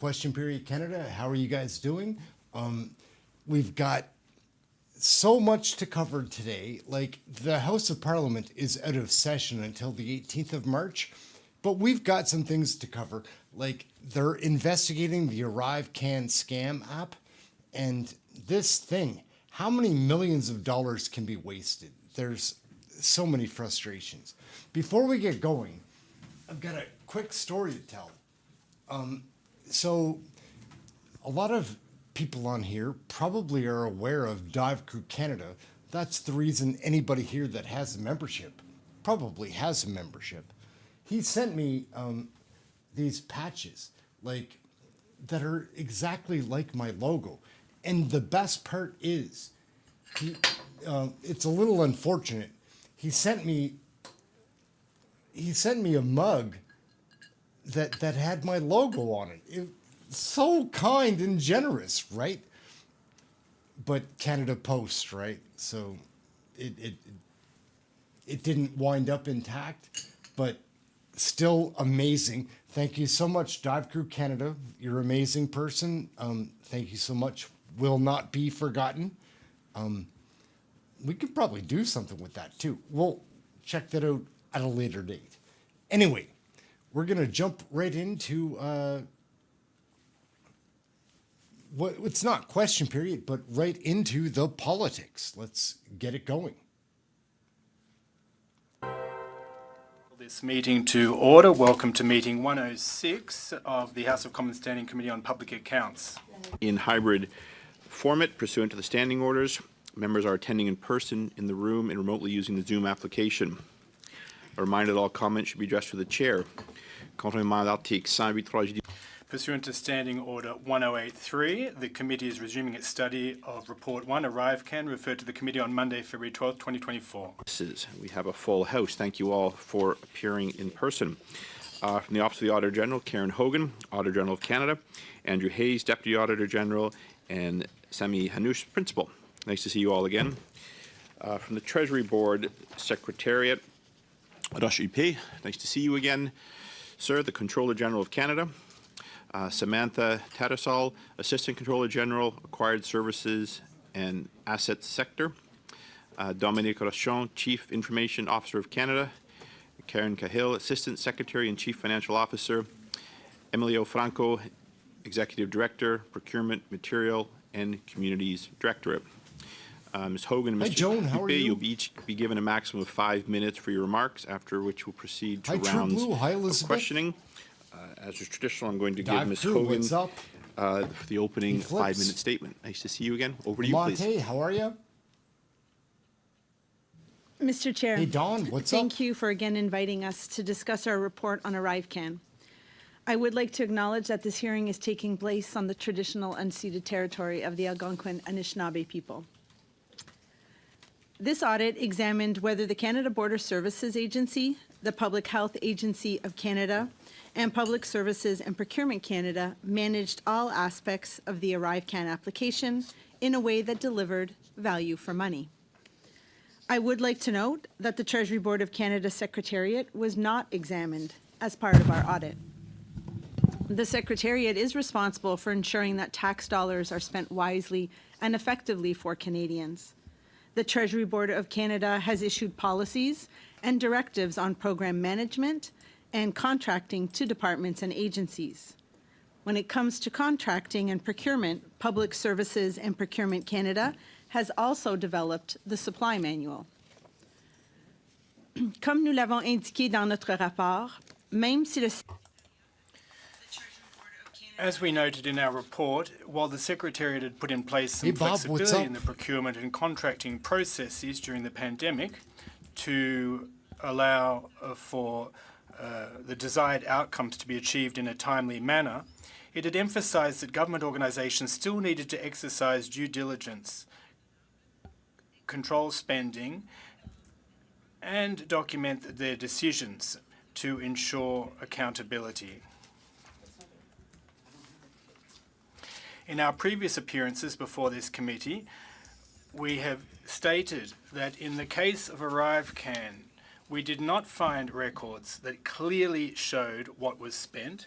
Question period, Canada. How are you guys doing? We've got so much to cover today. Like, the House of Parliament is out of session until the 18th of March, but we've got some things to cover. Like, they're investigating the ARRIVECAN scam app, and this thing, how many millions of dollars can be wasted? There's so many frustrations. Before we get going, I've got a quick story to tell. So a lot of people on here probably are aware of Dive Crew Canada. That's the reason anybody here that has a membership probably has a membership. He sent me these patches, like, that are exactly like my logo. And the best part is, it's a little unfortunate. He sent me a mug that had my logo on it. So kind and generous, right? But Canada Post, right? So it didn't wind up intact, but still amazing. Thank you so much, Dive Crew Canada. You're an amazing person. Thank you so much. Will not be forgotten. We could probably do something with that too. We'll check that out at a later date. Anyway, we're going to jump right into it's not question period, but right into the politics. Let's get it going. This meeting to order. Welcome to meeting 106 of the House of Commons Standing Committee on Public Accounts. In hybrid format pursuant to the standing orders, members are attending in person in the room and remotely using the Zoom application. A reminder that all comments should be addressed to the chair. Conformément à l'article 108.3. Pursuant to Standing Order 1083, the committee is resuming its study of Report 1, ARRIVECAN, referred to the committee on Monday, February 12, 2024. We have a full house. Thank you all for appearing in person. From the Office of the Auditor General, Karen Hogan, Auditor General of Canada, Andrew Hayes, Deputy Auditor General, and Sami Hanoush, Principal. Nice to see you all again. From the Treasury Board, Secretariat, Roche UP, nice to see you again. Sir, the Controller General of Canada, Samantha Tattersall, Assistant Controller General, Acquired Services and Assets Sector, Dominique Rochon, Chief Information Officer of Canada, Karen Cahill, Assistant Secretary and Chief Financial Officer, Emilio Franco, Executive Director, Procurement, Material and Communities Directorate. Ms. Hogan and Mr. Joan, how are you? You'll each be given a maximum of 5 minutes for your remarks, after which we'll proceed to rounds of questioning. As is traditional, I'm going to give Ms. Hogan the opening 5-minute statement. Nice to see you again. Over to you, please. Hey, how are you? Mr. Chair. Hey, Dawn, what's up? Thank you for again inviting us to discuss our report on ARRIVECAN. I would like to acknowledge that this hearing is taking place on the traditional unceded territory of the Algonquin Anishinaabe people. This audit examined whether the Canada Border Services Agency, the Public Health Agency of Canada, and Public Services and Procurement Canada managed all aspects of the ARRIVECAN application in a way that delivered value for money. I would like to note that the Treasury Board of Canada Secretariat was not examined as part of our audit. The Secretariat is responsible for ensuring that tax dollars are spent wisely and effectively for Canadians. The Treasury Board of Canada has issued policies and directives on program management and contracting to departments and agencies. When it comes to contracting and procurement, Public Services and Procurement Canada has also developed the supply manual. Comme nous l'avons indiqué dans notre rapport, même si le As we noted in our report, while the Secretariat had put in place some flexibility in the procurement and contracting processes during the pandemic to allow for the desired outcomes to be achieved in a timely manner, it had emphasised that government organisations still needed to exercise due diligence, control spending, and document their decisions to ensure accountability. In our previous appearances before this committee, we have stated that in the case of ARRIVECAN, we did not find records that clearly showed what was spent.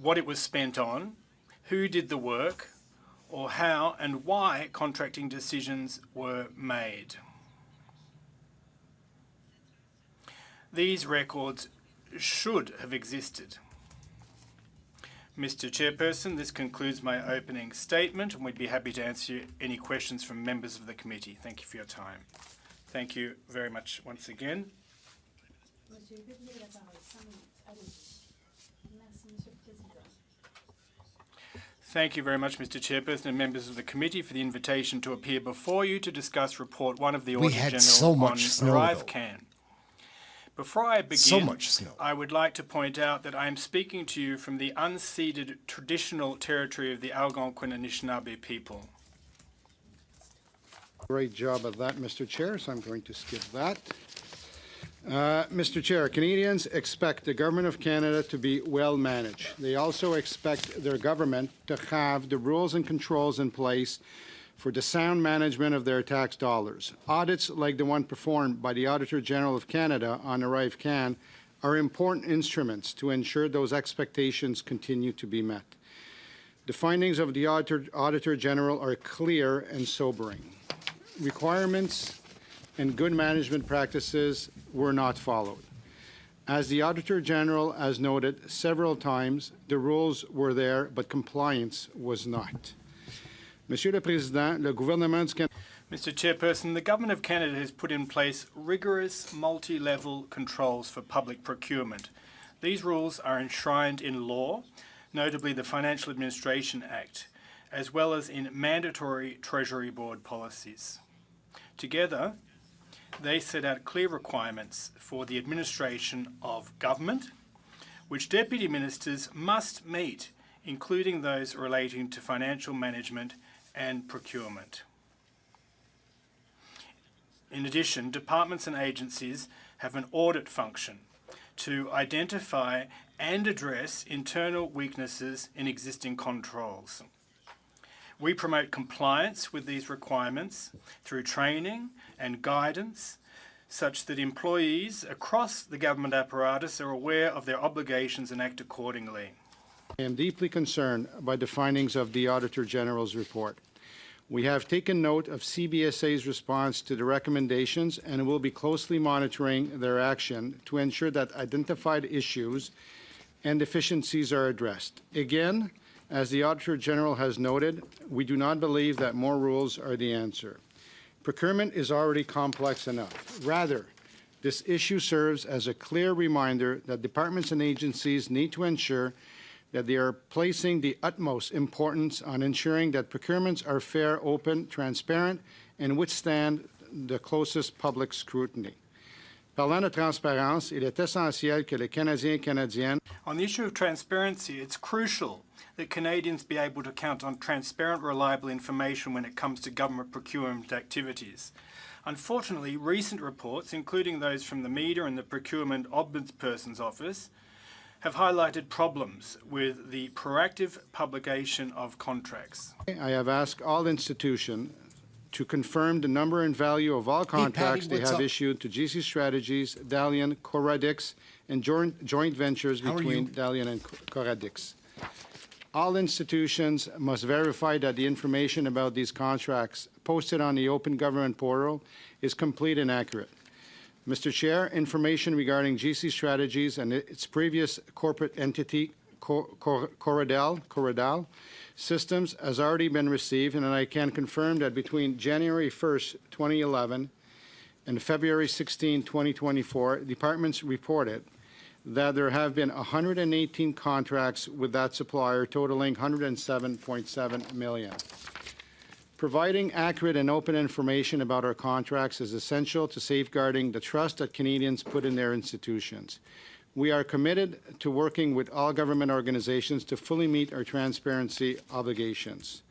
what it was spent on, who did the work, or how and why contracting decisions were made. These records should have existed. Mr. Chairperson, this concludes my opening statement, and we'd be happy to answer any questions from members of the committee. Thank you for your time. Thank you very much once again. Thank you very much, Mr. Chairperson and members of the committee, for the invitation to appear before you to discuss Report 1 of the Auditor General so on much snow, though. ARRIVECAN. Before I begin, So much snow. I would like to point out that I am speaking to you from the unceded traditional territory of the Algonquin Anishinaabe people. Great job of that, Mr. Chair, so I'm going to skip that. Mr. Chair, Canadians expect the Government of Canada to be well managed. They also expect their government to have the rules and controls in place for the sound management of their tax dollars. Audits like the one performed by the Auditor General of Canada on ARRIVECAN are important instruments to ensure those expectations continue to be met. The findings of the Auditor General are clear and sobering. Requirements and good management practices were not followed. As the Auditor General has noted several times, the rules were there, but compliance was not. Monsieur le Président, le gouvernement du Canada. Mr. Chairperson, the Government of Canada has put in place rigorous multi-level controls for public procurement. These rules are enshrined in law, notably the Financial Administration Act, as well as in mandatory Treasury Board policies. Together, they set out clear requirements for the administration of government, which deputy ministers must meet, including those relating to financial management and procurement. In addition, departments and agencies have an audit function to identify and address internal weaknesses in existing controls. We promote compliance with these requirements through training and guidance, such that employees across the government apparatus are aware of their obligations and act accordingly. I am deeply concerned by the findings of the Auditor General's report. We have taken note of CBSA's response to the recommendations and will be closely monitoring their action to ensure that identified issues and deficiencies are addressed. Again, as the Auditor General has noted, we do not believe that more rules are the answer. Procurement is already complex enough. Rather, this issue serves as a clear reminder that departments and agencies need to ensure that they are placing the utmost importance on ensuring that procurements are fair, open, transparent, and withstand the closest public scrutiny. Parlant de transparence, il est essentiel que les Canadiens et Canadiennes. On the issue of transparency, it's crucial that Canadians be able to count on transparent, reliable information when it comes to government procurement activities. Unfortunately, recent reports, including those from the Media and the Procurement Ombudsperson's Office, have highlighted problems with the proactive publication of contracts. I have asked all institutions to confirm the number and value of all contracts they have issued to GC Strategies, Dalian, Coradix, and joint ventures between Dalian and Coradix. All institutions must verify that the information about these contracts posted on the Open Government portal is complete and accurate. Mr. Chair, information regarding GC Strategies and its previous corporate entity, Corradal Systems, has already been received, and I can confirm that between January 1st, 2011 and February 16, 2024, departments reported that there have been 118 contracts with that supplier totaling $107.7 million. Providing accurate and open information about our contracts is essential to safeguarding the trust that Canadians put in their institutions. We are committed to working with all government organizations to fully meet our transparency obligations.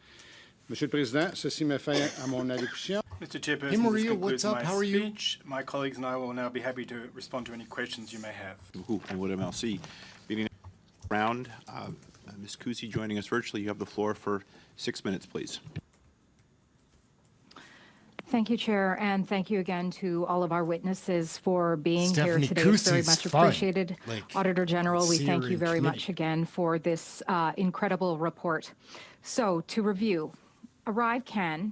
Monsieur le Président, ceci me fait à mon allocution. Mr. Chairperson, Hey, Maria, this concludes what's up? my How are you? speech. My colleagues and I will now be happy to respond to any questions you may have. And would MLC. Beginning round, Ms. Kusi joining us virtually. You have the floor for 6 minutes, please. Thank you, Chair, and thank you again to all of our witnesses for being Stephanie here today. It's very Kusi's much fun. appreciated. Like, Auditor General, we see thank her you in very committee. much again for this incredible report. So, to review, ARRIVECAN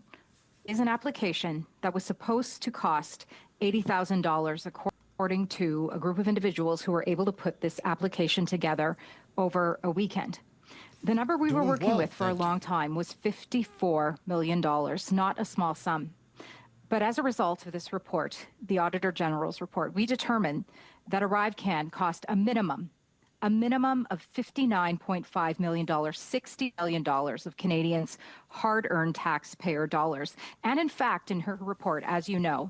is an application that was supposed to cost $80,000 according to a group of individuals who were able to put this application together over a weekend. The number we were Doing working well, with for a thank you. long time was $54 million, not a small sum. But as a result of this report, the Auditor General's report, we determined that ARRIVECAN cost a minimum of $59.5 million, $60 million of Canadians' hard-earned taxpayer dollars. And in fact, in her report, as you know,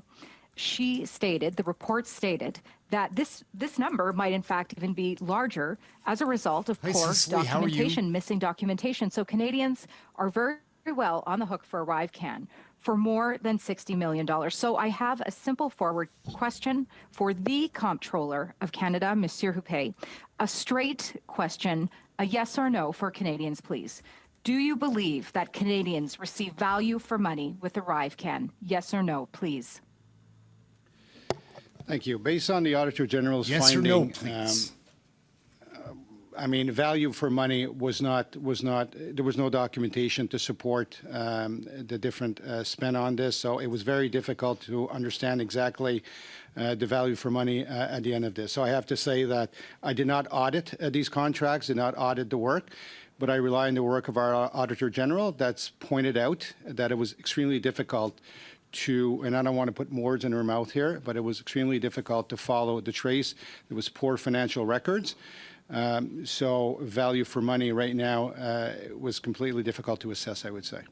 the report stated that this number might in fact even be larger as a result of Hi, poor Cicely, how are you? documentation, missing documentation. So Canadians are very well on the hook for ARRIVECAN for more than $60 million. So I have a simple forward question for the Comptroller of Canada, Monsieur Huppé. A straight question, a yes or no for Canadians, please. Do you believe that Canadians receive value for money with ARRIVECAN? Yes or no, please. Thank you. Based on the Auditor General's Yes finding, or no, please. I mean, value for money was not, there was no documentation to support the different spin on this, so it was very difficult to understand exactly the value for money at the end of this. So I have to say that I did not audit these contracts, did not audit the work, but I rely on the work of our Auditor General that's pointed out that it was extremely difficult to, and I don't want to put words in her mouth here, but it was extremely difficult to follow the trace. There was poor financial records. So value for money right now was completely difficult to assess, I would say.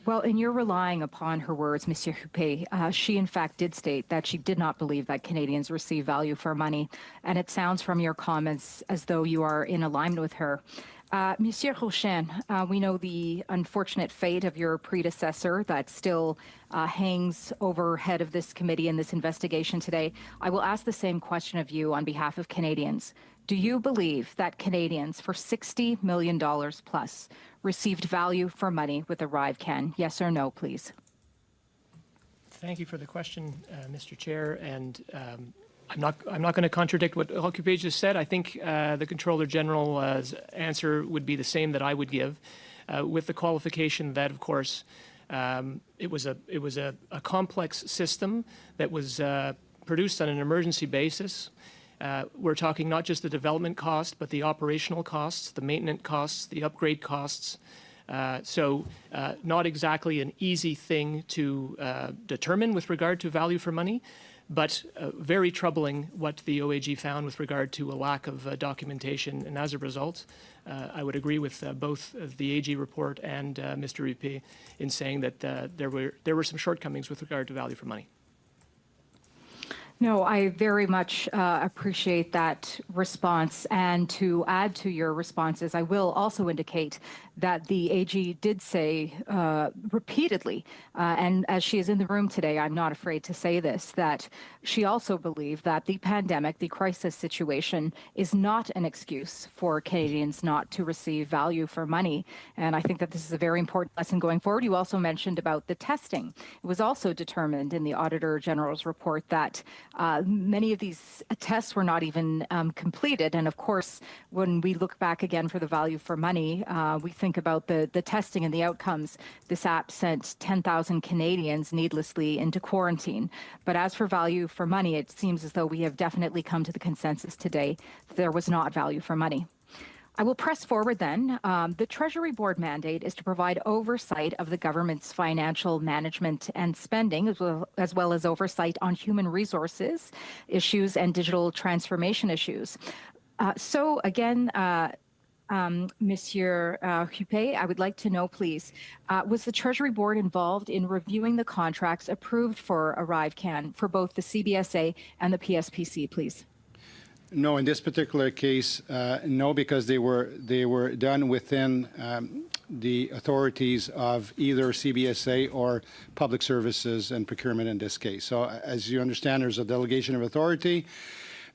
Well, and you're relying upon her words, Monsieur Huppé. She, in fact, did state that she did not believe that Canadians receive value for money. And it sounds from your comments as though you are in alignment with her. Monsieur Rochin, we know the unfortunate fate of your predecessor that still hangs overhead of this committee in this investigation today. I will ask the same question of you on behalf of Canadians. Do you believe that Canadians for $60 million plus received value for money with ARRIVECAN? Yes or no, please. Thank you for the question, Mr. Chair. And I'm not going to contradict what Huppé just said. I think the Comptroller General's answer would be the same that I would give, with the qualification that, of course, it was a complex system that was produced on an emergency basis. We're talking not just the development cost, but the operational costs, the maintenance costs, the upgrade costs. So not exactly an easy thing to determine with regard to value for money, but very troubling what the OAG found with regard to a lack of documentation. And as a result, I would agree with both the AG report and Mr. Huppé in saying that there were some shortcomings with regard to value for money. No, I very much appreciate that response. And to add to your responses, I will also indicate that the AG did say repeatedly, and as she is in the room today, I'm not afraid to say this, that she also believed that the pandemic, the crisis situation, is not an excuse for Canadians not to receive value for money. And I think that this is a very important lesson going forward. You also mentioned about the testing. It was also determined in the Auditor General's report that many of these tests were not even completed. And of course, when we look back again for the value for money, we think about the testing and the outcomes. This app sent 10,000 Canadians needlessly into quarantine. But as for value for money, it seems as though we have definitely come to the consensus today that there was not value for money. I will press forward then. The Treasury Board mandate is to provide oversight of the government's financial management and spending, as well as oversight on human resources issues and digital transformation issues. So again, Monsieur Huppé, I would like to know, please, was the Treasury Board involved in reviewing the contracts approved for ARRIVECAN for both the CBSA and the PSPC, please? No, in this particular case, no, because they were done within the authorities of either CBSA or Public Services and Procurement in this case. So as you understand, there's a delegation of authority.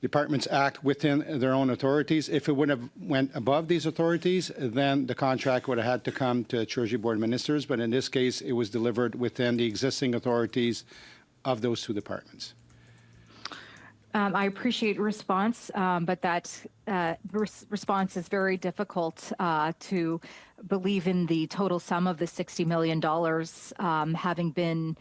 departments act within their own authorities. If it would have went above these authorities, then the contract would have had to come to Treasury Board ministers. But in this case, it was delivered within the existing authorities of those two departments. I appreciate your response, but that response is very difficult to believe in the total sum of the $60 million having been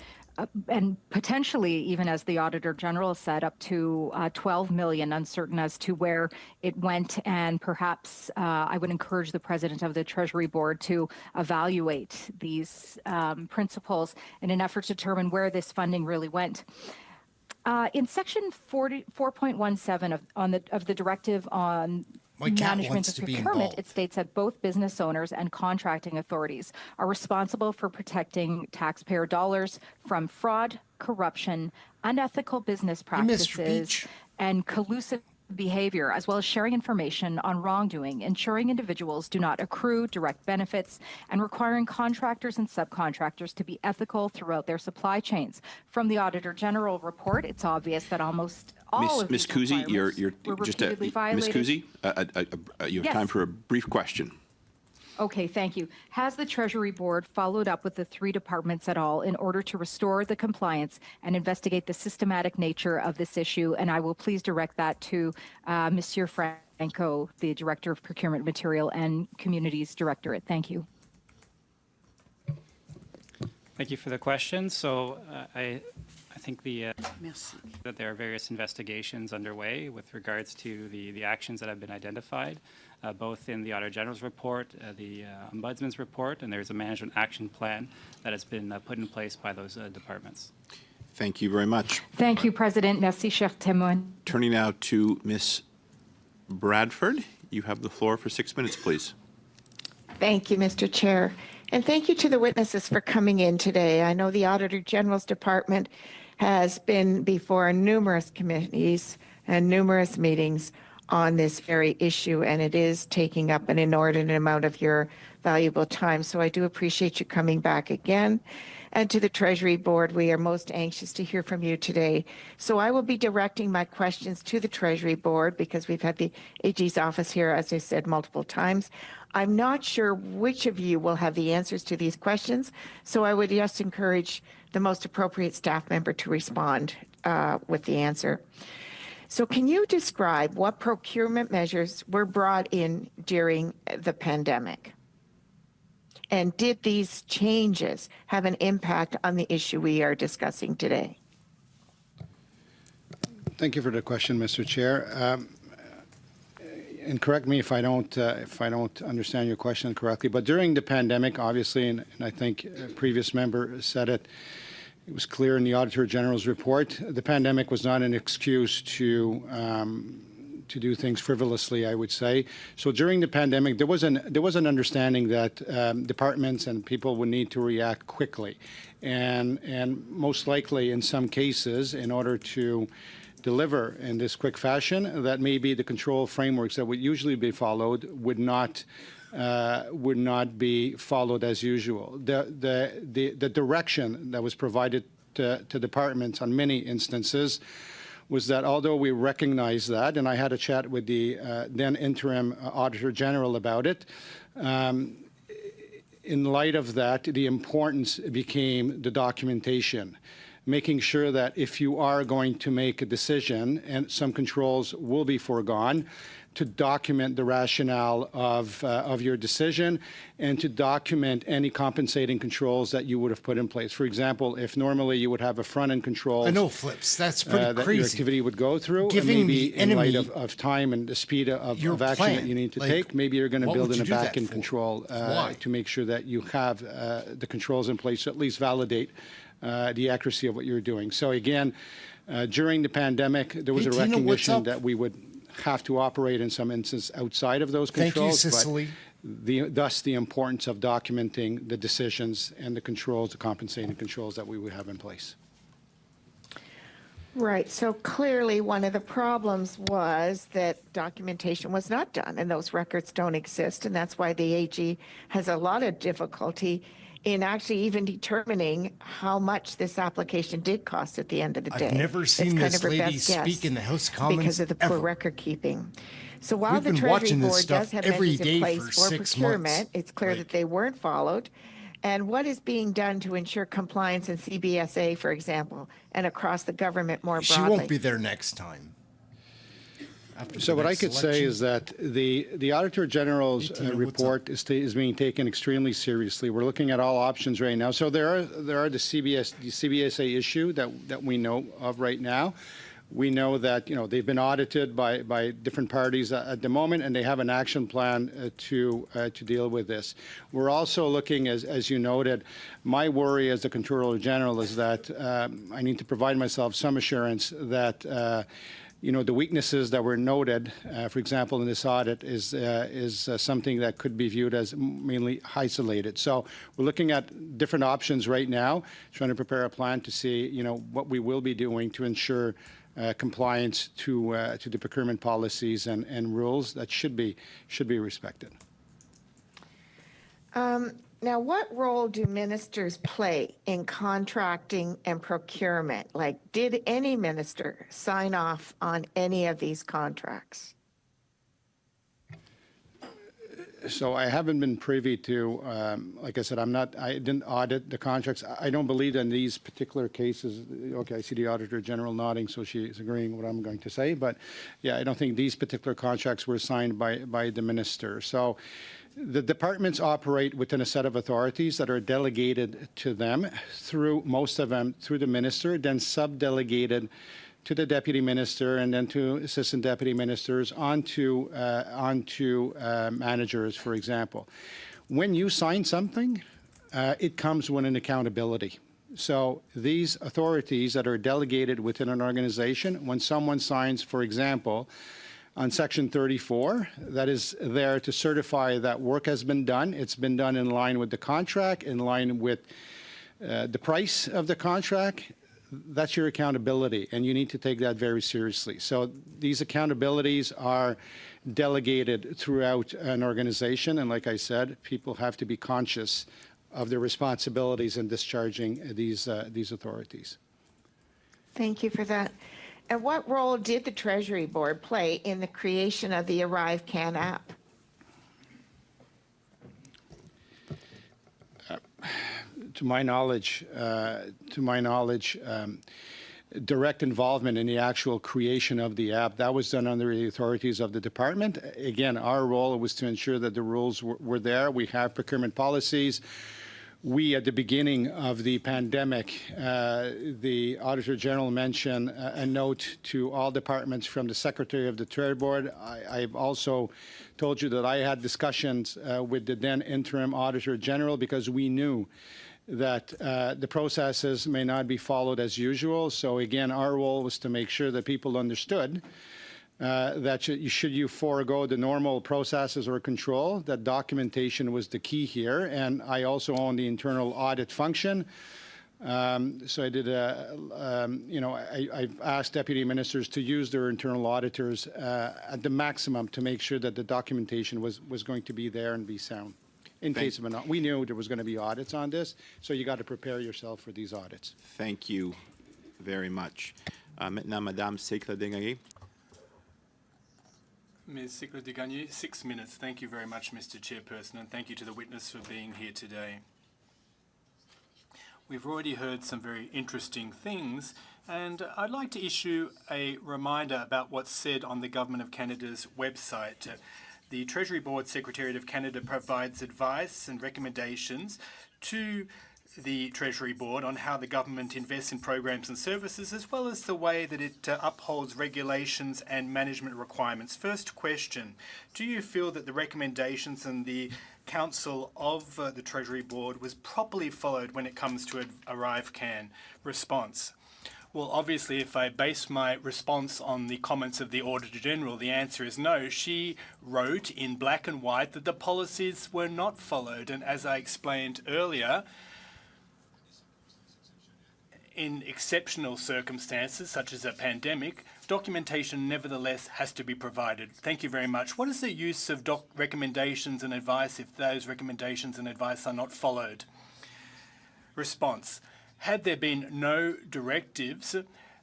and potentially, even as the Auditor General said, up to 12 million, uncertain as to where it went. And perhaps I would encourage the President of the Treasury Board to evaluate these principles in an effort to determine where this funding really went. In Section 4.17 of the Directive on Management of Procurement, it states that both business owners and contracting authorities are responsible for protecting taxpayer dollars from fraud, corruption, unethical business practices, and collusive behavior, as well as sharing information on wrongdoing, ensuring individuals do not accrue direct benefits, and requiring contractors and subcontractors to be ethical throughout their supply chains. From the Auditor General report, it's obvious that almost all of these Kusi, requirements you're were just repeatedly violated. Ms. Kusi, you have Yes. time for a brief question. Okay, thank you. Has the Treasury Board followed up with the three departments at all in order to restore the compliance and investigate the systematic nature of this issue? And I will please direct that to Monsieur Franco, the Director of Procurement Material and Communities Directorate. Thank you. Thank you for the question. So I think that there are various investigations underway with regards to the actions that have been identified, both in the Auditor General's report, the Ombudsman's report, and there's a management action plan that has been put in place by those departments. Thank you very much. Thank you, President. Merci, cher témoin. Turning now to Ms. Bradford. You have the floor for 6 minutes, please. Thank you, Mr. Chair. And thank you to the witnesses for coming in today. I know the Auditor General's Department has been before numerous committees and numerous meetings on this very issue, and it is taking up an inordinate amount of your valuable time. So I do appreciate you coming back again. And to the Treasury Board, we are most anxious to hear from you today. So I will be directing my questions to the Treasury Board because we've had the AG's office here, as I said, multiple times. I'm not sure which of you will have the answers to these questions, so I would just encourage the most appropriate staff member to respond with the answer. So can you describe what procurement measures were brought in during the pandemic? And did these changes have an impact on the issue we are discussing today? Thank you for the question, Mr. Chair. And correct me if I don't understand your question correctly, but during the pandemic, obviously, and I think a previous member said it, it was clear in the Auditor General's report, the pandemic was not an excuse to do things frivolously, I would say. So during the pandemic, there was an understanding that departments and people would need to react quickly, and most likely in some cases, in order to deliver in this quick fashion, that maybe the control frameworks that would usually be followed would not be followed as usual. The direction that was provided to departments on many instances was that although we recognize that, and I had a chat with the then interim Auditor General about it, in light of that, the importance became the documentation, making sure that if you are going to make a decision and some controls will be foregone, to document the rationale of your decision and to document any compensating controls that you would have put in place. For example, if normally you would have a front-end control, I know, Flips, that's pretty that crazy. your activity would go through, and Giving maybe the in light enemy of time and the speed of your action plan. that you need to Like, take, maybe you're going to what build would in you a do that back-end for? control Why? to make sure that you have the controls in place to at least validate the accuracy of what you're doing. So again, during the pandemic, there was Hey, a Tina, what's recognition up? that we would have to operate in some instances outside of those Thank you, controls. Cicely. But thus the importance of documenting the decisions and the controls, the compensating controls that we would have in place. Right. So clearly one of the problems was that documentation was not done and those records don't exist. And that's why the AG has a lot of difficulty in actually even determining how much this application did cost at the end of the day. I've never It's seen kind this of her lady best guess speak in the House of Commons because of the poor ever. record keeping. So while We've the been Treasury watching this Board does stuff have every measures day in place for for 6 procurement, months. it's clear that they weren't followed. And what is being done to ensure compliance in CBSA, for example, and across the government more broadly? She won't be there next time. So what I could say is that the Auditor General's report is being taken extremely seriously. We're looking at all options right now. So there are the CBSA issue that we know of right now. We know that they've been audited by different parties at the moment, and they have an action plan to deal with this. We're also looking, as you noted, my worry as the Controller General is that I need to provide myself some assurance that the weaknesses that were noted, for example, in this audit, is something that could be viewed as mainly isolated. So we're looking at different options right now, trying to prepare a plan to see, what we will be doing to ensure compliance to the procurement policies and rules that should be respected. Now, what role do ministers play in contracting and procurement? Like, did any minister sign off on any of these contracts? So I haven't been privy to, like I said, I didn't audit the contracts. I don't believe in these particular cases. Okay, I see the Auditor General nodding, so she's agreeing with what I'm going to say. But yeah, I don't think these particular contracts were signed by the minister. So the departments operate within a set of authorities that are delegated to them through, most of them, through the minister, then sub-delegated to the deputy minister and then to assistant deputy ministers onto managers, for example. When you sign something, it comes with an accountability. So these authorities that are delegated within an organization, when someone signs, for example, on Section 34, that is there to certify that work has been done. It's been done in line with the contract, in line with the price of the contract. That's your accountability, and you need to take that very seriously. So these accountabilities are delegated throughout an organization, and like I said, people have to be conscious of their responsibilities in discharging these authorities. Thank you for that. And what role did the Treasury Board play in the creation of the ARRIVECAN app? To my knowledge, direct involvement in the actual creation of the app, that was done under the authorities of the department. Again, our role was to ensure that the rules were there. We have procurement policies. We, at the beginning of the pandemic, the Auditor General mentioned a note to all departments from the Secretary of the Treasury Board. I've also told you that I had discussions with the then interim Auditor General because we knew that the processes may not be followed as usual. So again, our role was to make sure that people understood that should you forego the normal processes or control, that documentation was the key here. And I also own the internal audit function. So I did I've asked deputy ministers to use their internal auditors at the maximum to make sure that the documentation was going to be there and be sound. In case of an audit. We knew there was going to be audits on this, so you got to prepare yourself for these audits. Thank you very much. Maintenant, Madame Sécla-Desgagnés. Ms. Sécla-Desgagnés, 6 minutes. Thank you very much, Mr. Chairperson, and thank you to the witness for being here today. We've already heard some very interesting things, and I'd like to issue a reminder about what's said on the Government of Canada's website. The Treasury Board Secretariat of Canada provides advice and recommendations to the Treasury Board on how the government invests in programs and services, as well as the way that it upholds regulations and management requirements. First question, do you feel that the recommendations and the Council of the Treasury Board was properly followed when it comes to ARRIVECAN? Response. Well, obviously, if I base my response on the comments of the Auditor General, the answer is no. She wrote in black and white that the policies were not followed. And as I explained earlier, in exceptional circumstances, such as a pandemic, documentation nevertheless has to be provided. Thank you very much. What is the use of recommendations and advice if those recommendations and advice are not followed? Response. Had there been no directives,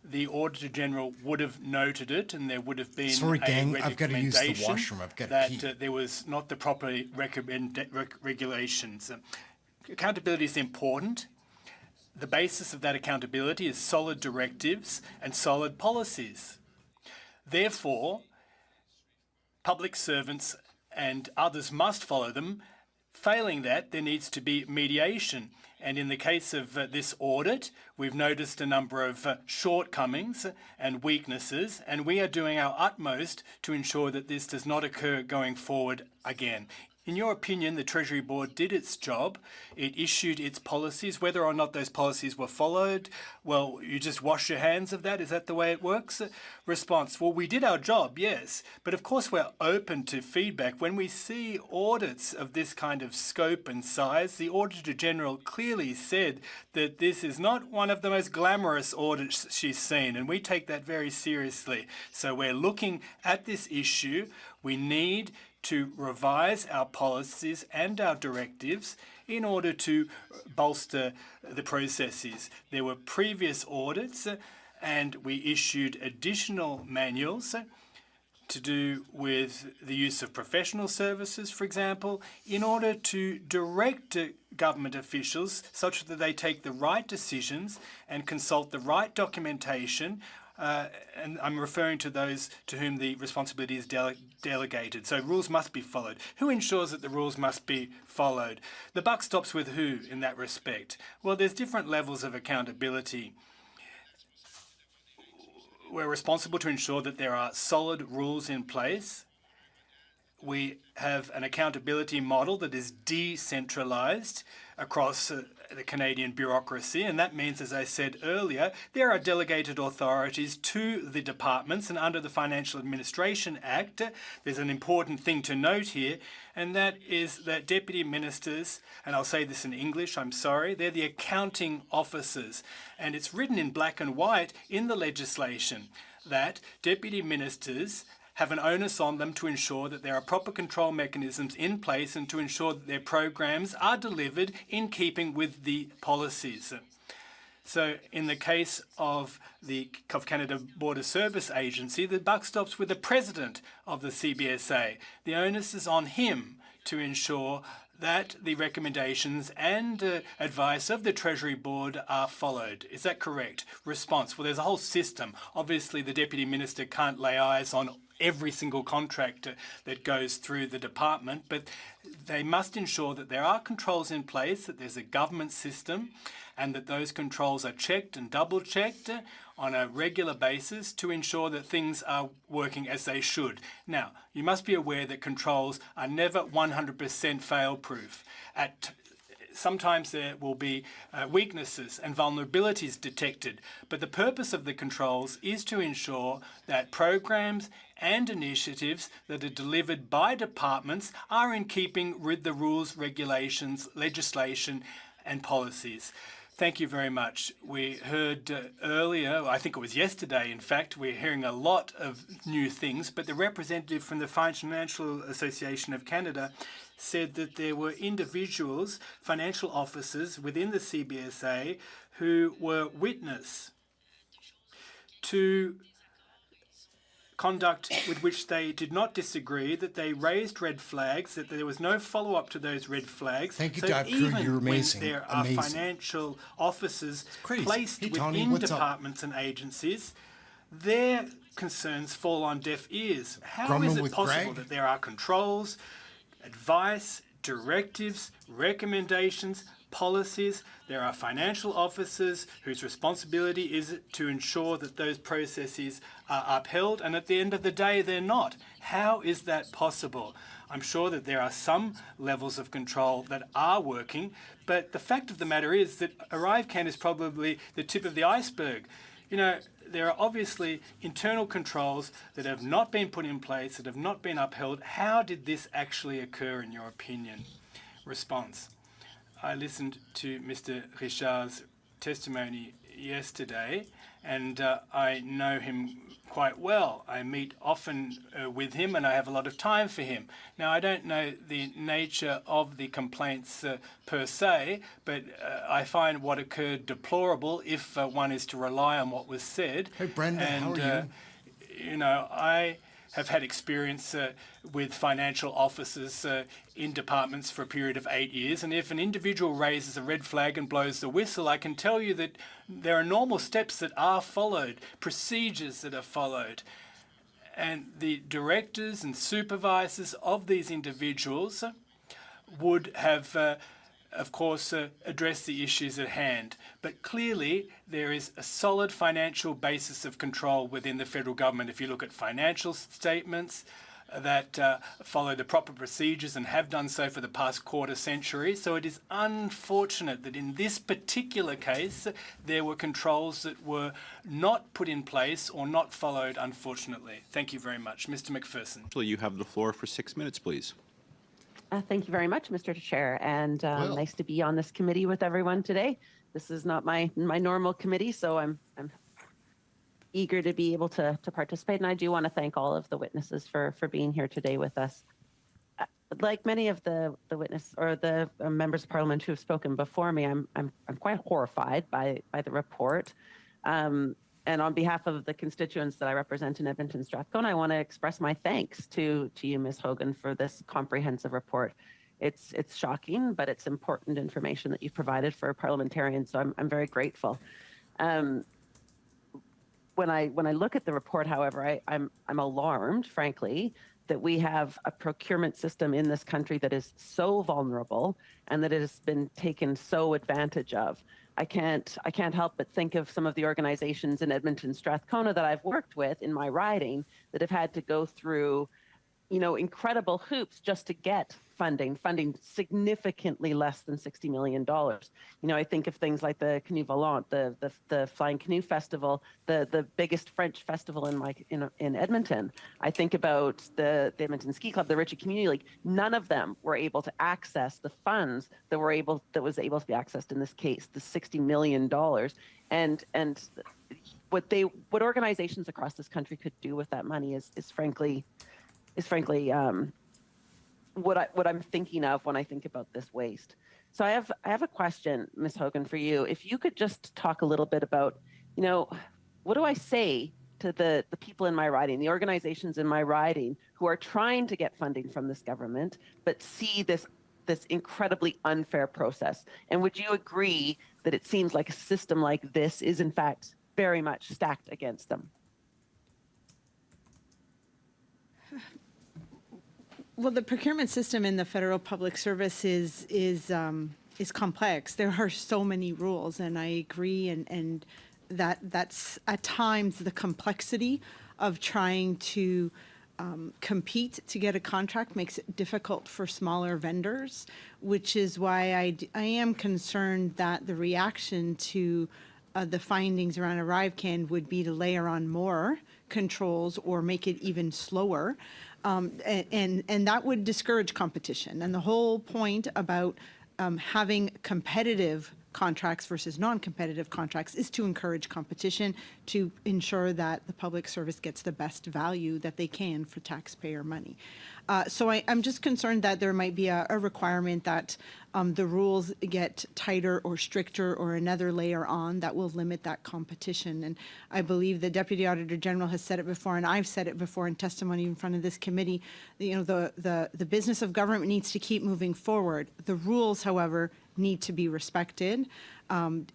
the Auditor General would have noted it, and there would have been Sorry, gang, a I've got to use the recommendation washroom. I've got to that pee. there was not the proper regulations. Accountability is important. The basis of that accountability is solid directives and solid policies. Therefore, public servants and others must follow them. Failing that, there needs to be mediation. And in the case of this audit, we've noticed a number of shortcomings and weaknesses, and we are doing our utmost to ensure that this does not occur going forward again. In your opinion, the Treasury Board did its job. It issued its policies. Whether or not those policies were followed, well, you just wash your hands of that. Is that the way it works? Response, well, we did our job, yes. But of course, we're open to feedback. When we see audits of this kind of scope and size, the Auditor General clearly said that this is not one of the most glamorous audits she's seen, and we take that very seriously. So we're looking at this issue. We need to revise our policies and our directives in order to bolster the processes. There were previous audits and we issued additional manuals to do with the use of professional services, for example, in order to direct government officials such that they take the right decisions and consult the right documentation. And I'm referring to those to whom the responsibility is delegated. So rules must be followed. Who ensures that the rules must be followed? The buck stops with who in that respect? Well, there's different levels of accountability. We're responsible to ensure that there are solid rules in place. We have an accountability model that is decentralized across the Canadian bureaucracy, and that means, as I said earlier, there are delegated authorities to the departments, and under the Financial Administration Act, there's an important thing to note here, and that is that deputy ministers, and I'll say this in English, I'm sorry, they're the accounting officers, and it's written in black and white in the legislation that deputy ministers have an onus on them to ensure that there are proper control mechanisms in place and to ensure that their programs are delivered in keeping with the policies. So in the case of the Canada Border Service Agency, the buck stops with the president of the CBSA. The onus is on him to ensure that the recommendations and advice of the Treasury Board are followed. Is that correct? Response, well, there's a whole system. Obviously, the Deputy Minister can't lay eyes on every single contract that goes through the department, but they must ensure that there are controls in place, that there's a government system, and that those controls are checked and double-checked on a regular basis to ensure that things are working as they should. Now, you must be aware that controls are never 100% fail-proof. Sometimes there will be weaknesses and vulnerabilities detected, but the purpose of the controls is to ensure that programs and initiatives that are delivered by departments are in keeping with the rules, regulations, legislation and policies. Thank you very much. We heard earlier, I think it was yesterday, in fact, we're hearing a lot of new things, but the representative from the Financial Association of Canada said that there were individuals, financial officers within the CBSA who were witness to conduct with which they did not disagree, that they raised red flags, that there was no follow-up to those red flags. Thank you, so Dr. even You're amazing. when there are Amazing. financial officers Crazy. placed Hey, Tony, within what's up? departments and agencies, their concerns fall on deaf ears. How Grumbling is it with possible Greg? that there are controls, advice, directives, recommendations, policies, there are financial officers whose responsibility is to ensure that those processes are upheld, and at the end of the day, they're not. How is that possible? I'm sure that there are some levels of control that are working, but the fact of the matter is that ARRIVECAN is probably the tip of the iceberg. You know, there are obviously internal controls that have not been put in place, that have not been upheld. How did this actually occur, in your opinion? Response. I listened to Mr. Richard's testimony yesterday, and I know him quite well. I meet often with him, and I have a lot of time for him. Now, I don't know the nature of the complaints per se, but I find what occurred deplorable if one is to rely on what was said. Hey, Brenda, how are you? You know, I have had experience with financial officers in departments for a period of 8 years, and if an individual raises a red flag and blows the whistle, I can tell you that there are normal steps that are followed, procedures that are followed, and the directors and supervisors of these individuals would have of course, address the issues at hand. But clearly, there is a solid financial basis of control within the federal government. If you look at financial statements that follow the proper procedures and have done so for the past quarter century. So it is unfortunate that in this particular case, there were controls that were not put in place or not followed, unfortunately. Thank you very much. Mr. McPherson. You have the floor for 6 minutes, please. Thank you very much, Mr. Chair, and nice to be on this committee with everyone today. This is not my normal committee, so I'm eager to be able to participate, and I do want to thank all of the witnesses for being here today with us. Like many of the witness or the members of Parliament who have spoken before me, I'm quite horrified by the report. And on behalf of the constituents that I represent in Edmonton Strathcona, I want to express my thanks to you, Ms. Hogan, for this comprehensive report. It's shocking, but it's important information that you've provided for parliamentarians, so I'm very grateful. When I look at the report, however, I'm alarmed, frankly, that we have a procurement system in this country that is so vulnerable and that it has been taken so advantage of. I can't help but think of some of the organizations in Edmonton Strathcona that I've worked with in my riding that have had to go through, incredible hoops just to get funding significantly less than $60 million. I think of things like the Canoe Volant, the Flying Canoe Festival, the biggest French festival in Edmonton. I think about the Edmonton Ski Club, the Ritchie Community League. None of them were able to access the funds that was able to be accessed in this case, the $60 million. And what organizations across this country could do with that money is frankly what I'm thinking of when I think about this waste. So I have a question, Ms. Hogan, for you. If you could just talk a little bit about, what do I say to the people in my riding, the organizations in my riding who are trying to get funding from this government, but see this incredibly unfair process? And would you agree that it seems like a system like this is in fact very much stacked against them? Well, the procurement system in the federal public service is complex. There are so many rules, and I agree, and that's at times the complexity of trying to compete to get a contract makes it difficult for smaller vendors, which is why I am concerned that the reaction to the findings around ARRIVECAN would be to layer on more controls or make it even slower. And that would discourage competition. And the whole point about having competitive contracts versus non-competitive contracts is to encourage competition, to ensure that the public service gets the best value that they can for taxpayer money. So I'm just concerned that there might be a requirement that the rules get tighter or stricter or another layer on that will limit that competition. And I believe the Deputy Auditor General has said it before, and I've said it before in testimony in front of this committee. The business of government needs to keep moving forward. The rules, however, need to be respected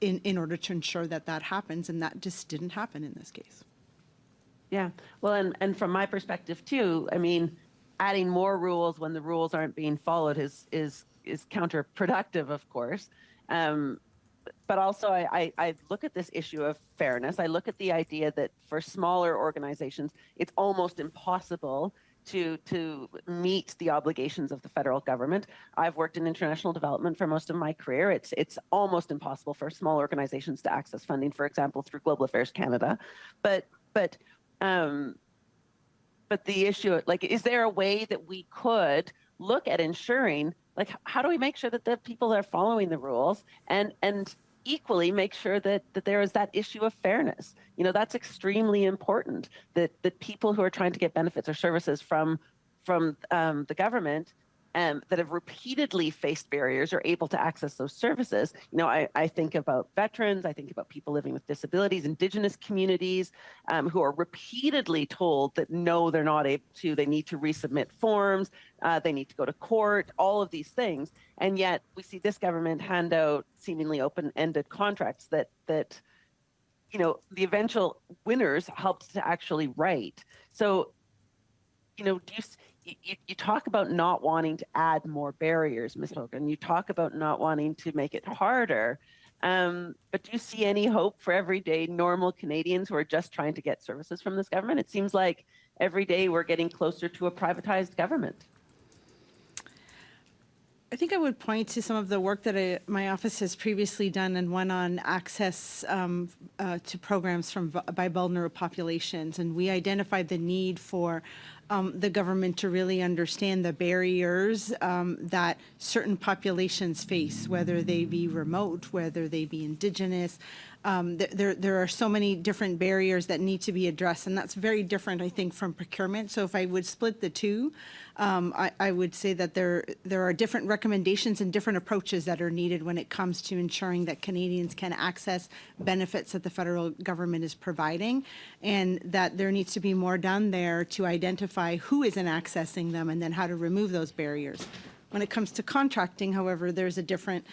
in order to ensure that that happens, and that just didn't happen in this case. Yeah, well, and from my perspective too, I mean, adding more rules when the rules aren't being followed is counterproductive, of course. But also, I look at this issue of fairness. I look at the idea that for smaller organizations, it's almost impossible to meet the obligations of the federal government. I've worked in international development for most of my career. It's almost impossible for small organizations to access funding, for example, through Global Affairs Canada. But the issue, like, is there a way that we could look at ensuring, like, how do we make sure that the people are following the rules and equally make sure that there is that issue of fairness. You know, that's extremely important, that people who are trying to get benefits or services from the government that have repeatedly faced barriers are able to access those services. You know, I think about veterans, I think about people living with disabilities, Indigenous communities who are repeatedly told that no, they're not able to, they need to resubmit forms, they need to go to court, all of these things. And yet we see this government hand out seemingly open-ended contracts that you know, the eventual winners helped to actually write. So, you know, you talk about not wanting to add more barriers, Ms. Hogan. You talk about not wanting to make it harder. But do you see any hope for everyday normal Canadians who are just trying to get services from this government? It seems like every day we're getting closer to a privatized government. I think I would point to some of the work that my office has previously done, and one on access to programs by vulnerable populations. And we identified the need for the government to really understand the barriers that certain populations face, whether they be remote, whether they be Indigenous. There are so many different barriers that need to be addressed, and that's very different, I think, from procurement. So if I would split the two, I would say that there are different recommendations and different approaches that are needed when it comes to ensuring that Canadians can access benefits that the federal government is providing, and that there needs to be more done there to identify who isn't accessing them and then how to remove those barriers. When it comes to contracting, however, there's a different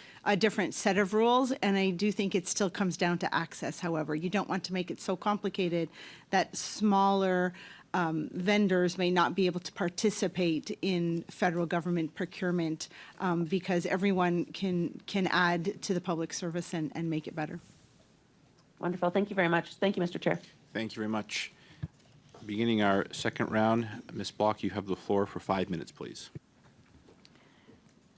set of rules, and I do think it still comes down to access. However, you don't want to make it so complicated that smaller vendors may not be able to participate in federal government procurement because everyone can add to the public service and make it better. Wonderful. Thank you very much. Thank you, Mr. Chair. Thank you very much. Beginning our second round, Ms. Block, you have the floor for 5 minutes, please.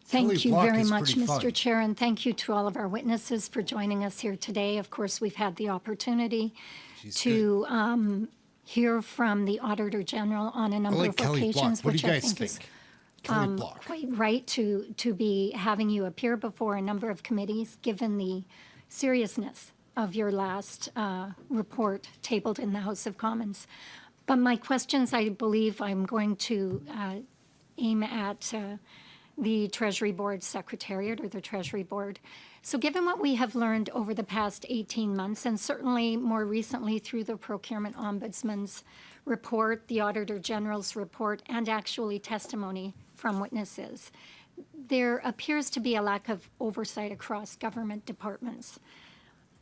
Thank you Block very is much, pretty fun. Mr. Chair, and thank you to all of our witnesses for joining us here today. Of course, we've had the opportunity to hear from the Auditor General on a number of Kelly Block. occasions, What do which you I guys think is think? Kelly Block. quite right to be having you appear before a number of committees, given the seriousness of your last report tabled in the House of Commons. But my questions, I believe I'm going to aim at the Treasury Board Secretariat, or the Treasury Board. So given what we have learned over the past 18 months, and certainly more recently through the Procurement Ombudsman's report, the Auditor General's report, and actually testimony from witnesses, there appears to be a lack of oversight across government departments.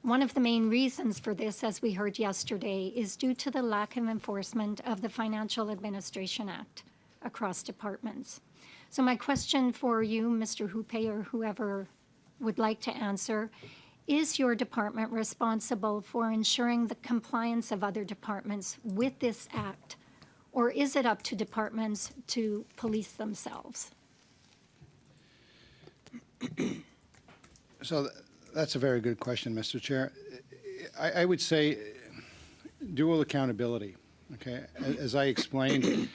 One of the main reasons for this, as we heard yesterday, is due to the lack of enforcement of the Financial Administration Act across departments. So my question for you, Mr. Houpe, or whoever would like to answer, is your department responsible for ensuring the compliance of other departments with this act, or is it up to departments to police themselves? So that's a very good question, Mr. Chair. I would say dual accountability. Okay, as I explained,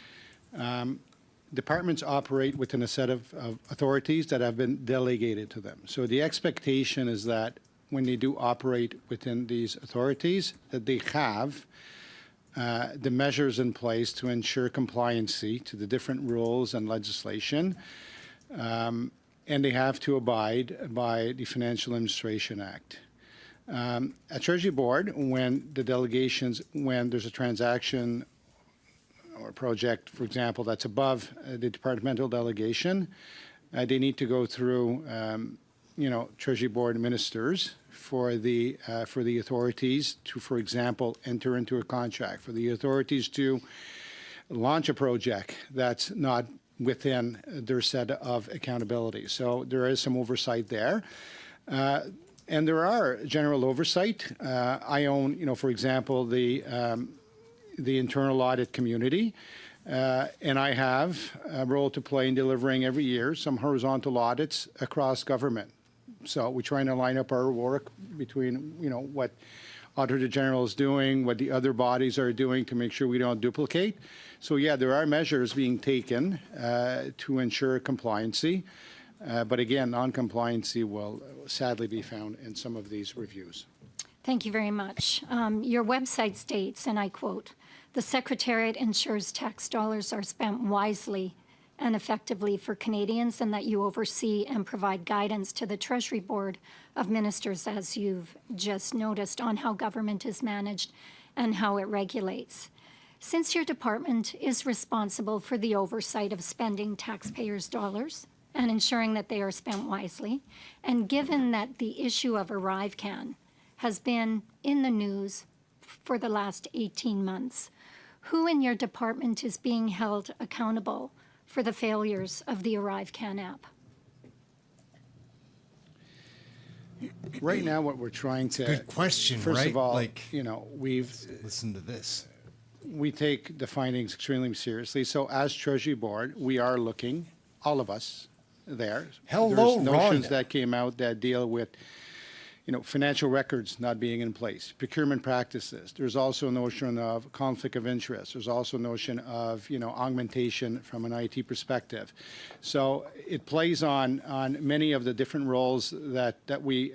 departments operate within a set of authorities that have been delegated to them. So the expectation is that when they do operate within these authorities, that they have the measures in place to ensure compliancy to the different rules and legislation, and they have to abide by the Financial Administration Act. At Treasury Board, when there's a transaction or project, for example, that's above the departmental delegation, they need to go through, Treasury Board ministers for the authorities to, for example, enter into a contract, for the authorities to launch a project that's not within their set of accountability. So there is some oversight there. And there are general oversight. I own, for example, the internal audit community, and I have a role to play in delivering every year some horizontal audits across government. So we're trying to line up our work between, what Auditor General is doing, what the other bodies are doing to make sure we don't duplicate. So yeah, there are measures being taken to ensure compliancy. But again, non-compliancy will sadly be found in some of these reviews. Thank you very much. Your website states, and I quote, "The Secretariat ensures tax dollars are spent wisely and effectively for Canadians, and that you oversee and provide guidance to the Treasury Board of Ministers, as you've just noticed, on how government is managed and how it regulates. Since your department is responsible for the oversight of spending taxpayers' dollars and ensuring that they are spent wisely, and given that the issue of ARRIVECAN has been in the news for the last 18 months, who in your department is being held accountable for the failures of the ARRIVECAN app?" Right now, what we're trying to... Good question, First right? of all, Like, you know, we've... Listen to this. We take the findings extremely seriously. So as Treasury Board, we are looking, all of us there. Hello, There's notions Rhonda. that came out that deal with, you know, financial records not being in place, procurement practices. There's also a notion of conflict of interest. There's also a notion of, you know, augmentation from an IT perspective. So it plays on many of the different roles that we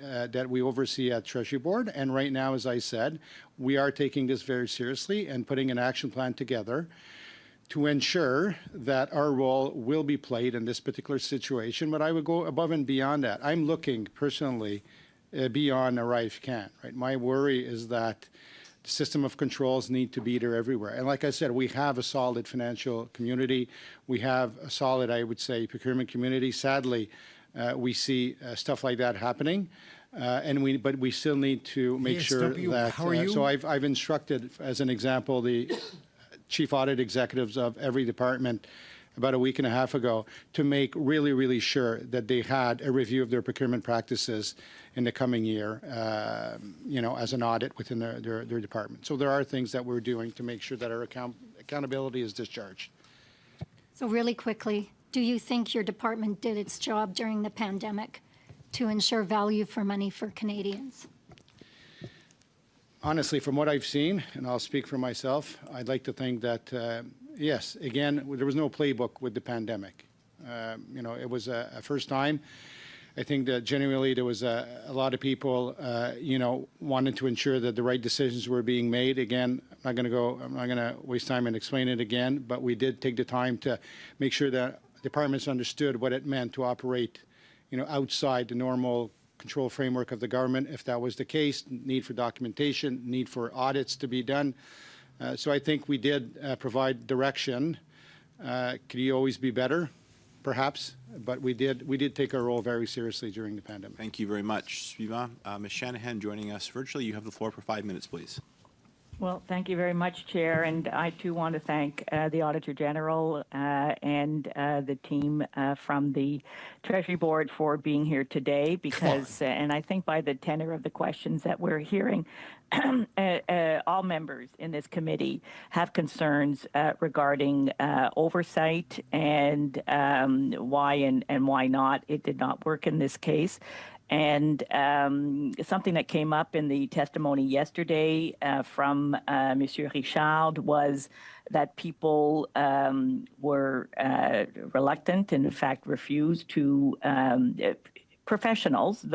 oversee at Treasury Board. And right now, as I said, we are taking this very seriously and putting an action plan together to ensure that our role will be played in this particular situation. But I would go above and beyond that. I'm looking personally beyond ARRIVECAN, right? My worry is that the system of controls need to be there everywhere. And like I said, we have a solid financial community. We have a solid, I would say, procurement community. Sadly, we see stuff like that happening. But we still need to make sure that... how are you? So I've instructed, as an example, the chief audit executives of every department about a week and a half ago to make really, really sure that they had a review of their procurement practices in the coming year, you know, as an audit within their department. So there are things that we're doing to make sure that our accountability is discharged. So really quickly, do you think your department did its job during the pandemic to ensure value for money for Canadians? Honestly, from what I've seen, and I'll speak for myself, I'd like to think that, yes, again, there was no playbook with the pandemic. You know, it was a first time. I think that genuinely there was a lot of people, you know, wanted to ensure that the right decisions were being made. Again, I'm not going to waste time and explain it again, but we did take the time to make sure that departments understood what it meant to operate, you know, outside the normal control framework of the government. If that was the case, need for documentation, need for audits to be done. So I think we did provide direction. Could you always be better? Perhaps, but we did take our role very seriously during the pandemic. Thank you very much. Suivant, Ms. Shanahan joining us virtually. You have the floor for 5 minutes, please. Well, thank you very much, Chair, and I too want to thank the Auditor General and the team from the Treasury Board for being here today because, and I think by the tenor of the questions that we're hearing, all members in this committee have concerns regarding oversight and why and why not it did not work in this case. And something that came up in the testimony yesterday from Monsieur Richard was that people were reluctant and in fact refused to, professionals,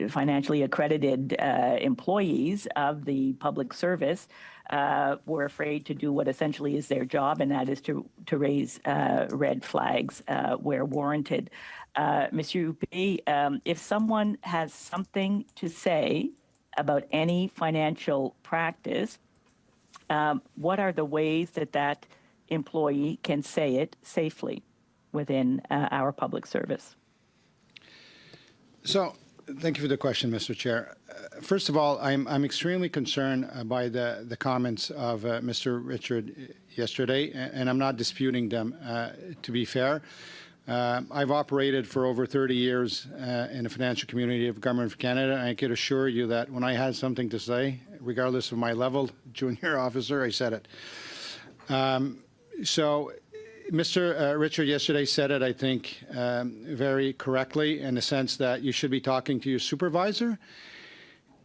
financially accredited employees of the public service were afraid to do what essentially is their job, and that is to raise red flags where warranted. Monsieur Huppé, if someone has something to say about any financial practice, what are the ways that that employee can say it safely within our public service? So, thank you for the question, Mr. Chair. First of all, I'm extremely concerned by the comments of Mr. Richard yesterday, and I'm not disputing them, to be fair. I've operated for over 30 years in the financial community of Government of Canada, and I can assure you that when I had something to say, regardless of my level, junior officer, I said it. So Mr. Richard yesterday said it, I think, very correctly in the sense that you should be talking to your supervisor.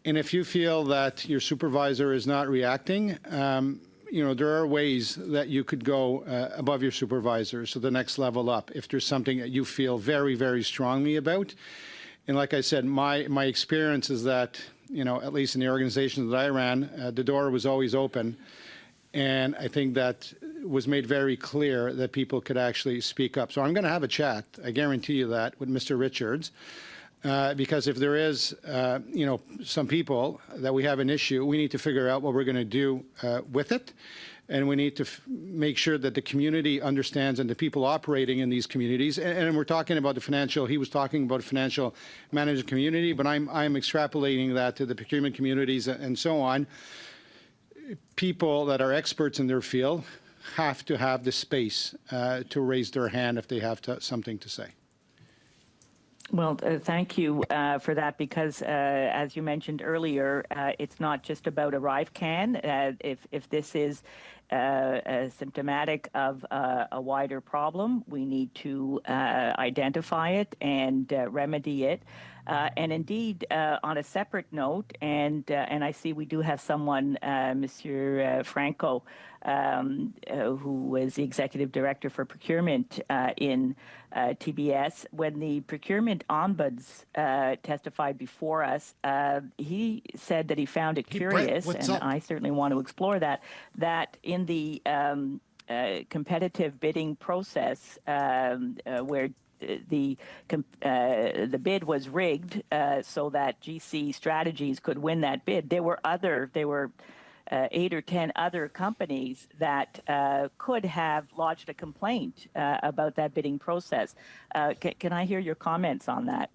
And if you feel that your supervisor is not reacting, there are ways that you could go above your supervisor, so the next level up, if there's something that you feel very, very strongly about. And like I said, my experience is that, at least in the organizations that I ran, the door was always open. And I think that was made very clear that people could actually speak up. So I'm going to have a chat, I guarantee you that, with Mr. Richards. Because if there is, some people that we have an issue, we need to figure out what we're going to do with it. And we need to make sure that the community understands and the people operating in these communities. And we're talking about the financial, he was talking about the financial management community, but I'm extrapolating that to the procurement communities and so on. People that are experts in their field have to have the space to raise their hand if they have something to say. Well, thank you for that, because as you mentioned earlier, it's not just about ARRIVECAN. If this is symptomatic of a wider problem, we need to identify it and remedy it. And indeed, on a separate note, and I see we do have someone, Monsieur Franco, who is the Executive Director for Procurement in TBS. When the procurement ombuds testified before us, he said that he found it curious, Brett, and I certainly want to explore that in the competitive bidding process where the bid was rigged so that GC Strategies could win that bid. There were 8 or 10 other companies that could have lodged a complaint about that bidding process. Can I hear your comments on that?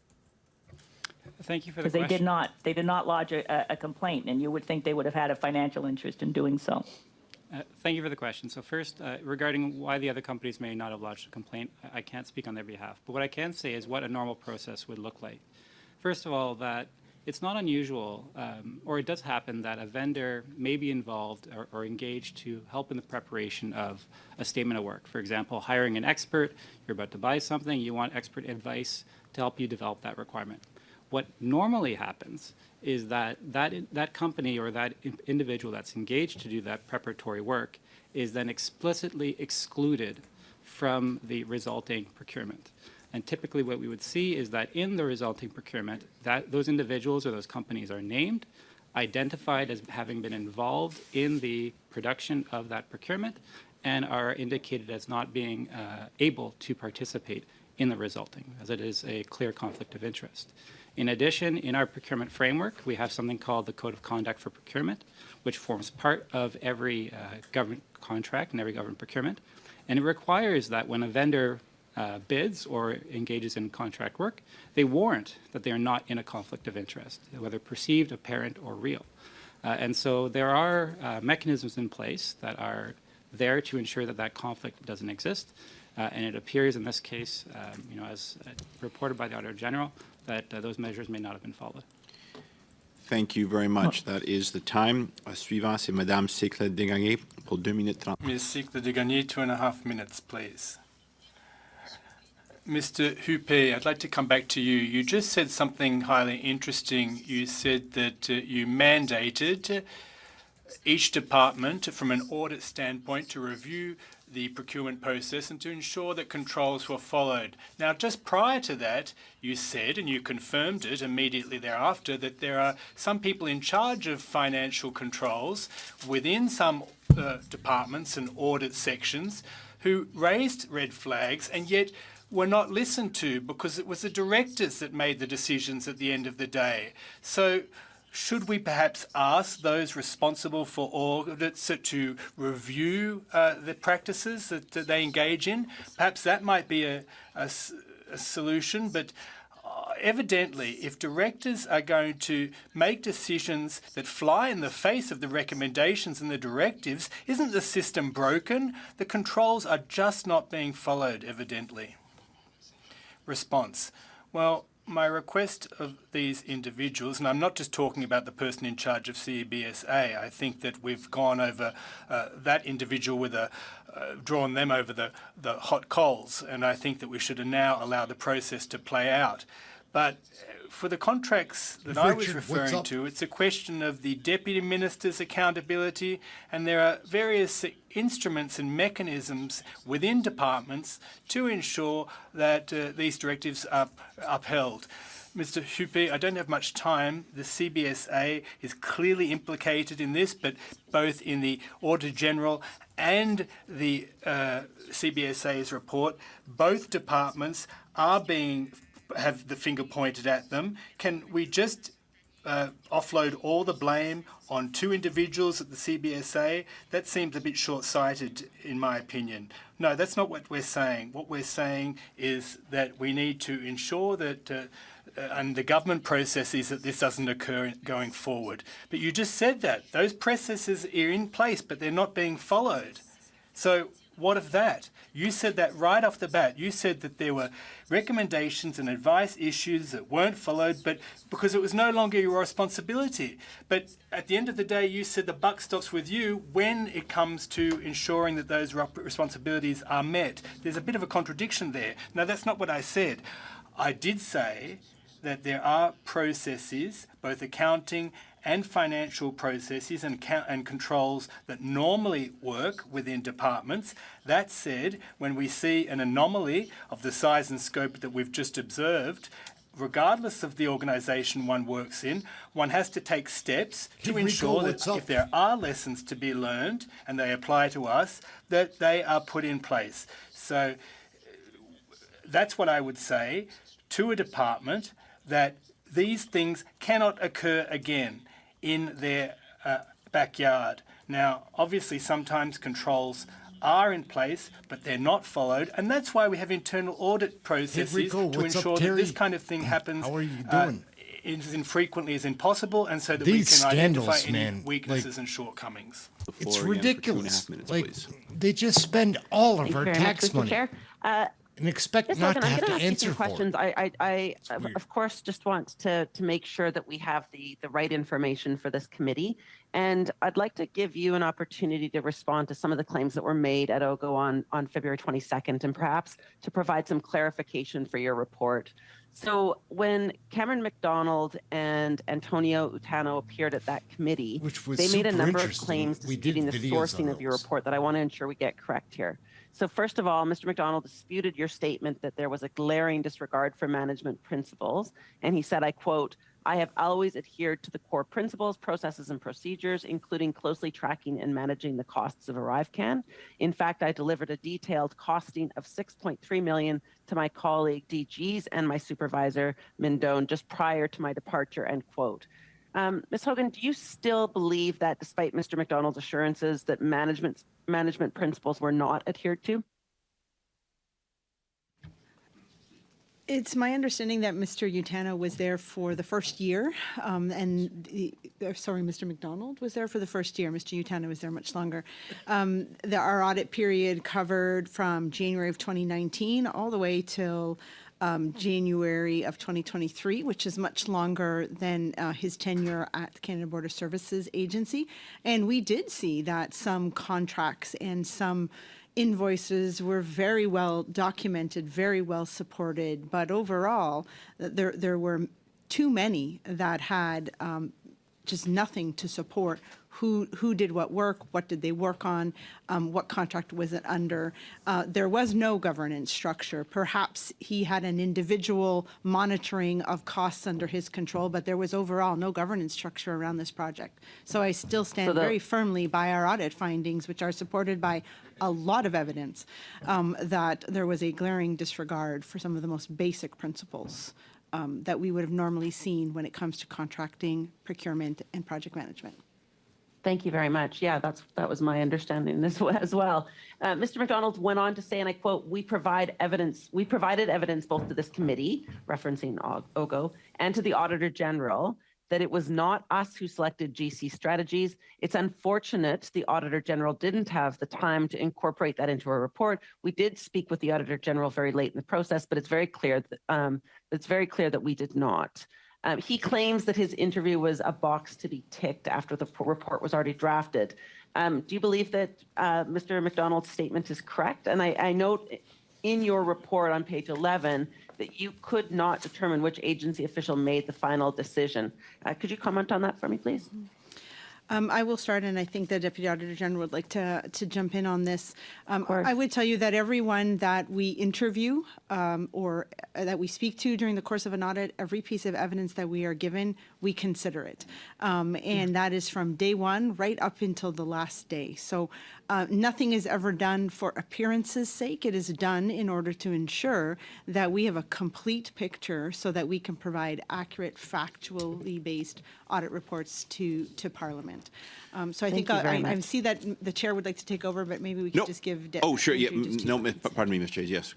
Thank you for the question. Because they did not lodge a complaint, and you would think they would have had a financial interest in doing so. Thank you for the question. So first, regarding why the other companies may not have lodged a complaint, I can't speak on their behalf. But what I can say is what a normal process would look like. First of all, that it's not unusual, or it does happen, that a vendor may be involved or engaged to help in the preparation of a statement of work. For example, hiring an expert, you're about to buy something, you want expert advice to help you develop that requirement. What normally happens is that company or that individual that's engaged to do that preparatory work is then explicitly excluded from the resulting procurement. And typically what we would see is that in the resulting procurement, that those individuals or those companies are named, identified as having been involved in the production of that procurement, and are indicated as not being able to participate in the resulting, as it is a clear conflict of interest. In addition, in our procurement framework, we have something called the Code of Conduct for Procurement, which forms part of every government contract and every government procurement. And it requires that when a vendor bids or engages in contract work, they warrant that they are not in a conflict of interest, whether perceived, apparent, or real. And so there are mechanisms in place that are there to ensure that that conflict doesn't exist. And it appears in this case, as reported by the Auditor General, that those measures may not have been followed. Thank you very much. That is the time. Suivant, c'est Madame Cyclet Desgagnés pour 2 minutes 30. Ms. Cyclet Desgagnés, 2.5 minutes, please. Mr. Huppé, I'd like to come back to you. You just said something highly interesting. You said that you mandated each department from an audit standpoint to review the procurement process and to ensure that controls were followed. Now, just prior to that, you said, and you confirmed it immediately thereafter, that there are some people in charge of financial controls within some departments and audit sections who raised red flags and yet were not listened to because it was the directors that made the decisions at the end of the day. So should we perhaps ask those responsible for audits to review the practices that they engage in? Perhaps that might be a solution, but evidently, if directors are going to make decisions that fly in the face of the recommendations and the directives, isn't the system broken? The controls are just not being followed, evidently. Response. Well, my request of these individuals, and I'm not just talking about the person in charge of CBSA, I think that we've gone over that individual with drawn them over the hot coals, and I think that we should now allow the process to play out. But for the contracts that I was Richard, what's referring up? to, it's a question of the Deputy Minister's accountability, and there are various instruments and mechanisms within departments to ensure that these directives are upheld. Mr. Huppe, I don't have much time. The CBSA is clearly implicated in this, but both in the Auditor General and the CBSA's report, both departments are have the finger pointed at them. Can we just offload all the blame on two individuals at the CBSA? That seems a bit short-sighted, in my opinion. No, that's not what we're saying. What we're saying is that we need to ensure that and the government processes that this doesn't occur going forward. But you just said that. Those processes are in place, but they're not being followed. So what of that? You said that right off the bat. You said that there were recommendations and advice issues that weren't followed, but because it was no longer your responsibility. But at the end of the day, you said the buck stops with you when it comes to ensuring that those responsibilities are met. There's a bit of a contradiction there. No, that's not what I said. I did say that there are processes, both accounting and financial processes and controls that normally work within departments. That said, when we see an anomaly of the size and scope that we've just observed, regardless of the organisation one works in, one has to take steps to ensure that if there are lessons to be learned and they apply to us, that they are put in place. So that's what I would say to a department, that these things cannot occur again in their backyard. Now, obviously, sometimes controls are in place, but they're not followed, and that's why we have internal audit processes to ensure that this kind of thing happens as infrequently as possible, and so that we can identify any weaknesses and shortcomings. It's ridiculous. They just spend all of our tax money. And expect not to have to answer for questions. I of course, just want to make sure that we have the right information for this committee. And I'd like to give you an opportunity to respond to some of the claims that were made at OGO on February 22nd, and perhaps to provide some clarification for your report. So when Cameron McDonald and Antonio Utano appeared at that committee, they made a number of claims disputing the sourcing of your report that I want to ensure we get correct here. So first of all, Mr. McDonald disputed your statement that there was a glaring disregard for management principles. And he said, I quote, "I have always adhered to the core principles, processes, and procedures, including closely tracking and managing the costs of ARRIVECAN. In fact, I delivered a detailed costing of $6.3 million to my colleague DGs and my supervisor, Mindone, just prior to my departure," end quote. Ms. Hogan, do you still believe that despite Mr. McDonald's assurances that management principles were not adhered to? It's my understanding that Mr. Utano was there for the first year, sorry, Mr. McDonald was there for the first year. Mr. Utano was there much longer. Our audit period covered from January of 2019 all the way till January of 2023, which is much longer than his tenure at the Canada Border Services Agency. And we did see that some contracts and some invoices were very well documented, very well supported, but overall, there were too many that had just nothing to support who did what work, what did they work on, what contract was it under. There was no governance structure. Perhaps he had an individual monitoring of costs under his control, but there was overall no governance structure around this project. So I still stand very firmly by our audit findings, which are supported by a lot of evidence, that there was a glaring disregard for some of the most basic principles that we would have normally seen when it comes to contracting, procurement, and project management. Thank you very much. Yeah, that was my understanding as well. Mr. McDonald went on to say, and I quote, we provided evidence both to this committee, referencing OGO, and to the Auditor General that it was not us who selected GC strategies. It's unfortunate the Auditor General didn't have the time to incorporate that into a report. We did speak with the Auditor General very late in the process, but it's very clear that we did not. He claims that his interview was a box to be ticked after the report was already drafted. Do you believe that Mr. McDonald's statement is correct? And I note in your report on page 11 that you could not determine which agency official made the final decision. Could you comment on that for me, please? I will start, and I think the Deputy Auditor General would like to jump in on this. I would tell you that everyone that we interview or that we speak to during the course of an audit, every piece of evidence that we are given, we consider it. And that is from day one right up until the last day. So nothing is ever done for appearance's sake. It is done in order to ensure that we have a complete picture so that we can provide accurate, factually based audit reports to Parliament. So I think I see that the chair would like to take over, but maybe we could just give. Oh, sure. Yeah. No, pardon me, Mr. Chase. Yes.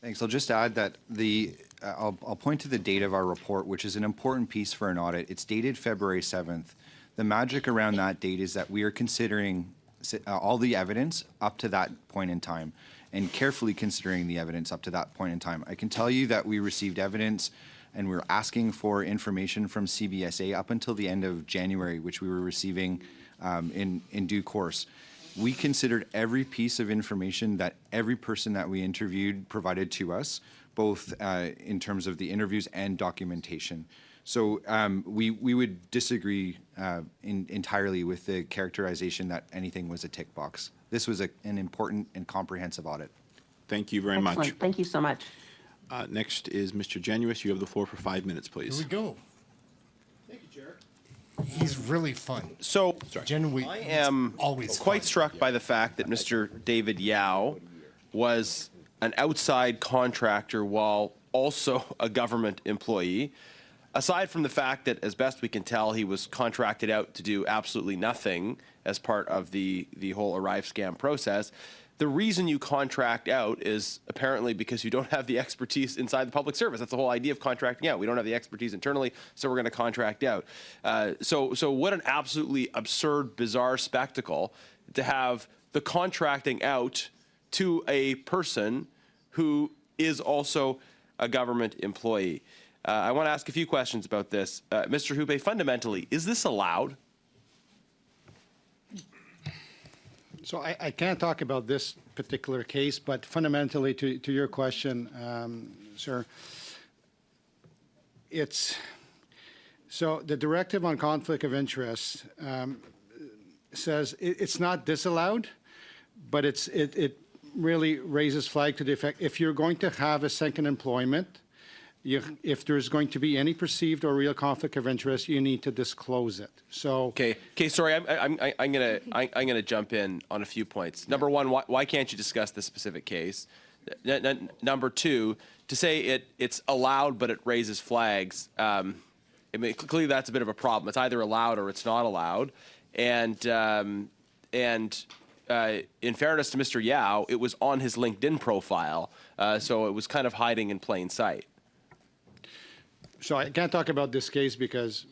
Thanks. I'll just add that I'll point to the date of our report, which is an important piece for an audit. It's dated February 7th. The magic around that date is that we are considering all the evidence up to that point in time and carefully considering the evidence up to that point in time. I can tell you that we received evidence and we're asking for information from CBSA up until the end of January, which we were receiving in due course. We considered every piece of information that every person that we interviewed provided to us, both in terms of the interviews and documentation. So we would disagree entirely with the characterization that anything was a tick box. This was an important and comprehensive audit. Thank you very much. Thank you so much. Next is Mr. Genuis. You have the floor for 5 minutes, please. Here we go. Thank you, Chair. He's really fun. So Genuine, I am always quite fun. struck by the fact that Mr. David Yao was an outside contractor while also a government employee. Aside from the fact that, as best we can tell, he was contracted out to do absolutely nothing as part of the whole Arrive scam process, the reason you contract out is apparently because you don't have the expertise inside the public service. That's the whole idea of contracting out. We don't have the expertise internally, so we're going to contract out. So what an absolutely absurd, bizarre spectacle to have the contracting out to a person who is also a government employee. I want to ask a few questions about this. Mr. Hubé, fundamentally, is this allowed? So I can't talk about this particular case, but fundamentally to your question, sir, so the directive on conflict of interest says it's not disallowed, but it really raises flag to the effect if you're going to have a second employment, if there's going to be any perceived or real conflict of interest, you need to disclose it. So okay. Sorry, I'm gonna jump in on a few points. Number one, why can't you discuss this specific case? Number two, to say it's allowed but it raises flags. I mean, clearly that's a bit of a problem. It's either allowed or it's not allowed. And in fairness to Mr. Yao, it was on his LinkedIn profile, so it was kind of hiding in plain sight. So I can't talk about this case because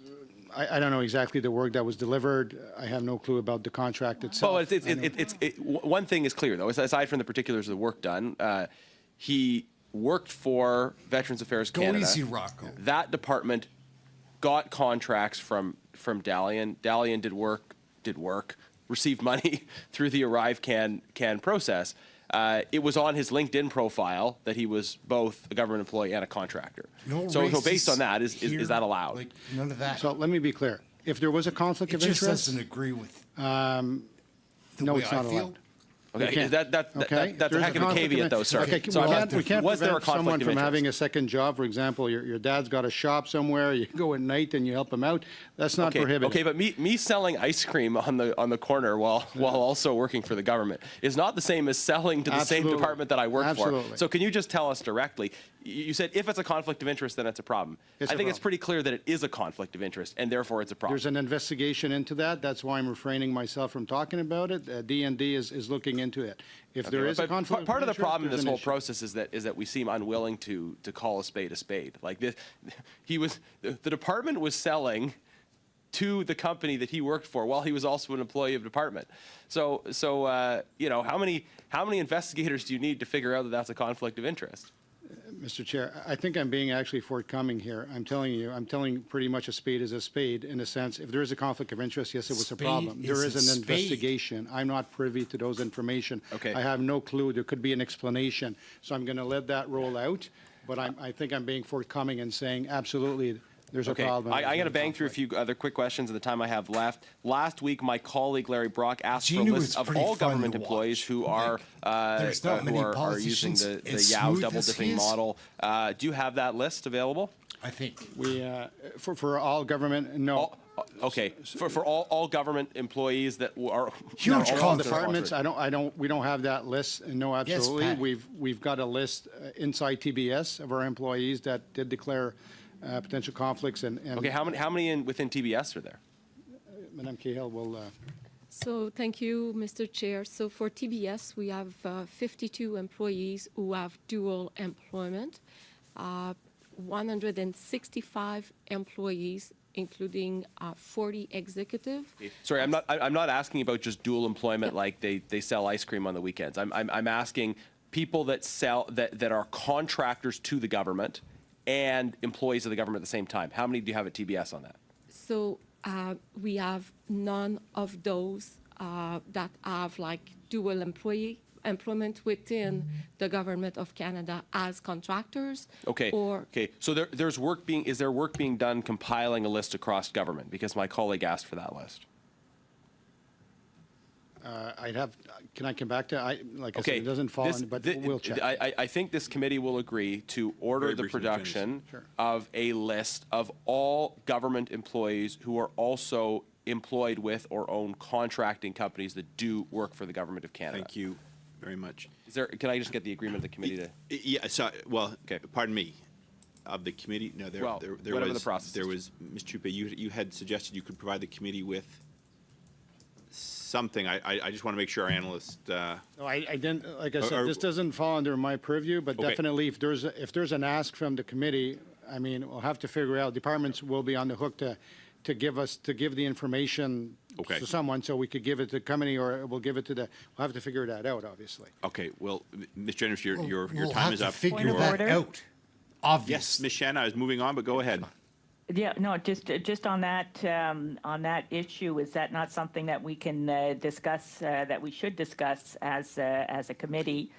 I don't know exactly the work that was delivered. I have no clue about the contract itself. Well, one thing is clear, though. Aside from the particulars of the work done, he worked for Veterans Affairs Canada. Go easy, Rocco. That department got contracts from Dalian. Dalian did work, received money through the ARRIVECAN process. It was on his LinkedIn profile that he was both a government employee and a contractor. So based on that, is that allowed? Like, none of that. So let me be clear. If there was a conflict of interest, It just doesn't agree with no, way it's not I feel. allowed. Okay, that's a heck of a caveat, though, sir. Okay, So we can't was there a prevent conflict someone of from interest? having a second job. For example, your dad's got a shop somewhere. You go at night and you help him out. That's not prohibited. Okay, but me selling ice cream on the corner while also working for the government is not the same as selling to the same department that I work for. So can you just tell us directly? You said if it's a conflict of interest, then it's a problem. I think it's pretty clear that it is a conflict of interest, and therefore it's a problem. There's an investigation into that. That's why I'm refraining myself from talking about it. D&D is looking into it. If there is a conflict part of the interest, problem in there's this an whole issue. process is that we seem unwilling to call a spade a spade. Like this, the department was selling to the company that he worked for while he was also an employee of the department. So you know, how many investigators do you need to figure out that that's a conflict of interest? Mr. Chair, I think I'm being actually forthcoming here. I'm telling pretty much a spade is a spade in a sense. If there is a conflict of interest, yes, it was a problem. There is an investigation. I'm not privy to those information. Okay. I have no clue. There could be an explanation. So I'm going to let that roll out. But I think I'm being forthcoming and saying absolutely there's a problem. I'm going to bang through a few other quick questions in the time I have left. Last week, my colleague Larry Brock asked for a list of all government employees who are using the YOW double-dipping model. Do you have that list available? I think. We, for all government, no. Okay, for all government employees that are huge all departments. We don't have that list. No, absolutely. Yes, we've got a list inside TBS of our employees that did declare potential conflicts and okay, how many within TBS are there? Madam Cahill will. So thank you, Mr. Chair. So for TBS, we have 52 employees who have dual employment, 165 employees, including 40 executive. Sorry, I'm not asking about just dual employment like they sell ice cream on the weekends. I'm asking people that are contractors to the government and employees of the government at the same time. How many do you have at TBS on that? So we have none of those that have like dual employment within the government of Canada as contractors. Okay. Okay. So is there work being done compiling a list across government? Because my colleague asked for that list. Can I come back to, I said, it doesn't fall in, but we'll check. I think this committee will agree to order the production of a list of all government employees who are also employed with or own contracting companies that do work for the government of Canada. Thank you very much. Can I just get the agreement of the committee to? Yeah, so, well, okay, pardon me. Of the committee, no, there whatever was, the process there was, Ms. Chupa, you had suggested you could provide the committee with something. I just want to make sure our analyst. No, I didn't. Like I said, this doesn't fall under my purview, but definitely, if there's an ask from the committee, I mean, we'll have to figure out. Departments will be on the hook to give the information to someone, so we could give it to the committee, or we'll give it to the. We'll have to figure that out, obviously. Okay. Well, Ms. Jennings, your time have is to up. Figure that out. Obvious. Yes, Ms. Shanna, I was moving on, but go ahead. Yeah, no, just on that issue, is that not something that we can discuss, that we should discuss as a committee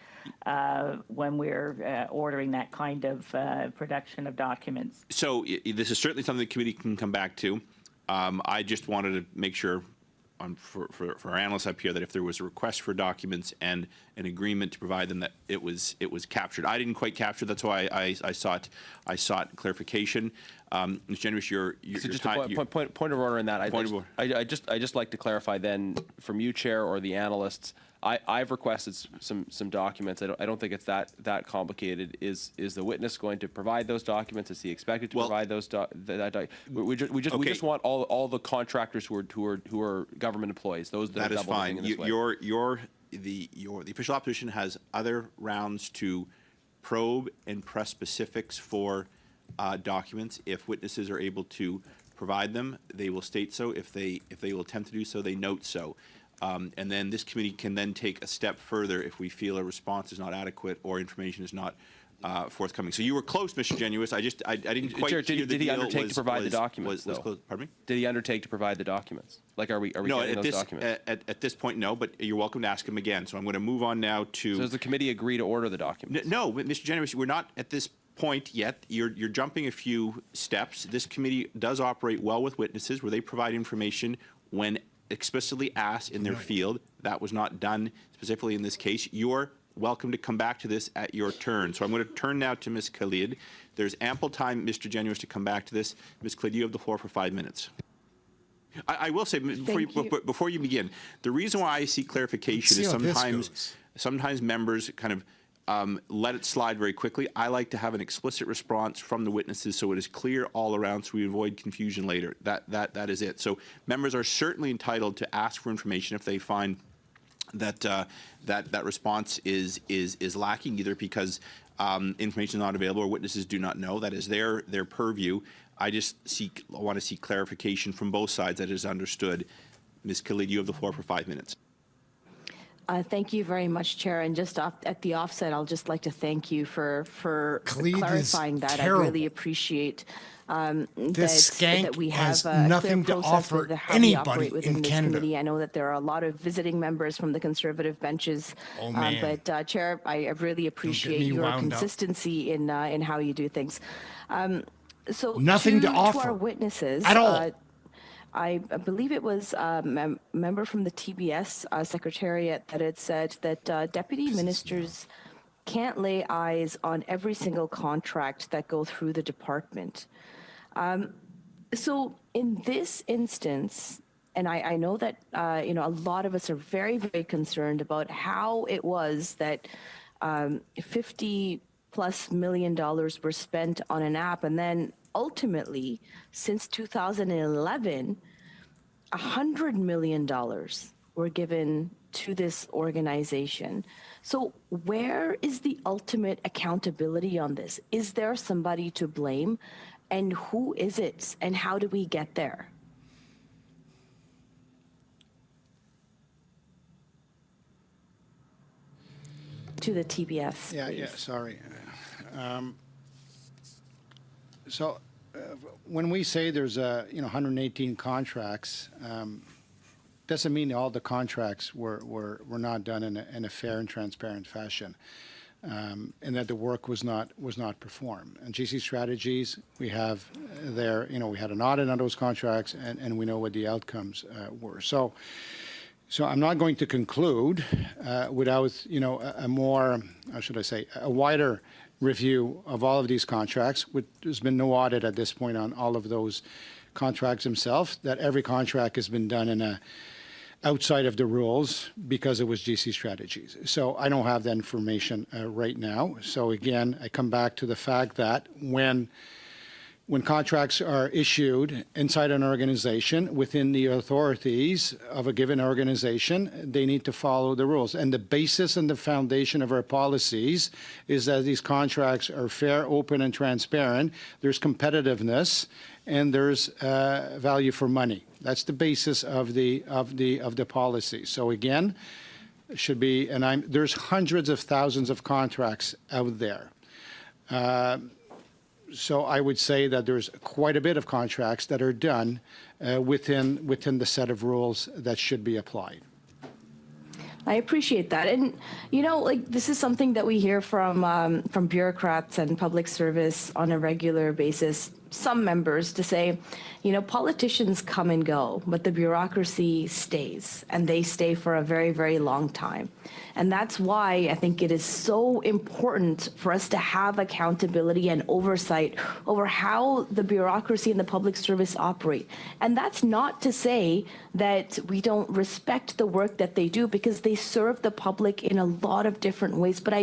when we're ordering that kind of production of documents? So this is certainly something the committee can come back to. I just wanted to make sure for our analysts up here that if there was a request for documents and an agreement to provide them, that it was captured. I didn't quite capture. That's why I sought clarification. Ms. Jennings, your so just a point of order in that. I just like to clarify then from you, Chair, or the analysts. I've requested some documents. I don't think it's that complicated. Is the witness going to provide those documents? Is he expected to provide those? We just want all the contractors who are government employees. Those that is fine. The official opposition has other rounds to probe and press specifics for documents. If witnesses are able to provide them, they will state so. If they will attempt to do so, they note so. And then this committee can then take a step further if we feel a response is not adequate or information is not forthcoming. So you were close, Mr. Genuous. I didn't quite hear the deal. Did he undertake to provide the documents, though? Pardon me? Did he undertake to provide the documents? Like, are we getting those documents? At this point, no, but you're welcome to ask him again. So I'm going to move on now to... So does the committee agree to order the documents? No, Mr. Genuous, we're not at this point yet. You're jumping a few steps. This committee does operate well with witnesses where they provide information when explicitly asked in their field. That was not done specifically in this case. You're welcome to come back to this at your turn. So I'm going to turn now to Ms. Khalid. There's ample time, Mr. Genuous, to come back to this. Ms. Khalid, you have the floor for 5 minutes. I will say, before you begin, the reason why I seek clarification is sometimes members kind of let it slide very quickly. I like to have an explicit response from the witnesses so it is clear all around so we avoid confusion later. That is it. So members are certainly entitled to ask for information if they find that that response is lacking, either because information is not available or witnesses do not know. That is their purview. I want to seek clarification from both sides that is understood. Ms. Khalid, you have the floor for 5 minutes. Thank you very much, Chair. And just at the offset, I'll just like to thank you for clarifying that. Terrible. I really appreciate This skank that we has have a nothing clear to process offer with how we operate anybody within in this Canada. committee. I know that there are a lot of visiting members from the Conservative benches, Oh, man. but Chair, I really appreciate your wound up. consistency in how you do things. So Nothing to offer our witnesses at all. I believe it was a member from the TBS Secretariat that had said that deputy ministers can't lay eyes on every single contract that go through the department. So in this instance, and I know that a lot of us are very, very concerned about how it was that $50+ million were spent on an app, and then ultimately, since 2011, $100 million were given to this organization. So where is the ultimate accountability on this? Is there somebody to blame? And who is it? And how do we get there? To the TBS. Yeah, sorry. When we say there's 118 contracts, doesn't mean all the contracts were not done in a fair and transparent fashion, and that the work was not performed. And GC Strategies, we have there, we had an audit on those contracts, and we know what the outcomes were. So I'm not going to conclude without a more, how should I say, a wider review of all of these contracts. There's been no audit at this point on all of those contracts themselves, that every contract has been done outside of the rules because it was GC Strategies. So I don't have that information right now. So again, I come back to the fact that when contracts are issued inside an organization within the authorities of a given organization, they need to follow the rules. And the basis and the foundation of our policies is that these contracts are fair, open, and transparent. There's competitiveness, and there's value for money. That's the basis of the policy. So again, it should be, there's hundreds of thousands of contracts out there. So I would say that there's quite a bit of contracts that are done within the set of rules that should be applied. I appreciate that. And, this is something that we hear from bureaucrats and public service on a regular basis, some members, to say, politicians come and go, but the bureaucracy stays, and they stay for a very, very long time. And that's why I think it is so important for us to have accountability and oversight over how the bureaucracy and the public service operate. And that's not to say that we don't respect the work that they do, because they serve the public in a lot of different ways. But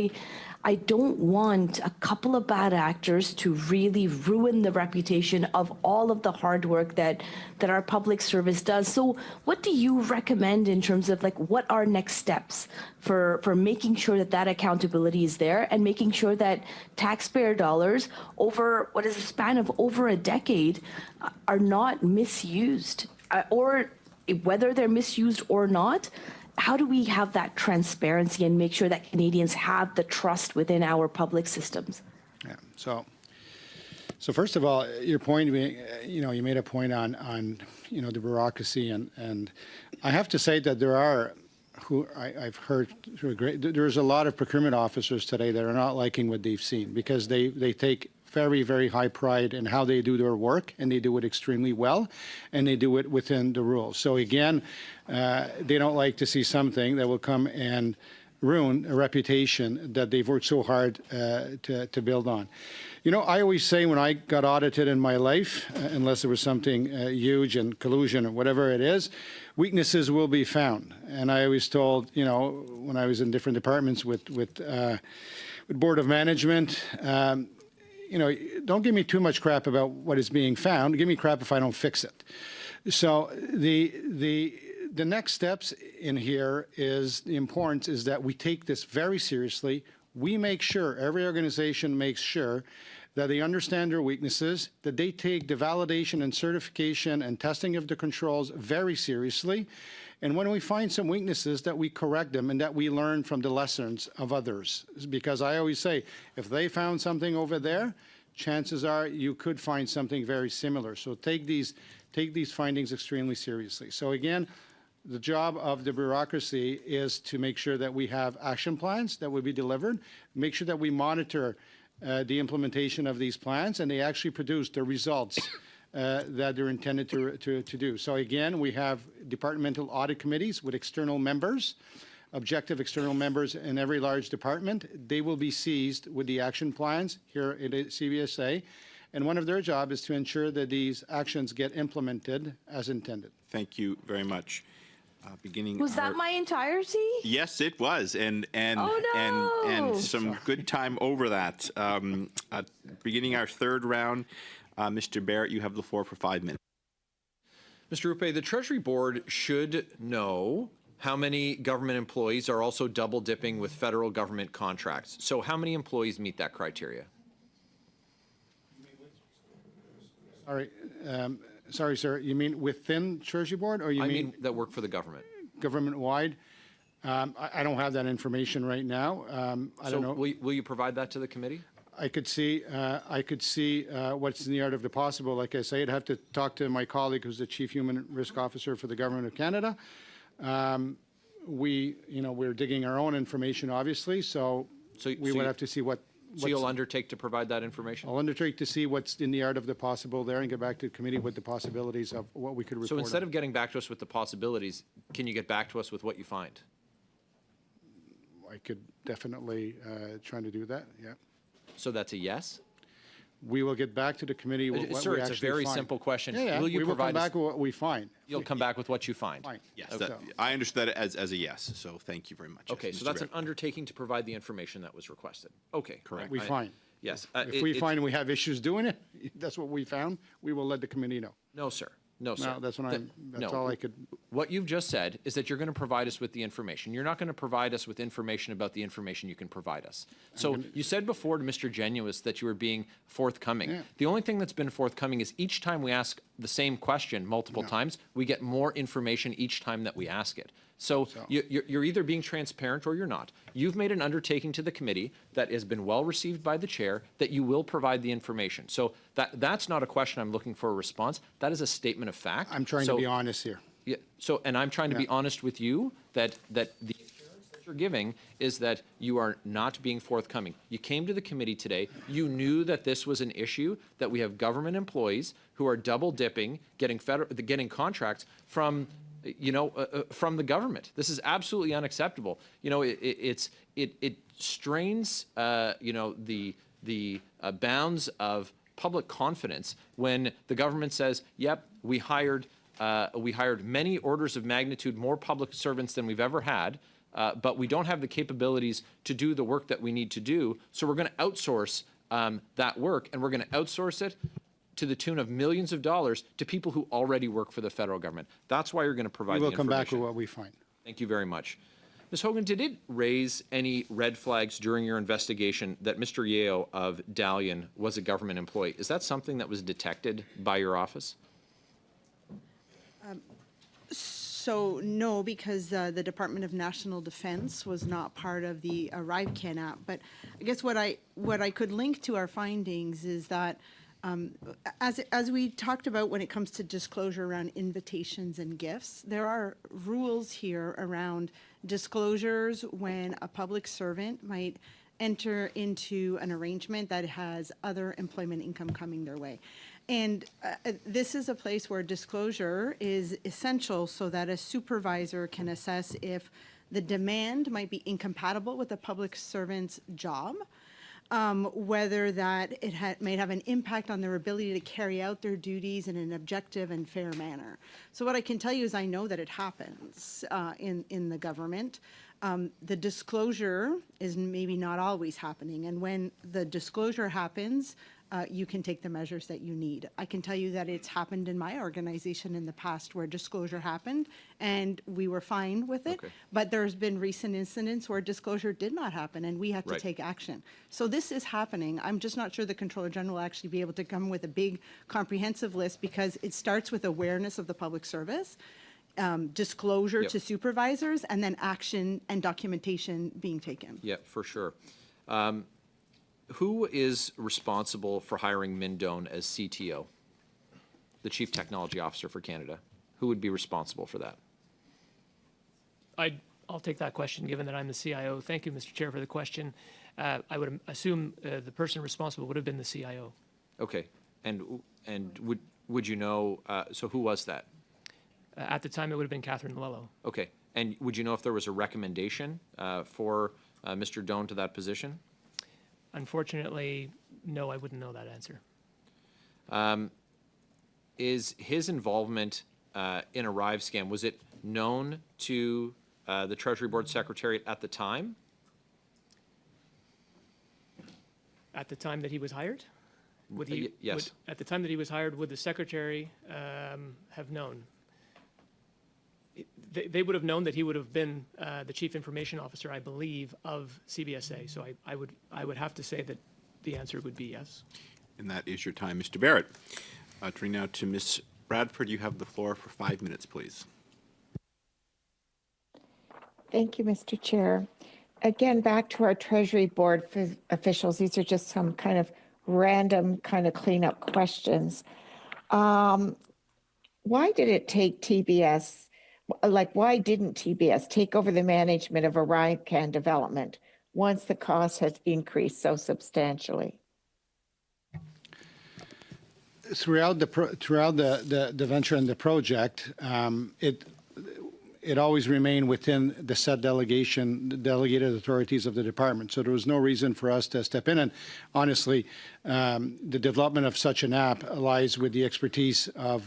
I don't want a couple of bad actors to really ruin the reputation of all of the hard work that our public service does. So what do you recommend in terms of what are next steps for making sure that accountability is there, and making sure that taxpayer dollars over what is a span of over a decade are not misused, or whether they're misused or not? How do we have that transparency and make sure that Canadians have the trust within our public systems? Yeah. So first of all, your point, you made a point on the bureaucracy, and I have to say that I've heard there's a lot of procurement officers today that are not liking what they've seen, because they take very, very high pride in how they do their work, and they do it extremely well, and they do it within the rules. So again, they don't like to see something that will come and ruin a reputation that they've worked so hard to build on. I always say, when I got audited in my life, unless there was something huge and collusion or whatever it is, weaknesses will be found. And I always told, when I was in different departments with Board of Management, don't give me too much crap about what is being found. Give me crap if I don't fix it. So the next steps in here is, the importance is that we take this very seriously. We make sure, every organization makes sure that they understand their weaknesses, that they take the validation and certification and testing of the controls very seriously. And when we find some weaknesses, that we correct them and that we learn from the lessons of others. Because I always say, if they found something over there, chances are you could find something very similar. So take these findings extremely seriously. So again, the job of the bureaucracy is to make sure that we have action plans that will be delivered, make sure that we monitor the implementation of these plans, and they actually produce the results that they're intended to do. So again, we have departmental audit committees with external members, objective external members in every large department. They will be seized with the action plans here at CBSA, and one of their job is to ensure that these actions get implemented as intended. Thank you very much. Was that my entirety? Yes, it was, and Oh, no. and some good time over that. Beginning our third round, Mr. Barrett, you have the floor for 5 minutes. Mr. Rupe, the Treasury Board should know how many government employees are also double dipping with federal government contracts. So how many employees meet that criteria? All right. Sorry, sir. You mean within Treasury Board, or you mean that work for the government? Government-wide? I don't have that information right now. I don't know. Will you provide that to the committee? I could see what's in the art of the possible. Like I say, I'd have to talk to my colleague, who's the Chief Human Risk Officer for the Government of Canada. We're digging our own information, obviously, so we would have to see what. So you'll undertake to provide that information? I'll undertake to see what's in the art of the possible there and get back to the committee with the possibilities of what we could report. So instead of getting back to us with the possibilities, can you get back to us with what you find? I could definitely try to do that, yeah. So that's a yes? We will get back to the committee with what we Sir, actually it's a very find. simple question. Yeah, Will you we will come provide back with what we find. You'll come back with what you find? Fine. Yes, Okay. I understood it as a yes, so thank you very much. Okay, Yes, so Mr. that's an Barrett. undertaking to provide the information that was requested. Okay. Correct. We find. Yes. If we find we have issues doing it, that's what we found, we will let the committee know. No, sir. No, sir. No, that's what that's no. all I could. What you've just said is that you're going to provide us with the information. You're not going to provide us with information about the information you can provide us. So you said before to Mr. Genuis that you were being forthcoming. Yeah. The only thing that's been forthcoming is each time we ask the same question multiple times, we get more information each time that we ask it. So you're either being transparent or you're not. You've made an undertaking to the committee that has been well received by the chair that you will provide the information. So that's not a question I'm looking for a response. That is a statement of fact. I'm trying to be honest here. Yeah. So, and I'm trying to be honest with you that the assurance that you're giving is that you are not being forthcoming. You came to the committee today. You knew that this was an issue, that we have government employees who are double dipping, getting contracts from from the government. This is absolutely unacceptable. It strains the bounds of public confidence when the government says, "Yep, we hired many orders of magnitude more public servants than we've ever had, but we don't have the capabilities to do the work that we need to do. So we're going to outsource that work, and we're going to outsource it to the tune of millions of dollars to people who already work for the federal government." That's why you're going to provide the information. We will come back with what we find. Thank you very much. Ms. Hogan, did it raise any red flags during your investigation that Mr. Yeo of Dalian was a government employee? Is that something that was detected by your office? So no, because the Department of National Defense was not part of the ARRIVECAN app. But I guess what I could link to our findings is that as we talked about when it comes to disclosure around invitations and gifts, there are rules here around disclosures when a public servant might enter into an arrangement that has other employment income coming their way. And this is a place where disclosure is essential so that a supervisor can assess if the demand might be incompatible with the public servant's job, whether that it may have an impact on their ability to carry out their duties in an objective and fair manner. So what I can tell you is I know that it happens in the government. The disclosure is maybe not always happening, and when the disclosure happens, you can take the measures that you need. I can tell you that it's happened in my organization in the past where disclosure happened and we were fine with it, but there's been recent incidents where disclosure did not happen and we had to take action. So this is happening. I'm just not sure the Controller General will actually be able to come with a big comprehensive list because it starts with awareness of the public service, disclosure to supervisors, and then action and documentation being taken. Yeah, for sure. Who is responsible for hiring Mindone as CTO, the Chief Technology Officer for Canada? Who would be responsible for that? I'll take that question, given that I'm the CIO. Thank you, Mr. Chair, for the question. I would assume the person responsible would have been the CIO. Okay, and would you know? So who was that? At the time, it would have been Catherine Lello. Okay, and would you know if there was a recommendation for Mr. Doan to that position? Unfortunately, no, I wouldn't know that answer. Is his involvement in ARRIVECAN, was it known to the Treasury Board Secretariat at the time? At the time that he was hired? Yes. At the time that he was hired, would the Secretary have known? They would have known that he would have been the Chief Information Officer, I believe, of CBSA. So I would have to say that the answer would be yes. And that is your time, Mr. Barrett. Turning now to Ms. Bradford, you have the floor for 5 minutes, please. Thank you, Mr. Chair. Again, back to our Treasury Board officials. These are just some kind of random kind of cleanup questions. Why did it take TBS, why didn't TBS take over the management of ARRIVECAN development once the cost has increased so substantially? Throughout the venture and the project, it always remained within the set delegated authorities of the department. So there was no reason for us to step in. And honestly, the development of such an app lies with the expertise of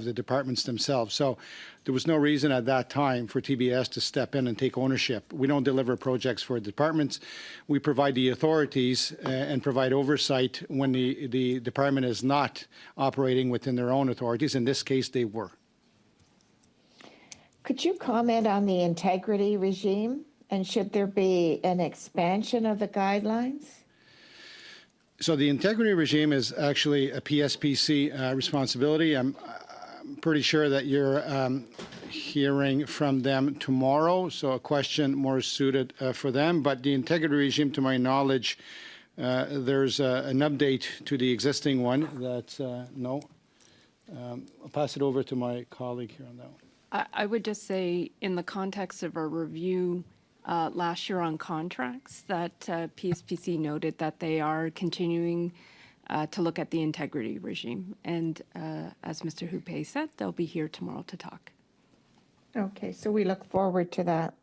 the departments themselves. So there was no reason at that time for TBS to step in and take ownership. We don't deliver projects for departments. We provide the authorities and provide oversight when the department is not operating within their own authorities. In this case, they were. Could you comment on the integrity regime, and should there be an expansion of the guidelines? So the integrity regime is actually a PSPC responsibility. I'm pretty sure that you're hearing from them tomorrow, so a question more suited for them. But the integrity regime, to my knowledge, there's an update to the existing one that, no. I'll pass it over to my colleague here on that one. I would just say, in the context of our review last year on contracts, that PSPC noted that they are continuing to look at the integrity regime. And as Mr. Huppé said, they'll be here tomorrow to talk. Okay, so we look forward to that.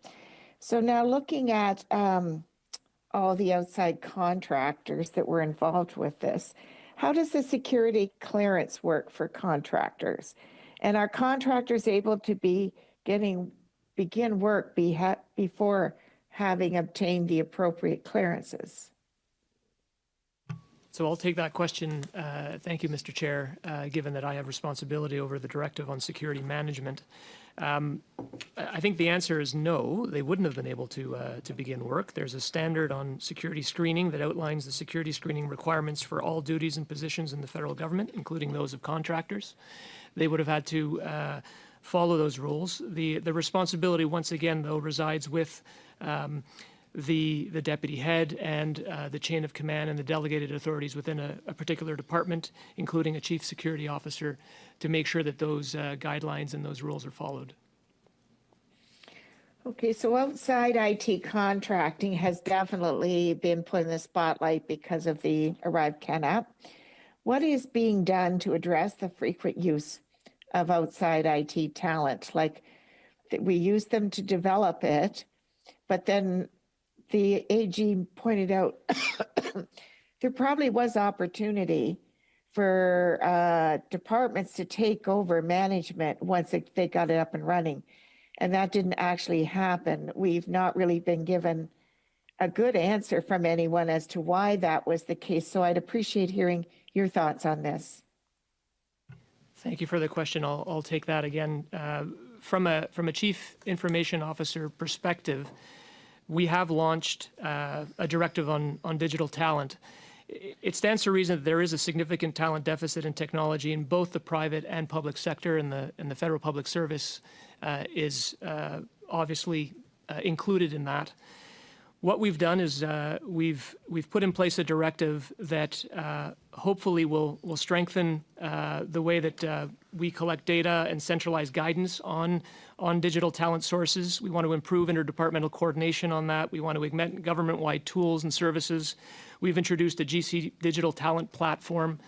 So now looking at all the outside contractors that were involved with this, how does the security clearance work for contractors? And are contractors able to begin work before having obtained the appropriate clearances? So I'll take that question. Thank you, Mr. Chair, given that I have responsibility over the Directive on Security Management. I think the answer is no. They wouldn't have been able to begin work. There's a standard on security screening that outlines the security screening requirements for all duties and positions in the federal government, including those of contractors. They would have had to follow those rules. The responsibility, once again, though, resides with the deputy head and the chain of command and the delegated authorities within a particular department, including a chief security officer, to make sure that those guidelines and those rules are followed. Okay, so outside IT contracting has definitely been put in the spotlight because of the ARRIVECAN app. What is being done to address the frequent use of outside IT talent? Like, we use them to develop it, but then the AG pointed out there probably was opportunity for departments to take over management once they got it up and running. And that didn't actually happen. We've not really been given a good answer from anyone as to why that was the case. So I'd appreciate hearing your thoughts on this. Thank you for the question. I'll take that again. From a chief information officer perspective, we have launched a directive on digital talent. It stands to reason that there is a significant talent deficit in technology in both the private and public sector, and the federal public service is obviously included in that. What we've done is we've put in place a directive that hopefully will strengthen the way that we collect data and centralize guidance on digital talent sources. We want to improve interdepartmental coordination on that. We want to augment government-wide tools and services. We've introduced a GC digital talent platform,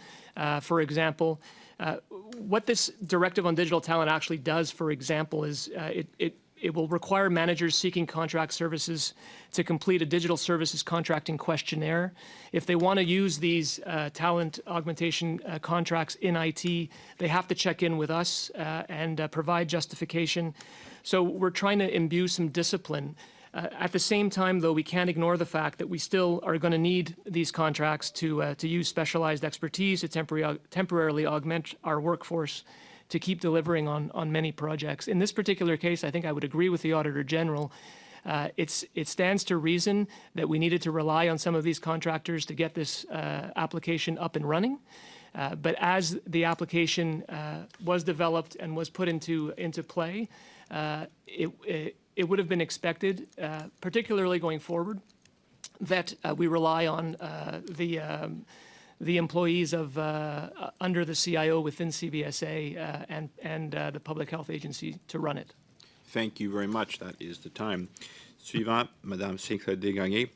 for example. What this directive on digital talent actually does, for example, is it will require managers seeking contract services to complete a digital services contracting questionnaire. If they want to use these talent augmentation contracts in IT, they have to check in with us and provide justification. So we're trying to imbue some discipline. At the same time, though, we can't ignore the fact that we still are going to need these contracts to use specialized expertise to temporarily augment our workforce to keep delivering on many projects. In this particular case, I think I would agree with the Auditor General. It stands to reason that we needed to rely on some of these contractors to get this application up and running. But as the application was developed and was put into play, it would have been expected, particularly going forward, that we rely on the employees of under the CIO within CBSA and the Public Health Agency to run it. Thank you very much. That is the time. Suivant, Madame Sinclair-Desgagnés.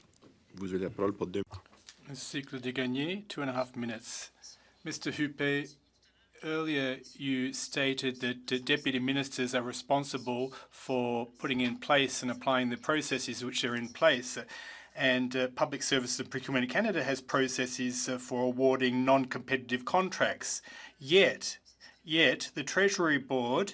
Vous avez la parole pour 2 minutes. Sinclair-Desgagnés, 2.5 minutes. Mr. Huppé, earlier you stated that deputy ministers are responsible for putting in place and applying the processes which are in place. And Public Services and Procurement Canada has processes for awarding non-competitive contracts. Yet the Treasury Board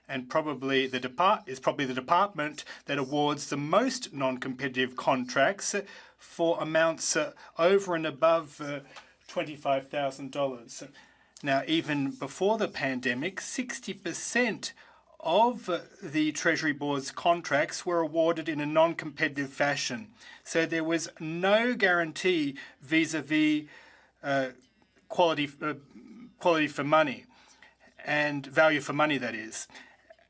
and probably the department that awards the most non-competitive contracts for amounts over and above $25,000. Now, even before the pandemic, 60% of the Treasury Board's contracts were awarded in a non-competitive fashion. So there was no guarantee vis-a-vis quality for money and value for money, that is.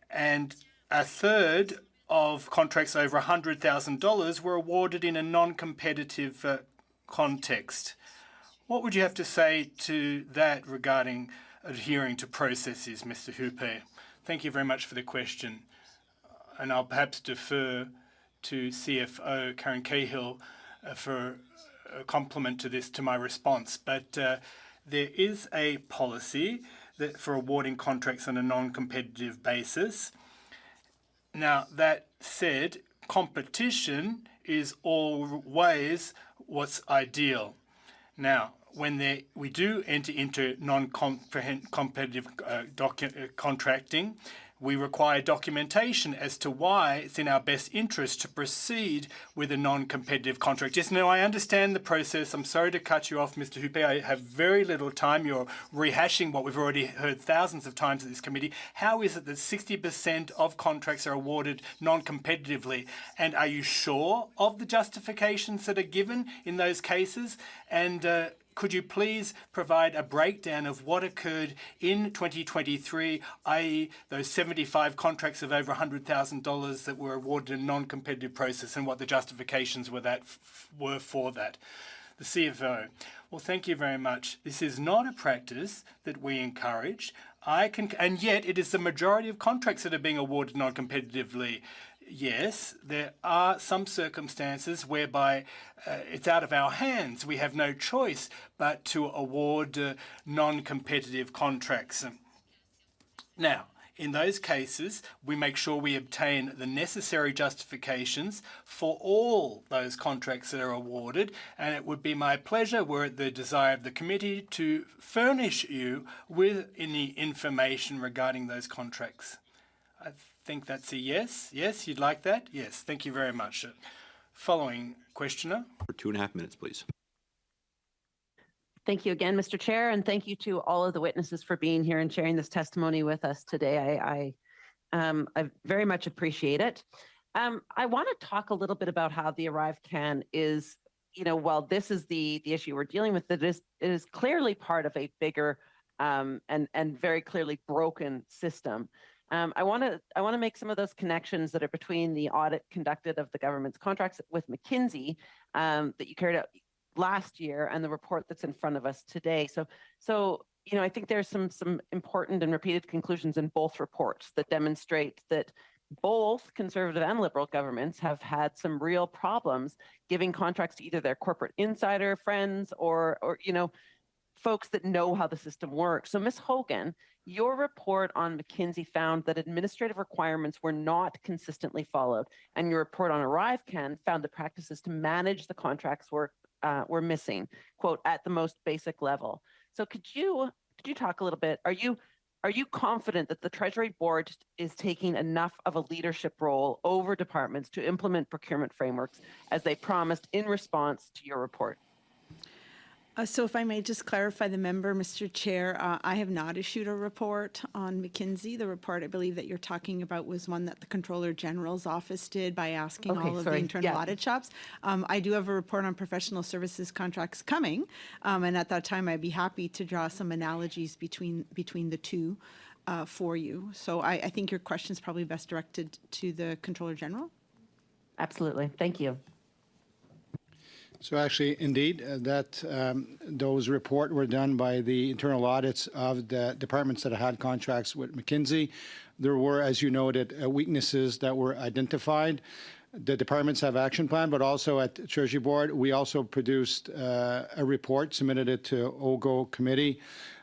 And a third of contracts over $100,000 were awarded in a non-competitive context. What would you have to say to that regarding adhering to processes, Mr. Huppé? Thank you very much for the question. And I'll perhaps defer to CFO Karen Cahill for a complement to this, to my response. But there is a policy that for awarding contracts on a non-competitive basis. Now, that said, competition is always what's ideal. Now, when we do enter into non-competitive contracting, we require documentation as to why it's in our best interest to proceed with a non-competitive contract. Yes, no, I understand the process. I'm sorry to cut you off, Mr. Huppé. I have very little time. You're rehashing what we've already heard thousands of times at this committee. How is it that 60% of contracts are awarded non-competitively? And are you sure of the justifications that are given in those cases? And could you please provide a breakdown of what occurred in 2023, i.e. those 75 contracts of over $100,000 that were awarded in a non-competitive process, and what the justifications were for that? The CFO. Well, thank you very much. This is not a practice that we encourage. And yet it is the majority of contracts that are being awarded non-competitively. Yes, there are some circumstances whereby it's out of our hands. We have no choice but to award non-competitive contracts. Now, in those cases, we make sure we obtain the necessary justifications for all those contracts that are awarded, and it would be my pleasure, were it the desire of the committee, to furnish you with any information regarding those contracts. I think that's a yes. Yes, you'd like that? Yes, thank you very much. Following questioner. For 2.5 minutes, please. Thank you again, Mr. Chair, and thank you to all of the witnesses for being here and sharing this testimony with us today. I very much appreciate it. I want to talk a little bit about how the ARRIVECAN is, while this is the issue we're dealing with, it is clearly part of a bigger and very clearly broken system. I want to make some of those connections that are between the audit conducted of the government's contracts with McKinsey that you carried out last year and the report that's in front of us today. So I think there's some important and repeated conclusions in both reports that demonstrate that both conservative and liberal governments have had some real problems giving contracts to either their corporate insider friends or folks that know how the system works. So Ms. Hogan, your report on McKinsey found that administrative requirements were not consistently followed, and your report on ARRIVECAN found the practices to manage the contracts were missing, quote, at the most basic level. So could you talk a little bit? Are you confident that the Treasury Board is taking enough of a leadership role over departments to implement procurement frameworks as they promised in response to your report? So if I may just clarify the member, Mr. Chair, I have not issued a report on McKinsey. The report I believe that you're talking about was one that the Comptroller General's office did by asking all of the internal audit shops. I do have a report on professional services contracts coming, and at that time I'd be happy to draw some analogies between the two for you. So I think your question is probably best directed to the Comptroller General. Absolutely. Thank you. So actually, indeed, those reports were done by the internal audits of the departments that had contracts with McKinsey. There were, as you noted, weaknesses that were identified. The departments have action plan, but also at Treasury Board, we also produced a report, submitted it to OGO committee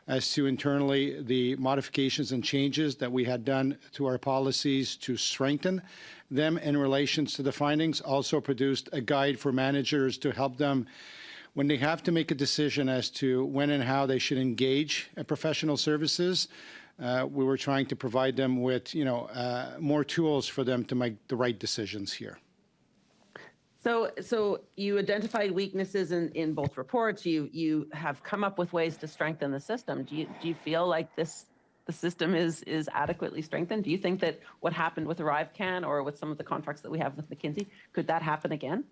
as to internally the modifications and changes that we had done to our policies to strengthen them in relation to the findings. Also produced a guide for managers to help them when they have to make a decision as to when and how they should engage in professional services. We were trying to provide them with, more tools for them to make the right decisions here. So you identified weaknesses in both reports. You have come up with ways to strengthen the system. Do you feel like the system is adequately strengthened? Do you think that what happened with ARRIVECAN or with some of the contracts that we have with McKinsey, could that happen again?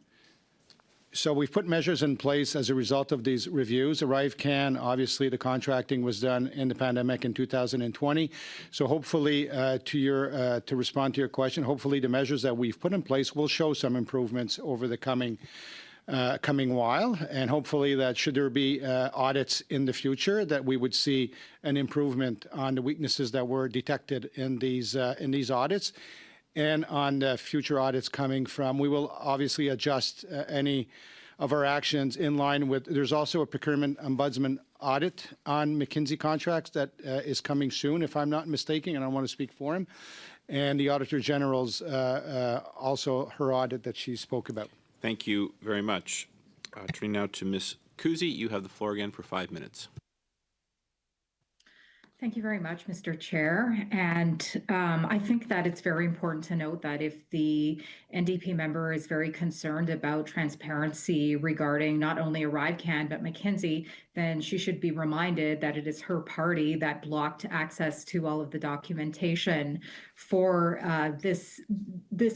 So we've put measures in place as a result of these reviews. ARRIVECAN, obviously, the contracting was done in the pandemic in 2020. So hopefully, to respond to your question, hopefully the measures that we've put in place will show some improvements over the coming while, and hopefully that should there be audits in the future, that we would see an improvement on the weaknesses that were detected in these audits. And on the future audits coming from, we will obviously adjust any of our actions in line with, there's also a procurement ombudsman audit on McKinsey contracts that is coming soon, if I'm not mistaken, and I want to speak for him. And the Auditor General's also her audit that she spoke about. Thank you very much. Turning now to Ms. Kuzi, you have the floor again for 5 minutes. Thank you very much, Mr. Chair. And I think that it's very important to note that if the NDP member is very concerned about transparency regarding not only ARRIVECAN but McKinsey, then she should be reminded that it is her party that blocked access to all of the documentation for this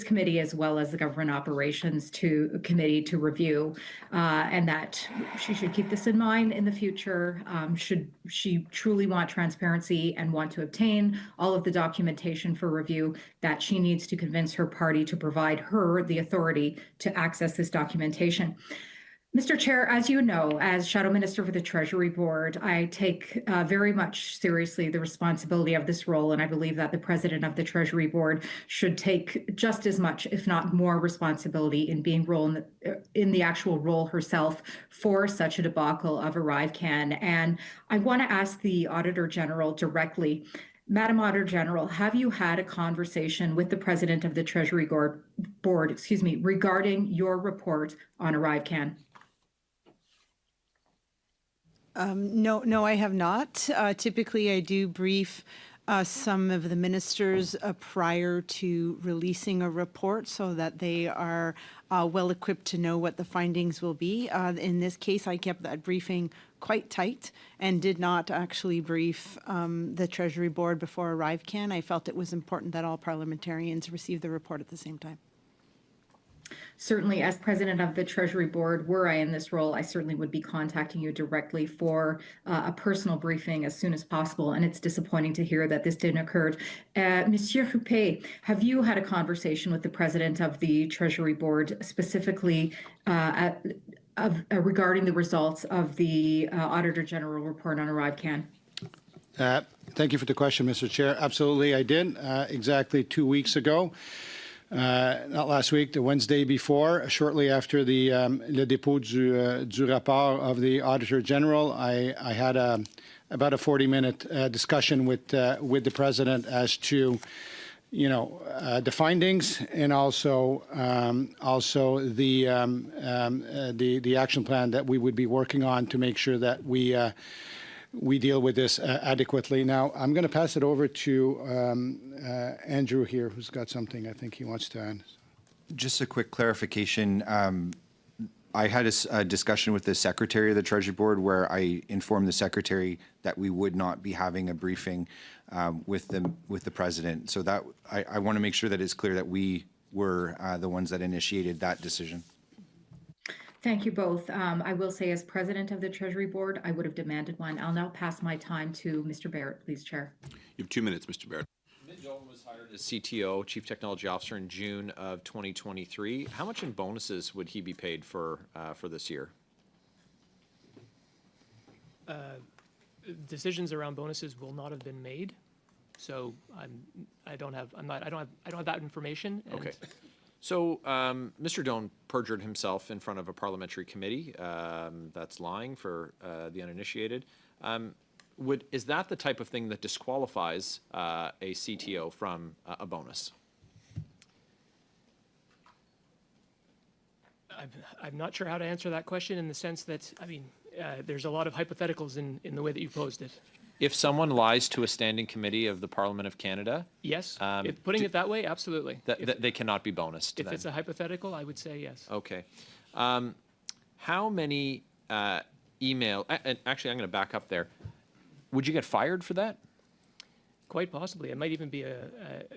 committee as well as the Government Operations Committee to review, and that she should keep this in mind in the future. Should she truly want transparency and want to obtain all of the documentation for review, that she needs to convince her party to provide her the authority to access this documentation. Mr. Chair, as you know, as Shadow Minister for the Treasury Board, I take very much seriously the responsibility of this role, and I believe that the President of the Treasury Board should take just as much, if not more, responsibility in being in the actual role herself for such a debacle of ARRIVECAN. And I want to ask the Auditor General directly, Madam Auditor General, have you had a conversation with the President of the Treasury Board, regarding your report on ARRIVECAN? No, I have not. Typically, I do brief some of the ministers prior to releasing a report so that they are well equipped to know what the findings will be. In this case, I kept that briefing quite tight and did not actually brief the Treasury Board before ARRIVECAN. I felt it was important that all parliamentarians receive the report at the same time. Certainly, as president of the Treasury Board, were I in this role, I certainly would be contacting you directly for a personal briefing as soon as possible. And it's disappointing to hear that this didn't occur. Monsieur Huppé, have you had a conversation with the president of the Treasury Board specifically regarding the results of the Auditor General report on ARRIVECAN? Thank you for the question, Mr. Chair. Absolutely, I did. Exactly 2 weeks ago. Not last week, the Wednesday before, shortly after the le dépôt du rapport of the Auditor General, I had about a 40-minute discussion with the President as to, the findings and also the action plan that we would be working on to make sure that we deal with this adequately. Now, I'm going to pass it over to Andrew here, who's got something I think he wants to add. Just a quick clarification. I had a discussion with the Secretary of the Treasury Board where I informed the Secretary that we would not be having a briefing with the President. So that I want to make sure that it's clear that we were the ones that initiated that decision. Thank you both. I will say, as president of the Treasury Board, I would have demanded one. I'll now pass my time to Mr. Barrett, please, Chair. You have 2 minutes, Mr. Barrett. Doan was hired as CTO, Chief Technology Officer, in June of 2023. How much in bonuses would he be paid for this year? Decisions around bonuses will not have been made, so I don't have that information. And okay. So Mr. Doan perjured himself in front of a parliamentary committee. That's lying for the uninitiated. Is that the type of thing that disqualifies a CTO from a bonus? I'm not sure how to answer that question in the sense that, there's a lot of hypotheticals in the way that you posed it. If someone lies to a standing committee of the Parliament of Canada, yes, putting it that way, absolutely. They cannot be bonused. If it's a hypothetical, I would say yes. Okay. How many email? And actually, I'm going to back up there. Would you get fired for that? Quite possibly. It might even be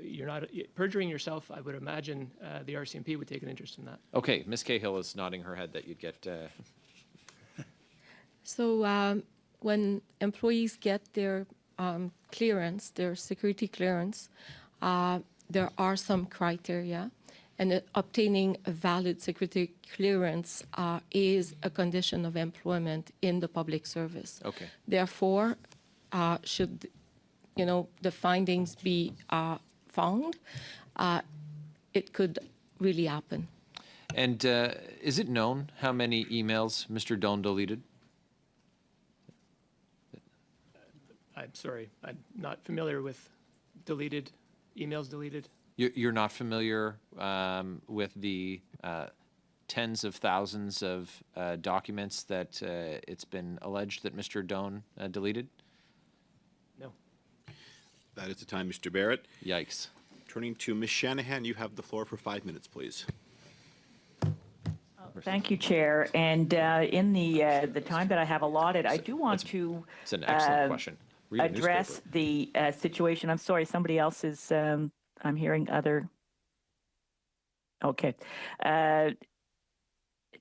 you're not perjuring yourself. I would imagine the RCMP would take an interest in that. Okay, Ms. Cahill is nodding her head that you'd get. So when employees get their clearance, their security clearance, there are some criteria, and obtaining a valid security clearance is a condition of employment in the public service. Okay. Therefore, should the findings be found, it could really happen. And is it known how many emails Mr. Doan deleted? I'm sorry, I'm not familiar with emails deleted. You're not familiar with the tens of thousands of documents that it's been alleged that Mr. Doan deleted? No. That is the time, Mr. Barrett. Yikes. Turning to Ms. Shanahan, you have the floor for 5 minutes, please. Thank you, Chair. And in the time that I have allotted, I do want to It's an excellent question. Address the situation. I'm sorry, somebody else is, I'm hearing other. Okay.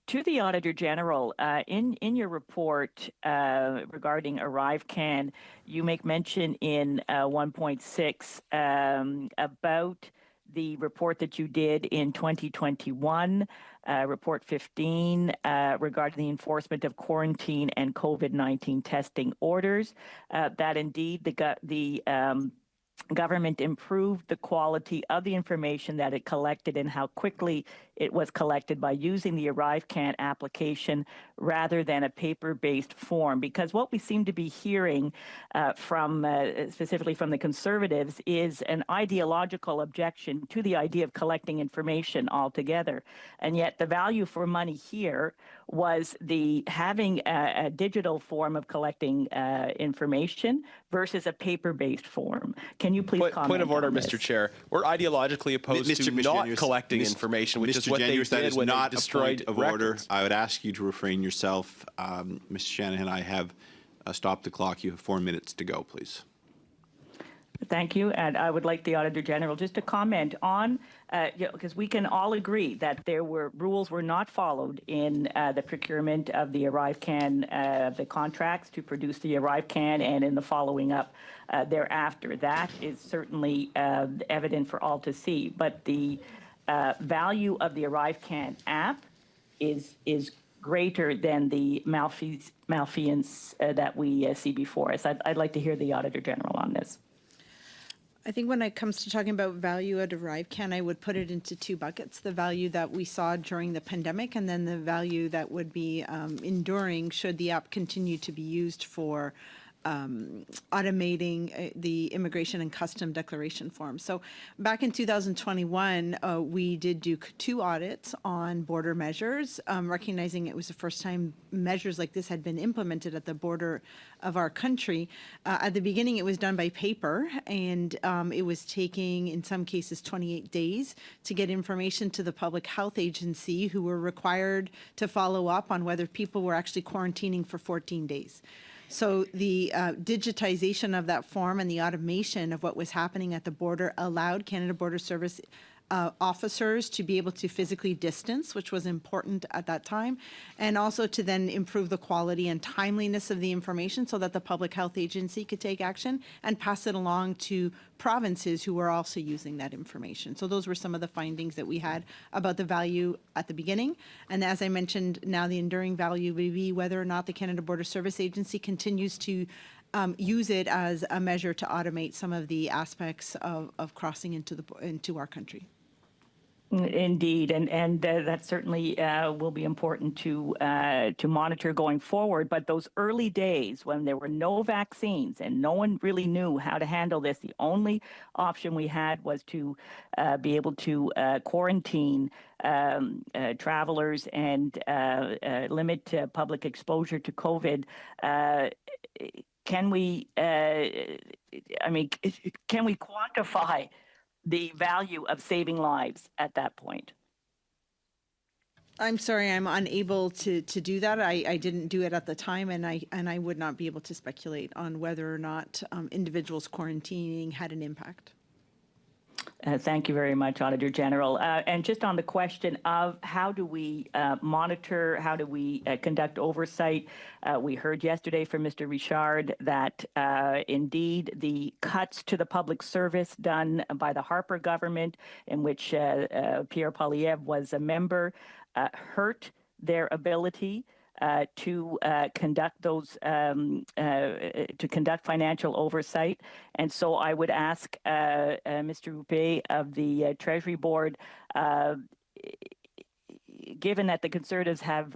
To the Auditor General, in your report regarding ARRIVECAN, you make mention in 1.6 about the report that you did in 2021, report 15, regarding the enforcement of quarantine and COVID-19 testing orders, that indeed the government improved the quality of the information that it collected and how quickly it was collected by using the ARRIVECAN application rather than a paper-based form. Because what we seem to be hearing specifically from the Conservatives is an ideological objection to the idea of collecting information altogether. And yet the value for money here was having a digital form of collecting information versus a paper-based form. Can you please comment? Point of order, on this? Mr. Chair. We're ideologically opposed to not collecting information, which is what they did when they destroyed of records. order. I would ask you to refrain yourself. Mr. Shanahan, I have stopped the clock. You have 4 minutes to go, please. Thank you. And I would like the Auditor General just to comment on, because we can all agree that rules were not followed in the procurement of the ARRIVECAN, the contracts to produce the ARRIVECAN, and in the following up thereafter. That is certainly evident for all to see. But the value of the ARRIVECAN app is greater than the malfeasance that we see before us. I'd like to hear the Auditor General on this. I think when it comes to talking about value at ARRIVECAN, I would put it into two buckets: the value that we saw during the pandemic, and then the value that would be enduring should the app continue to be used for automating the immigration and custom declaration form. So back in 2021, we did do 2 audits on border measures, recognizing it was the first time measures like this had been implemented at the border of our country. At the beginning, it was done by paper, and it was taking, in some cases, 28 days to get information to the public health agency, who were required to follow up on whether people were actually quarantining for 14 days. So the digitization of that form and the automation of what was happening at the border allowed Canada Border Service officers to be able to physically distance, which was important at that time, and also to then improve the quality and timeliness of the information so that the public health agency could take action and pass it along to provinces who were also using that information. So those were some of the findings that we had about the value at the beginning. And as I mentioned, now the enduring value would be whether or not the Canada Border Service Agency continues to use it as a measure to automate some of the aspects of crossing into our country. Indeed, and that certainly will be important to monitor going forward. But those early days when there were no vaccines and no one really knew how to handle this, the only option we had was to be able to quarantine travelers and limit public exposure to COVID. Can we quantify the value of saving lives at that point? I'm sorry, I'm unable to do that. I didn't do it at the time, and I would not be able to speculate on whether or not individuals quarantining had an impact. Thank you very much, Auditor General. And just on the question of how do we monitor, how do we conduct oversight, we heard yesterday from Mr. Richard that indeed the cuts to the public service done by the Harper government, in which Pierre Poilievre was a member, hurt their ability to conduct financial oversight. And so I would ask Mr. Roupe of the Treasury Board, given that the Conservatives have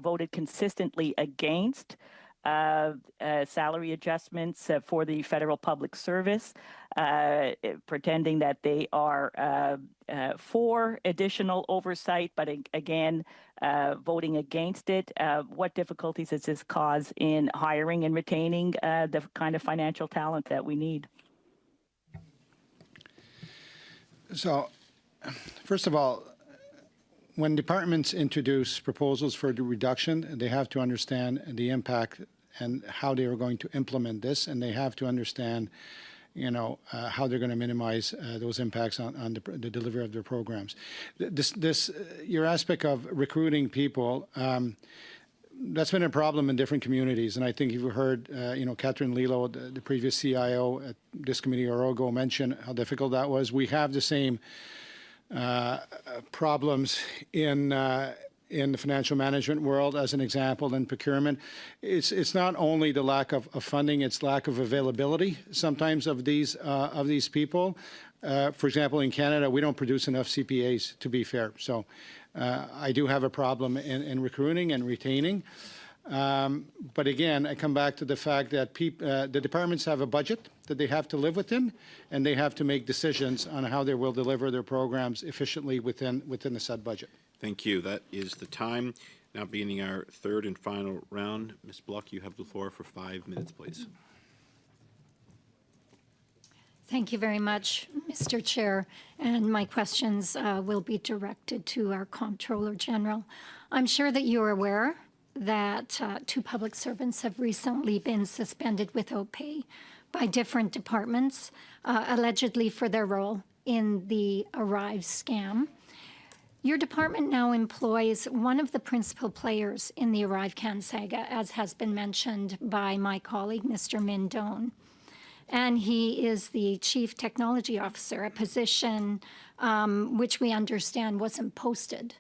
voted consistently against salary adjustments for the federal public service, pretending that they are for additional oversight, but again, voting against it. What difficulties does this cause in hiring and retaining the kind of financial talent that we need? So, first of all, when departments introduce proposals for the reduction, they have to understand the impact and how they are going to implement this, and they have to understand, how they're going to minimize those impacts on the delivery of their programs. Your aspect of recruiting people, that's been a problem in different communities, and I think you've heard, Catherine Lilo, the previous CIO at this committee or ago, mention how difficult that was. We have the same problems in the financial management world, as an example, in procurement. It's not only the lack of funding, it's lack of availability sometimes of these people. For example, in Canada, we don't produce enough CPAs, to be fair. So I do have a problem in recruiting and retaining. But again, I come back to the fact that the departments have a budget that they have to live within, and they have to make decisions on how they will deliver their programs efficiently within the said budget. Thank you. That is the time. Now beginning our third and final round. Ms. Bloch, you have the floor for 5 minutes, please. Thank you very much, Mr. Chair. And my questions will be directed to our Comptroller General. I'm sure that you're aware that 2 public servants have recently been suspended without pay by different departments, allegedly for their role in the ARRIVE scam. Your department now employs one of the principal players in the ARRIVECAN saga, as has been mentioned by my colleague, Mr. Mindone. And he is the Chief Technology Officer, a position which we understand wasn't posted.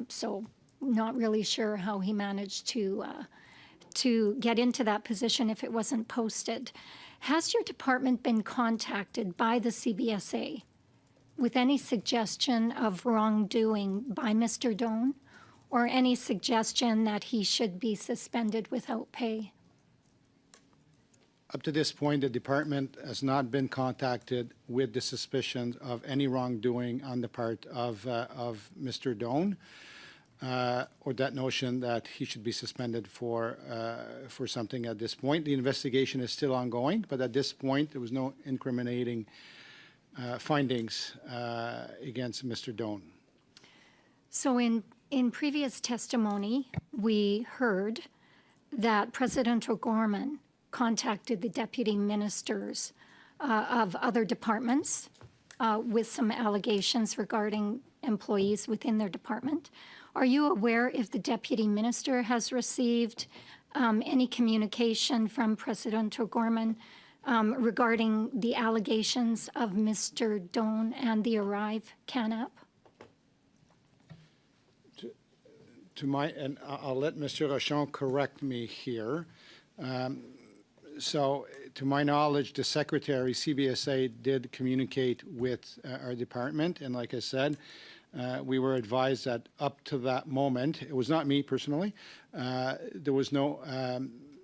So not really sure how he managed to get into that position if it wasn't posted. Has your department been contacted by the CBSA with any suggestion of wrongdoing by Mr. Doan, or any suggestion that he should be suspended without pay? Up to this point, the department has not been contacted with the suspicion of any wrongdoing on the part of Mr. Doan, or that notion that he should be suspended for something at this point. The investigation is still ongoing, but at this point, there was no incriminating findings against Mr. Doan. So in previous testimony, we heard that President O'Gorman contacted the deputy ministers of other departments with some allegations regarding employees within their department. Are you aware if the deputy minister has received any communication from President O'Gorman regarding the allegations of Mr. Doan and the ARRIVECAN app? And I'll let Mr. Rochon correct me here. So, to my knowledge, the Secretary, CBSA, did communicate with our department, and like I said, we were advised that up to that moment, it was not me personally, there was no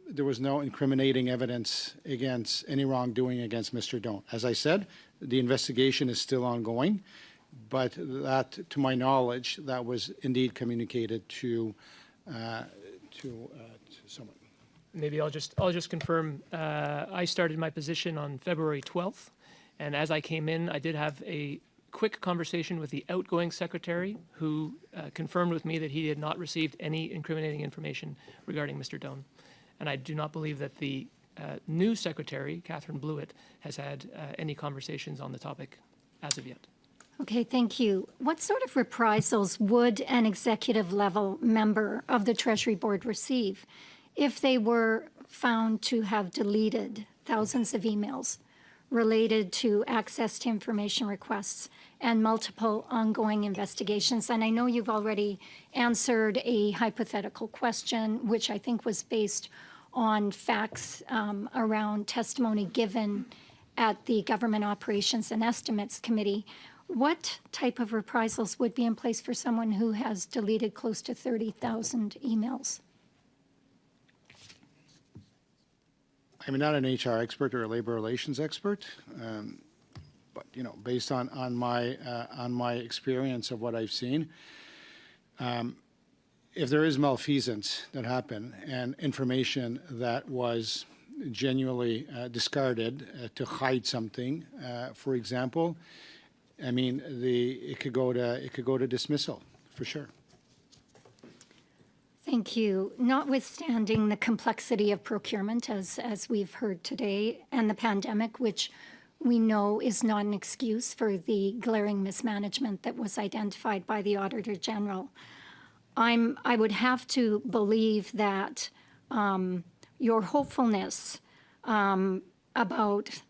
incriminating evidence against any wrongdoing against Mr. Doan. As I said, the investigation is still ongoing, but that, to my knowledge, that was indeed communicated to someone. Maybe I'll just confirm. I started my position on February 12th, and as I came in, I did have a quick conversation with the outgoing secretary, who confirmed with me that he had not received any incriminating information regarding Mr. Doan. And I do not believe that the new secretary, Catherine Blewett, has had any conversations on the topic as of yet. Okay, thank you. What sort of reprisals would an executive level member of the Treasury Board receive if they were found to have deleted thousands of emails related to access to information requests and multiple ongoing investigations? And I know you've already answered a hypothetical question, which I think was based on facts around testimony given at the Government Operations and Estimates Committee. What type of reprisals would be in place for someone who has deleted close to 30,000 emails? I'm not an HR expert or a labor relations expert, but based on my experience of what I've seen, if there is malfeasance that happened and information that was genuinely discarded to hide something, for example, I mean, it could go to dismissal for sure. Thank you. Notwithstanding the complexity of procurement, as we've heard today, and the pandemic, which we know is not an excuse for the glaring mismanagement that was identified by the Auditor General, I would have to believe that your hopefulness about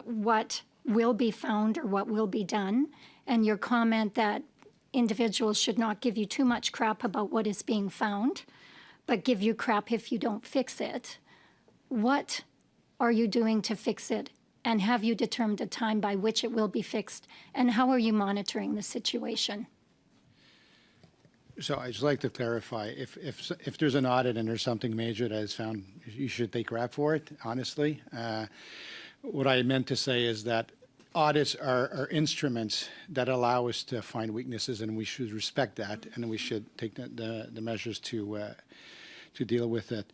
what will be found or what will be done, and your comment that individuals should not give you too much crap about what is being found, but give you crap if you don't fix it. What are you doing to fix it And have you determined a time by which it will be fixed? And how are you monitoring the situation? So I'd just like to clarify, if there's an audit and there's something major that is found, you should take rep for it, honestly. What I meant to say is that audits are instruments that allow us to find weaknesses, and we should respect that, and we should take the measures to deal with it.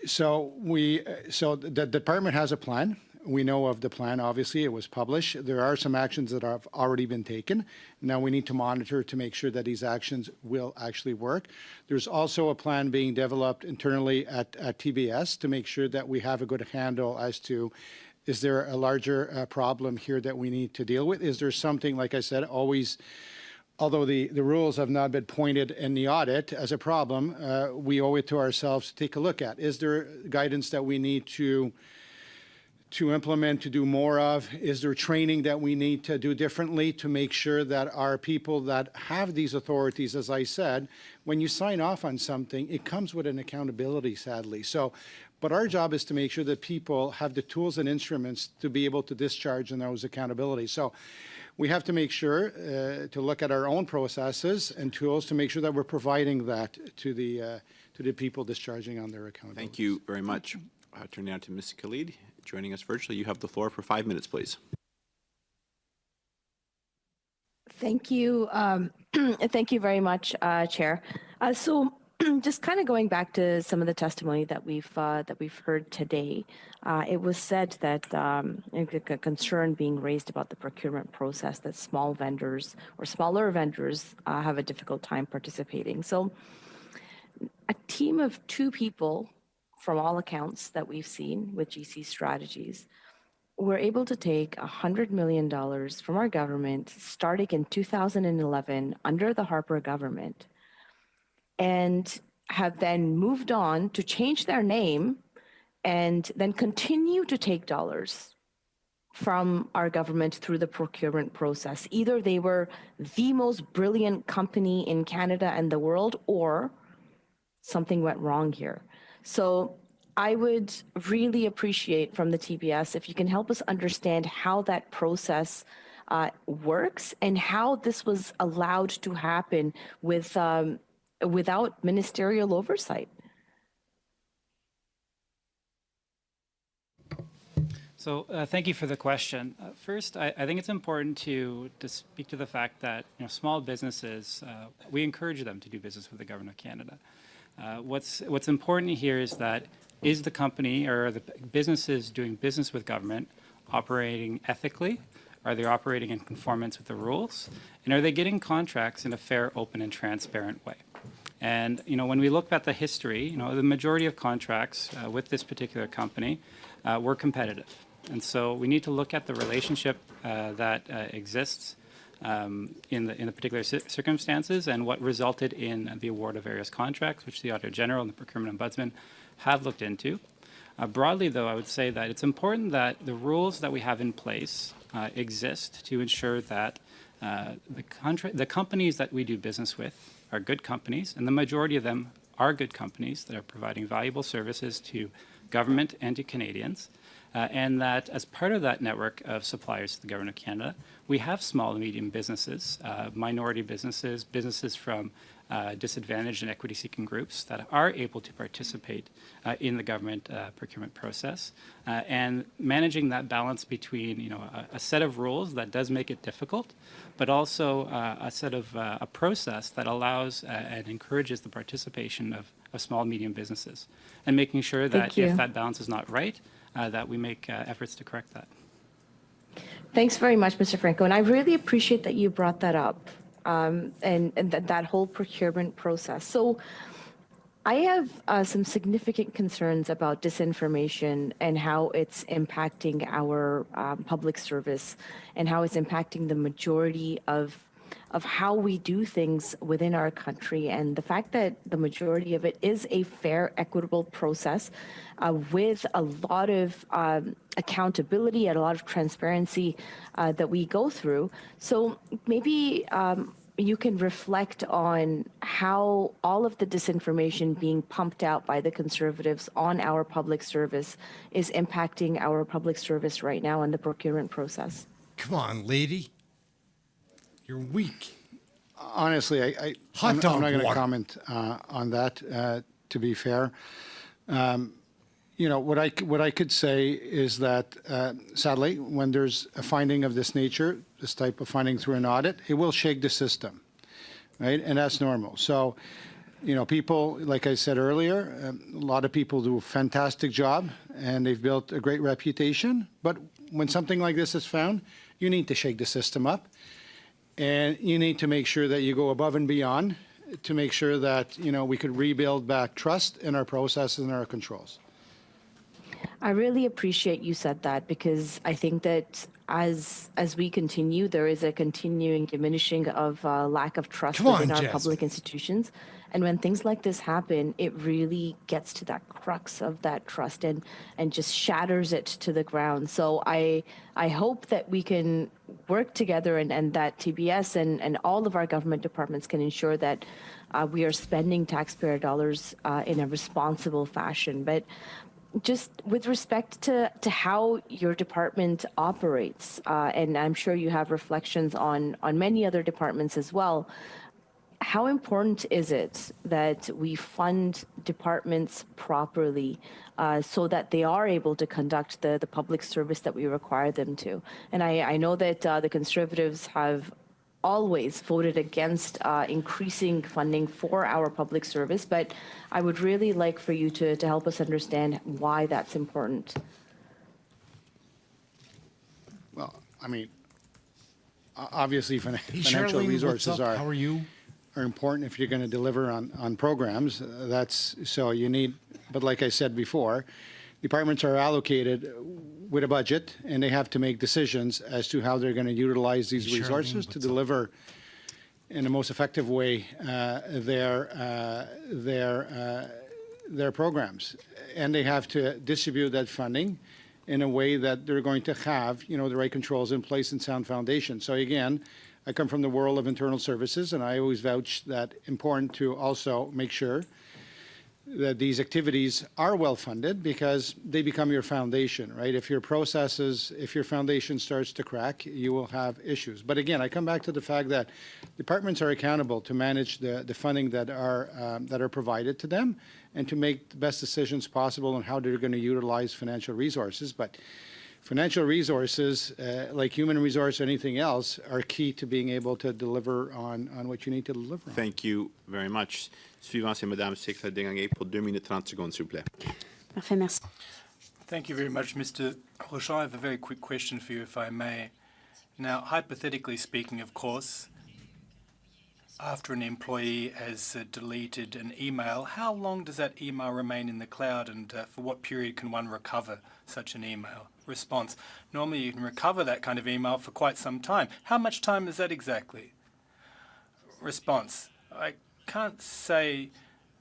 So the department has a plan. We know of the plan, obviously, it was published. There are some actions that have already been taken. Now we need to monitor to make sure that these actions will actually work. There's also a plan being developed internally at TBS to make sure that we have a good handle as to, is there a larger problem here that we need to deal with? Is there something, like I said, always, although the rules have not been pointed in the audit as a problem, we owe it to ourselves to take a look at. Is there guidance that we need to implement, to do more of? Is there training that we need to do differently to make sure that our people that have these authorities, as I said, when you sign off on something, it comes with an accountability, sadly. So, but our job is to make sure that people have the tools and instruments to be able to discharge in those accountabilities. So we have to make sure to look at our own processes and tools to make sure that we're providing that to the people discharging on their accountability. Thank you very much. Turning now to Ms. Khalid, joining us virtually. You have the floor for 5 minutes, please. Thank you. Thank you very much, Chair. So just kind of going back to some of the testimony that we've heard today, it was said that a concern being raised about the procurement process, that small vendors or smaller vendors have a difficult time participating. So a team of 2 people, from all accounts that we've seen with GC Strategies, we're able to take $100 million from our government starting in 2011 under the Harper government, and have then moved on to change their name and then continue to take dollars from our government through the procurement process. Either they were the most brilliant company in Canada and the world, or something went wrong here. So I would really appreciate from the TBS if you can help us understand how that process works and how this was allowed to happen with without ministerial oversight. So thank you for the question. First, I think it's important to speak to the fact that small businesses, we encourage them to do business with the Government of Canada. What's important here is that is the company or the businesses doing business with government operating ethically? Are they operating in conformance with the rules? And are they getting contracts in a fair, open, and transparent way? And when we look at the history, the majority of contracts with this particular company were competitive. And so we need to look at the relationship that exists in the particular circumstances and what resulted in the award of various contracts, which the Auditor General and the Procurement Ombudsman have looked into. Broadly, though, I would say that it's important that the rules that we have in place exist to ensure that the companies that we do business with are good companies, and the majority of them are good companies that are providing valuable services to government and to Canadians. And that as part of that network of suppliers to the Government of Canada, we have small and medium businesses, minority businesses, businesses from disadvantaged and equity-seeking groups that are able to participate in the government procurement process, and managing that balance between a set of rules that does make it difficult, but also a set of a process that allows and encourages the participation of small and medium businesses, and making sure that if that balance is not right, that we make efforts to correct that. Thanks very much, Mr. Franco, and I really appreciate that you brought that up, and that whole procurement process. So I have some significant concerns about disinformation and how it's impacting our public service and how it's impacting the majority of how we do things within our country, and the fact that the majority of it is a fair, equitable process with a lot of accountability and a lot of transparency that we go through. So maybe you can reflect on how all of the disinformation being pumped out by the Conservatives on our public service is impacting our public service right now in the procurement process. Come on, lady. You're weak. Honestly, I'm not going to comment on that, to be fair. You know, what I could say is that, sadly, when there's a finding of this nature, this type of finding through an audit, it will shake the system, right? And that's normal. So, you know, people, like I said earlier, a lot of people do a fantastic job and they've built a great reputation. But when something like this is found, you need to shake the system up. And you need to make sure that you go above and beyond to make sure that, you know, we could rebuild back trust in our processes and our controls. I really appreciate you said that, because I think that as we continue, there is a continuing diminishing of lack of trust within our public institutions. And when things like this happen, it really gets to that crux of that trust and just shatters it to the ground. So I hope that we can work together and that TBS and all of our government departments can ensure that we are spending taxpayer dollars in a responsible fashion. But just with respect to how your department operates, and I'm sure you have reflections on many other departments as well, how important is it that we fund departments properly so that they are able to conduct the public service that we require them to? And I know that the Conservatives have always voted against increasing funding for our public service, but I would really like for you to help us understand why that's important. Well, I mean, obviously financial resources are important if you're going to deliver on programs. That's so you need, but like I said before, departments are allocated with a budget and they have to make decisions as to how they're going to utilize these resources to deliver in the most effective way their programs. And they have to distribute that funding in a way that they're going to have, you know, the right controls in place and sound foundation. So again, I come from the world of internal services, and I always vouch that important to also make sure that these activities are well funded, because they become your foundation, right? If your processes, if your foundation starts to crack, you will have issues. But again, I come back to the fact that departments are accountable to manage the funding that are provided to them and to make the best decisions possible on how they're going to utilize financial resources. But financial resources, like human resource or anything else, are key to being able to deliver on what you need to deliver on. Thank you very much. Suivant, c'est Madame Secrétaire Degagné pour 2 minutes 30 secondes, s'il vous plaît. Parfait, merci. Thank you very much, Mr. Rochon. I have a very quick question for you, if I may. Now, hypothetically speaking, of course, after an employee has deleted an email, how long does that email remain in the cloud, and for what period can one recover such an email? Response: normally you can recover that kind of email for quite some time. How much time is that exactly? Response: I can't say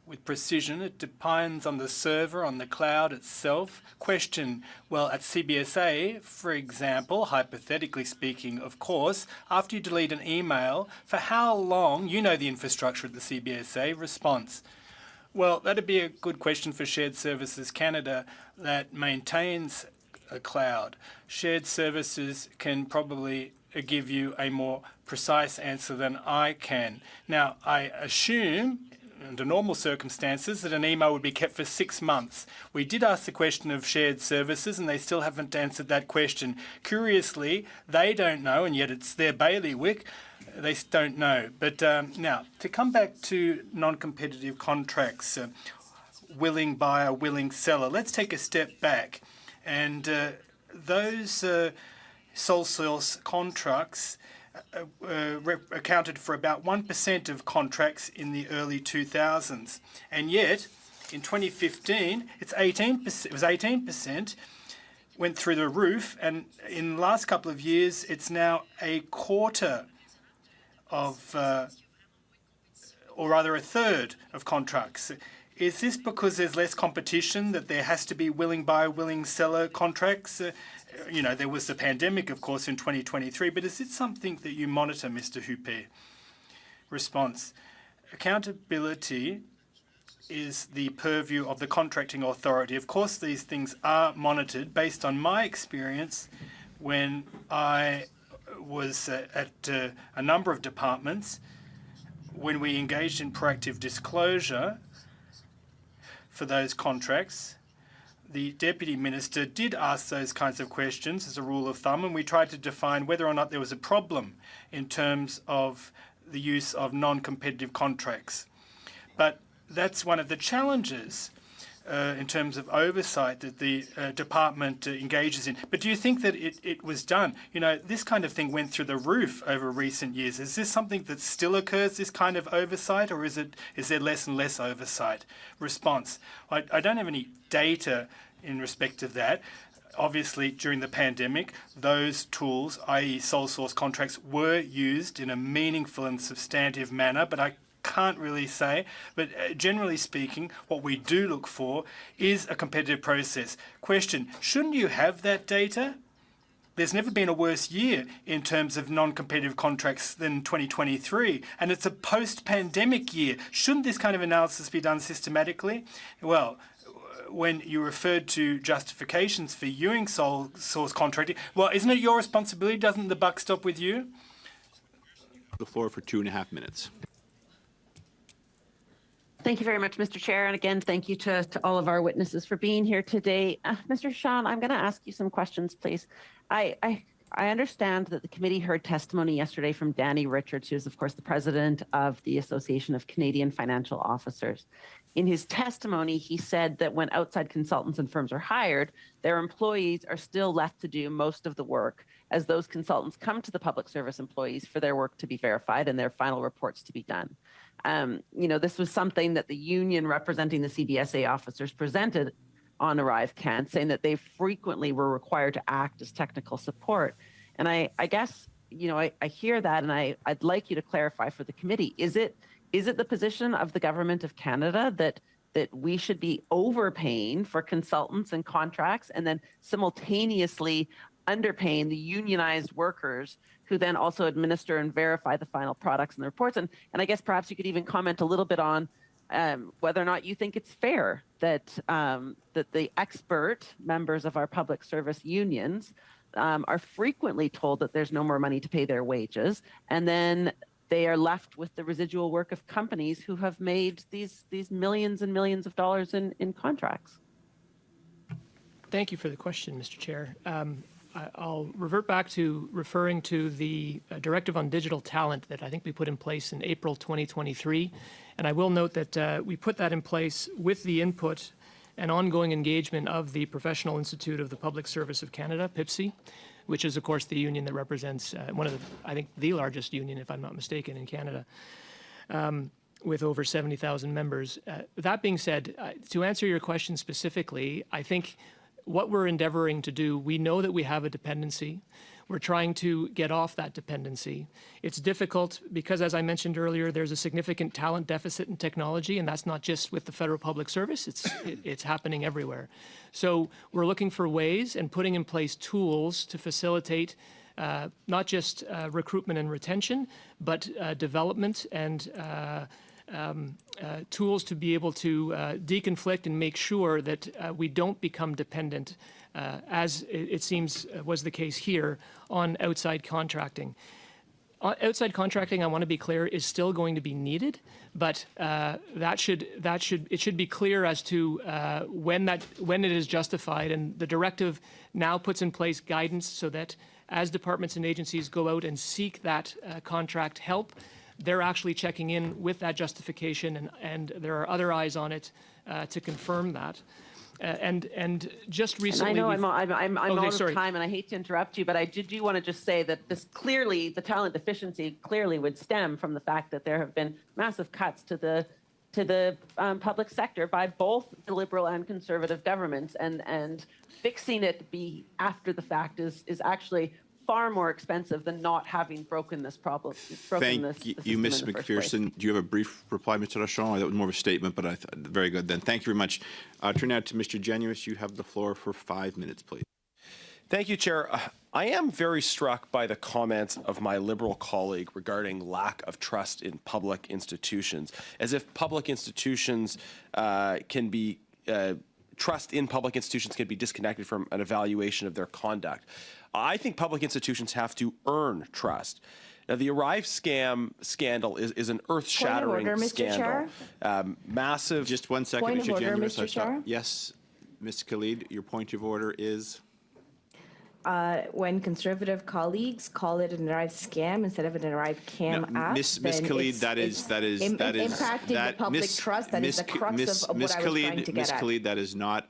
with precision. It depends on the server, on the cloud itself. Question: well, at CBSA, for example, hypothetically speaking, of course, after you delete an email, for how long? You know the infrastructure at the CBSA. Response: well, that'd be a good question for Shared Services Canada that maintains a cloud. Shared Services can probably give you a more precise answer than I can. Now, I assume, under normal circumstances, that an email would be kept for 6 months. We did ask the question of Shared Services, and they still haven't answered that question. Curiously, they don't know, and yet it's their bailiwick. They don't know. But now, to come back to non-competitive contracts, willing buyer, willing seller, let's take a step back. And those sole source contracts accounted for about 1% of contracts in the early 2000s. And yet, in 2015, it's 18%. It was 18%, went through the roof. And in the last couple of years, it's now a quarter of, or rather a third of contracts. Is this because there's less competition, that there has to be willing buyer, willing seller contracts? You know, there was the pandemic, of course, in 2023, but is it something that you monitor, Mr. Huppé? Response. Accountability is the purview of the contracting authority. Of course, these things are monitored based on my experience when I was at a number of departments. When we engaged in proactive disclosure for those contracts, the Deputy Minister did ask those kinds of questions as a rule of thumb, and we tried to define whether or not there was a problem in terms of the use of non-competitive contracts. But that's one of the challenges in terms of oversight that the department engages in. But do you think that it was done? You know, this kind of thing went through the roof over recent years. Is this something that still occurs, this kind of oversight, or is there less and less oversight? Response. I don't have any data in respect of that. Obviously, during the pandemic, those tools, i.e. sole source contracts, were used in a meaningful and substantive manner, but I can't really say. But generally speaking, what we do look for is a competitive process. Question, shouldn't you have that data? There's never been a worse year in terms of non-competitive contracts than 2023, and it's a post-pandemic year. Shouldn't this kind of analysis be done systematically? Well, when you referred to justifications for using sole source contracting, well, isn't it your responsibility? Doesn't the buck stop with you? The floor for 2.5 minutes. Thank you very much, Mr. Chair. And again, thank you to all of our witnesses for being here today. Mr. Sean, I'm going to ask you some questions, please. I understand that the committee heard testimony yesterday from Danny Richards, who is, of course, the president of the Association of Canadian Financial Officers. In his testimony, he said that when outside consultants and firms are hired, their employees are still left to do most of the work as those consultants come to the public service employees for their work to be verified and their final reports to be done. You know, this was something that the union representing the CBSA officers presented on ARRIVECAN, saying that they frequently were required to act as technical support. And I guess, you know, I hear that, and I'd like you to clarify for the committee, is it the position of the Government of Canada that we should be overpaying for consultants and contracts and then simultaneously underpaying the unionized workers who then also administer and verify the final products and the reports? And I guess perhaps you could even comment a little bit on whether or not you think it's fair that that the expert members of our public service unions are frequently told that there's no more money to pay their wages, and then they are left with the residual work of companies who have made these millions and millions of dollars in contracts. Thank you for the question, Mr. Chair. I'll revert back to referring to the Directive on Digital Talent that I think we put in place in April 2023. And I will note that we put that in place with the input and ongoing engagement of the Professional Institute of the Public Service of Canada, PIPSI, which is, of course, the union that represents one of the, I think, the largest union, if I'm not mistaken, in Canada, with over 70,000 members. That being said, to answer your question specifically, I think what we're endeavoring to do, we know that we have a dependency. We're trying to get off that dependency. It's difficult because, as I mentioned earlier, there's a significant talent deficit in technology, and that's not just with the federal public service, it's happening everywhere. So we're looking for ways and putting in place tools to facilitate not just recruitment and retention, but development and tools to be able to deconflict and make sure that we don't become dependent, as it seems was the case here, on outside contracting. Outside contracting, I want to be clear, is still going to be needed, but it should be clear as to when it is justified, and the directive now puts in place guidance so that as departments and agencies go out and seek that contract help, they're actually checking in with that justification, and there are other eyes on it to confirm that. And just recently, and I know I'm out of time, and I hate to interrupt you, but I do want to just say that this clearly, the talent deficiency clearly would stem from the fact that there have been massive cuts to the public sector by both the Liberal and Conservative governments, and fixing it after the fact is actually far more expensive than not having broken this problem. Thank you, Ms. McPherson. Do you have a brief reply, Mr. Rochon? That was more of a statement, but very good then. Thank you very much. Turn now to Mr. Genuis. You have the floor for 5 minutes, please. Thank you, Chair. I am very struck by the comments of my Liberal colleague regarding lack of trust in public institutions, as if public institutions can be trust in public institutions can be disconnected from an evaluation of their conduct. I think public institutions have to earn trust. Now, the Arrive scandal is an earth-shattering scandal. Massive. Just 1 second, Point of Mr. order, January. Mr. Chair. Yes, Ms. Khalid, your point of order is? When conservative colleagues call it an Arrive scam instead of an Arrive cam app, Miss then Khalid, it's impacting the public trust. That is the crux of what I was trying to get Ms. at. Khalid, that is not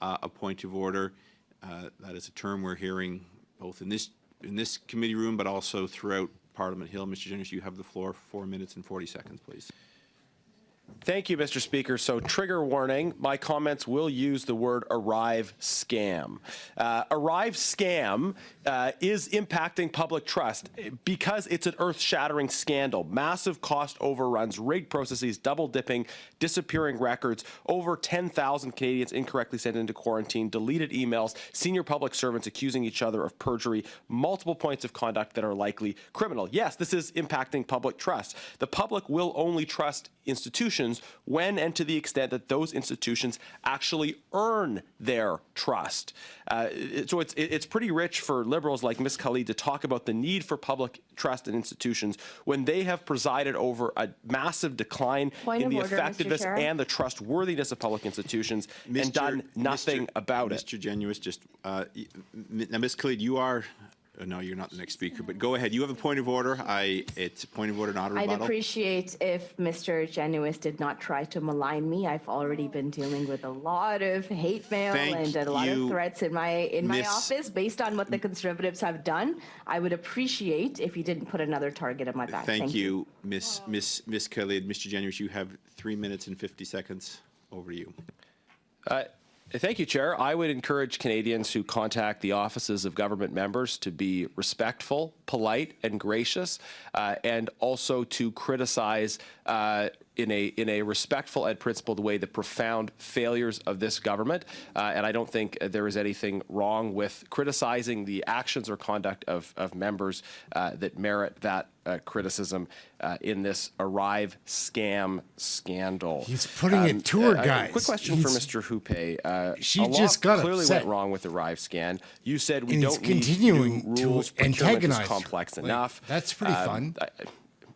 a point of order. That is a term we're hearing both in this committee room, but also throughout Parliament Hill. Mr. Jennings, you have the floor. 4 minutes and 40 seconds, please. Thank you, Mr. Speaker. So, trigger warning, my comments will use the word Arrive scam. Arrive scam is impacting public trust because it's an earth-shattering scandal. Massive cost overruns, rigged processes, double-dipping, disappearing records, over 10,000 Canadians incorrectly sent into quarantine, deleted emails, senior public servants accusing each other of perjury, multiple points of conduct that are likely criminal. Yes, this is impacting public trust. The public will only trust institutions when and to the extent that those institutions actually earn their trust. So it's pretty rich for Liberals like Ms. Khalid to talk about the need for public trust in institutions when they have presided over a massive decline in the effectiveness and the trustworthiness of public institutions and done nothing about it. Mr. Genuis, just now, Ms. Khalid, you are. No, you're not the next speaker, but go ahead. You have a point of order. It's a point of order, not a rebuttal. I'd appreciate if Mr. Genuis did not try to malign me. I've already been dealing with a lot of hate mail and a lot of threats in my office based on what the Conservatives have done. I would appreciate if you didn't put another target on my back. Thank you, Ms. Khalid. Mr. Genuis, you have 3 minutes and 50 seconds. Over to you. Thank you, Chair. I would encourage Canadians who contact the offices of government members to be respectful, polite, and gracious, and also to criticize in a respectful and principled way the profound failures of this government. And I don't think there is anything wrong with criticizing the actions or conduct of members that merit that criticism in this Arrive scam scandal. He's putting it to her, guys. Quick question for Mr. Houpe. She just got clearly upset. went wrong with the Arrive scan. You said we And don't he's need continuing new rules. to Procurement antagonize is her. complex Like, enough. that's pretty fun.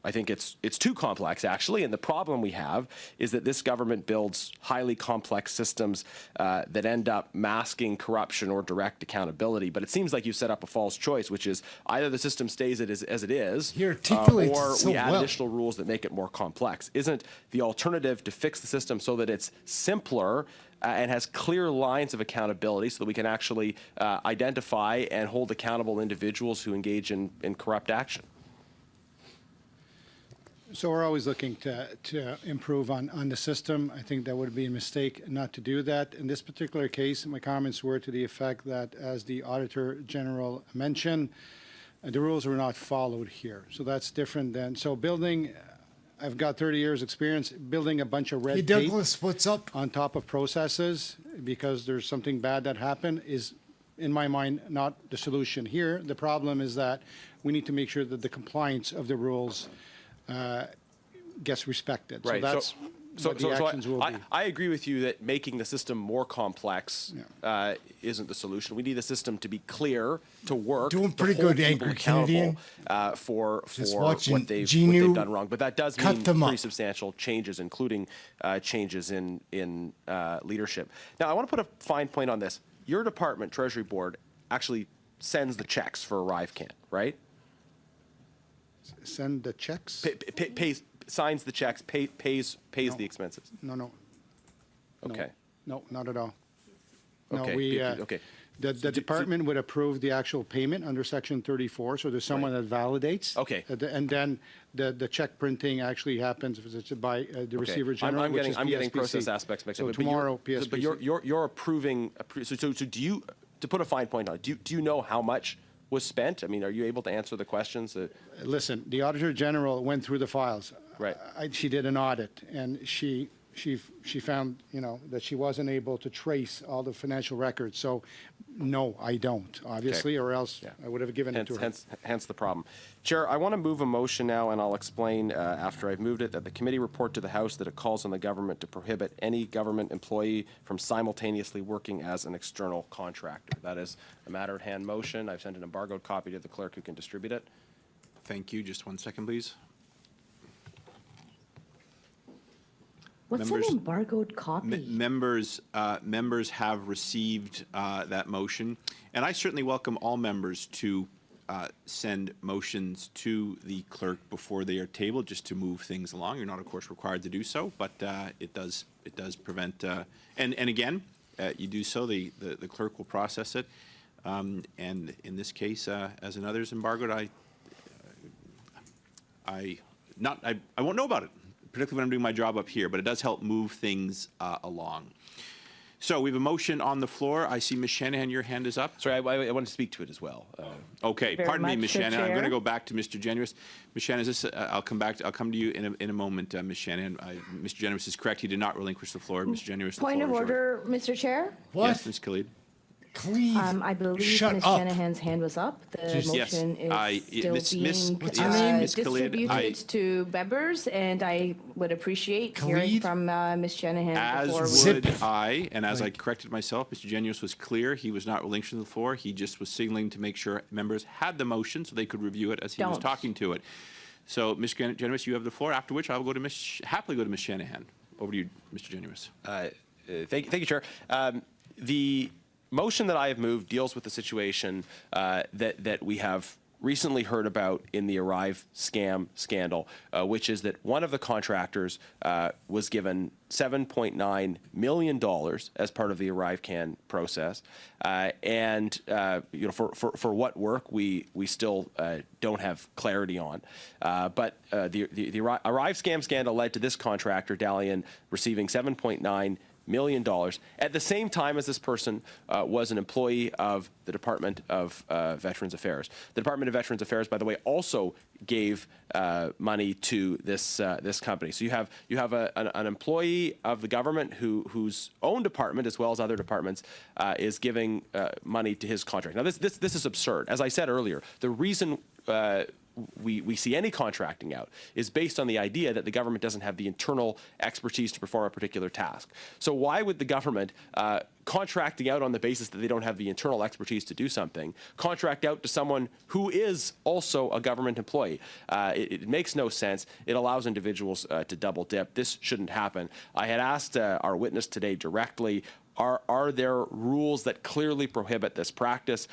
I think it's too complex, actually, and the problem we have is that this government builds highly complex systems that end up masking corruption or direct accountability. But it seems like you set up a false choice, which is either the system stays as it is, or we add additional rules that make it more complex. Isn't the alternative to fix the system so that it's simpler and has clear lines of accountability so that we can actually identify and hold accountable individuals who engage in corrupt action? So we're always looking to improve on the system. I think that would be a mistake not to do that. In this particular case, my comments were to the effect that, as the Auditor General mentioned, the rules were not followed here. So that's different than, so building, I've got 30 years experience, building a bunch of red tape Douglas, what's up? On top of processes because there's something bad that happened is, in my mind, not the solution here. The problem is that we need to make sure that the compliance of the rules gets respected. Right. So that's what the actions will be. I agree with you that making the system more complex isn't the solution. We need the system to be clear, to work, Doing pretty to hold good, people Angry Canadian. accountable for watching what they've done wrong. But that does mean pretty substantial changes, including changes in leadership. Now, I want to put a fine point on this. Your department, Treasury Board, actually sends the checks for ARRIVECAN, right? Send the checks? Signs the checks, pays the expenses. No. Okay. No, not at all. Okay. No, the department would approve the actual payment under Section 34, so there's someone that validates. Okay. And then the check printing actually happens by the Receiver General, I'm getting process aspects mixed up. So tomorrow, PSPC. But you're approving, so do you, to put a fine point on it, do you know how much was spent? I mean, are you able to answer the questions? Listen, the Auditor General went through the files. Right. She did an audit, and she she found, that she wasn't able to trace all the financial records. So, no, I don't, obviously, or else I would have given it to her. Hence the problem. Chair, I want to move a motion now, and I'll explain after I've moved it, that the committee report to the House that it calls on the government to prohibit any government employee from simultaneously working as an external contractor. That is a matter at hand motion. I've sent an embargoed copy to the clerk who can distribute it. Thank you. Just 1 second, please. What's an embargoed copy? Members have received that motion, and I certainly welcome all members to send motions to the clerk before they are tabled, just to move things along. You're not, of course, required to do so, but it does prevent. And again, you do so, the clerk will process it. And in this case, as in others embargoed, I won't know about it, particularly when I'm doing my job up here, but it does help move things along. So we have a motion on the floor. I see Ms. Shanahan, your hand is up. Sorry, I want to speak to it as well. Okay, pardon me, Ms. Shanahan. I'm going to go back to Mr. Genuis. Ms. Shanahan, is this, I'll come to you in a moment, Ms. Shanahan. Mr. Genuis is correct. He did not relinquish the floor. Mr. Genuis, the Point of floor is yours. order, Mr. Chair? What? Yes, Ms. Khalid. Cleve, I believe shut Ms. up. Shanahan's hand was up. The motion is still being distributed to members, and I would appreciate hearing from Ms. Shanahan before As would I, and as I corrected myself, Mr. Genuis was clear. He was not relinquishing the floor. He just was signaling to make sure members had the motion so they could review it as he was talking to it. So, Ms. Genuis, you have the floor, after which I will go to happily go to Ms. Shanahan. Over to you, Mr. Genuis. Thank you, Chair. The motion that I have moved deals with the situation that we have recently heard about in the Arrive scam scandal, which is that one of the contractors was given $7.9 million as part of the ARRIVECAN process, and for what work we still don't have clarity on. But the Arrive scam scandal led to this contractor, Dalian, receiving $7.9 million at the same time as this person was an employee of the Department of Veterans Affairs. The Department of Veterans Affairs, by the way, also gave money to this company. So you have an employee of the government whose own department, as well as other departments, is giving money to his contract. Now this is absurd. As I said earlier, the reason we see any contracting out is based on the idea that the government doesn't have the internal expertise to perform a particular task. So why would the government, contracting out on the basis that they don't have the internal expertise to do something, contract out to someone who is also a government employee? It makes no sense. It allows individuals to double dip. This shouldn't happen. I had asked our witness today directly, are there rules that clearly prohibit this practice?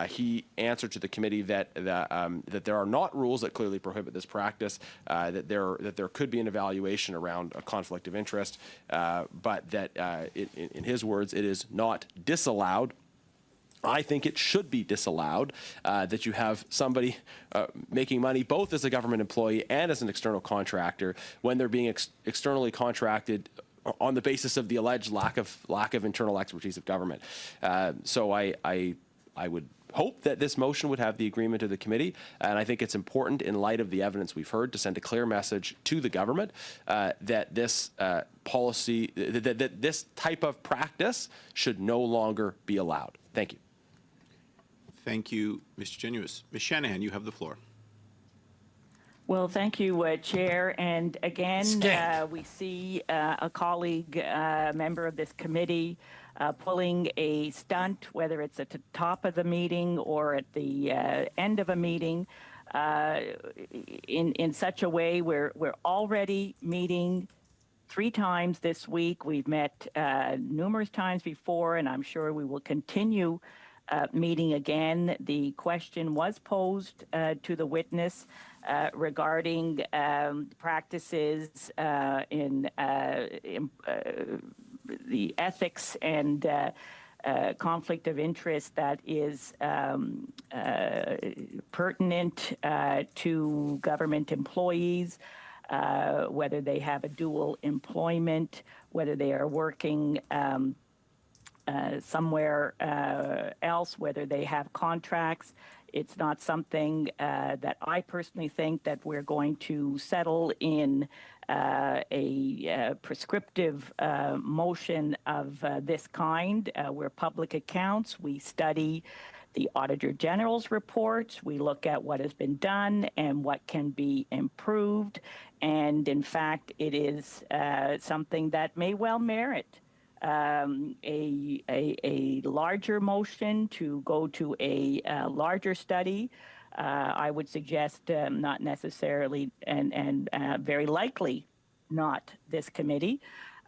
He answered to the committee that there are not rules that clearly prohibit this practice, that there could be an evaluation around a conflict of interest, but that in his words, it is not disallowed. I think it should be disallowed that you have somebody making money both as a government employee and as an external contractor when they're being externally contracted on the basis of the alleged lack of internal expertise of government. So I would hope that this motion would have the agreement of the committee, and I think it's important in light of the evidence we've heard to send a clear message to the government that this policy, that this type of practice should no longer be allowed. Thank you. Thank you, Mr. Genuis. Ms. Shanahan, you have the floor. Well, thank you, Chair. And again, we see a colleague, member of this committee, pulling a stunt, whether it's at the top of the meeting or at the end of a meeting, in such a way where we're already meeting 3 times this week. We've met numerous times before, and I'm sure we will continue meeting again. The question was posed to the witness regarding practices in the ethics and conflict of interest that is pertinent to government employees, whether they have a dual employment, whether they are working somewhere else, whether they have contracts. It's not something that I personally think that we're going to settle in a prescriptive motion of this kind. We're public accounts. We study the Auditor General's reports. We look at what has been done and what can be improved. And in fact, it is something that may well merit a larger motion to go to a larger study. I would suggest not necessarily and very likely not this committee,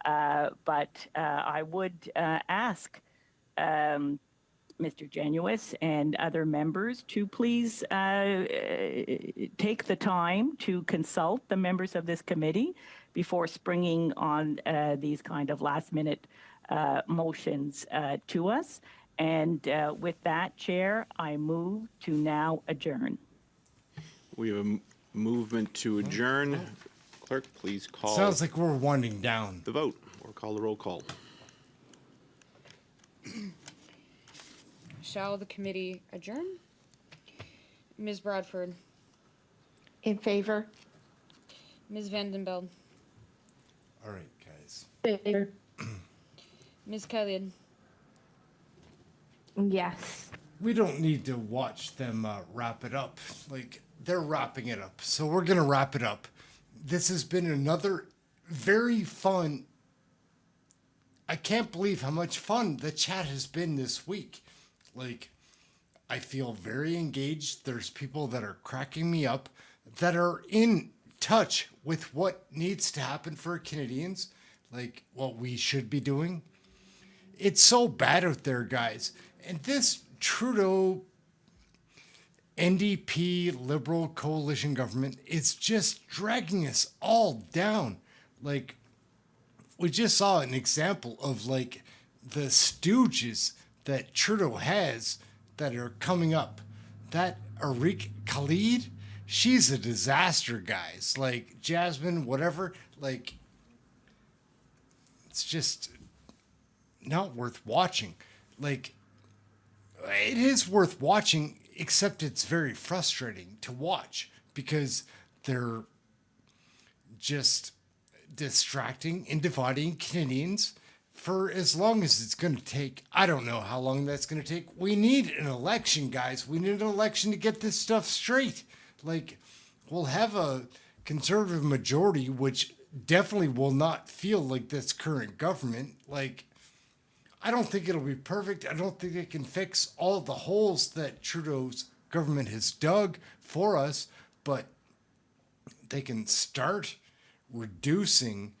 but I would ask Mr. Genuis and other members to please take the time to consult the members of this committee before springing on these kind of last-minute motions to us. And with that, Chair, I move to now adjourn. We have a movement to adjourn. Clerk, please call. Sounds like we're winding down. The vote, or call the roll call. Shall the committee adjourn? Ms. Bradford. In favor. Ms. Vandenbeld. All right, guys. Favor. Ms. Killian. Yes. We don't need to watch them wrap it up. Like, they're wrapping it up. So we're going to wrap it up. This has been another very fun. I can't believe how much fun the chat has been this week. Like, I feel very engaged. There's people that are cracking me up, that are in touch with what needs to happen for Canadians, like what we should be doing. It's so bad out there, guys. And this Trudeau NDP Liberal coalition government is just dragging us all down. Like, we just saw an example of like the stooges that Trudeau has that are coming up. That Arik Khalid, she's a disaster, guys. Like Jasmine, whatever, like it's just not worth watching. Like, it is worth watching, except it's very frustrating to watch because they're just distracting and dividing Canadians for as long as it's going to take. I don't know how long that's going to take. We need an election, guys. We need an election to get this stuff straight. Like, we'll have a conservative majority, which definitely will not feel like this current government. Like, I don't think it'll be perfect. I don't think it can fix all the holes that Trudeau's government has dug for us, but they can start reducing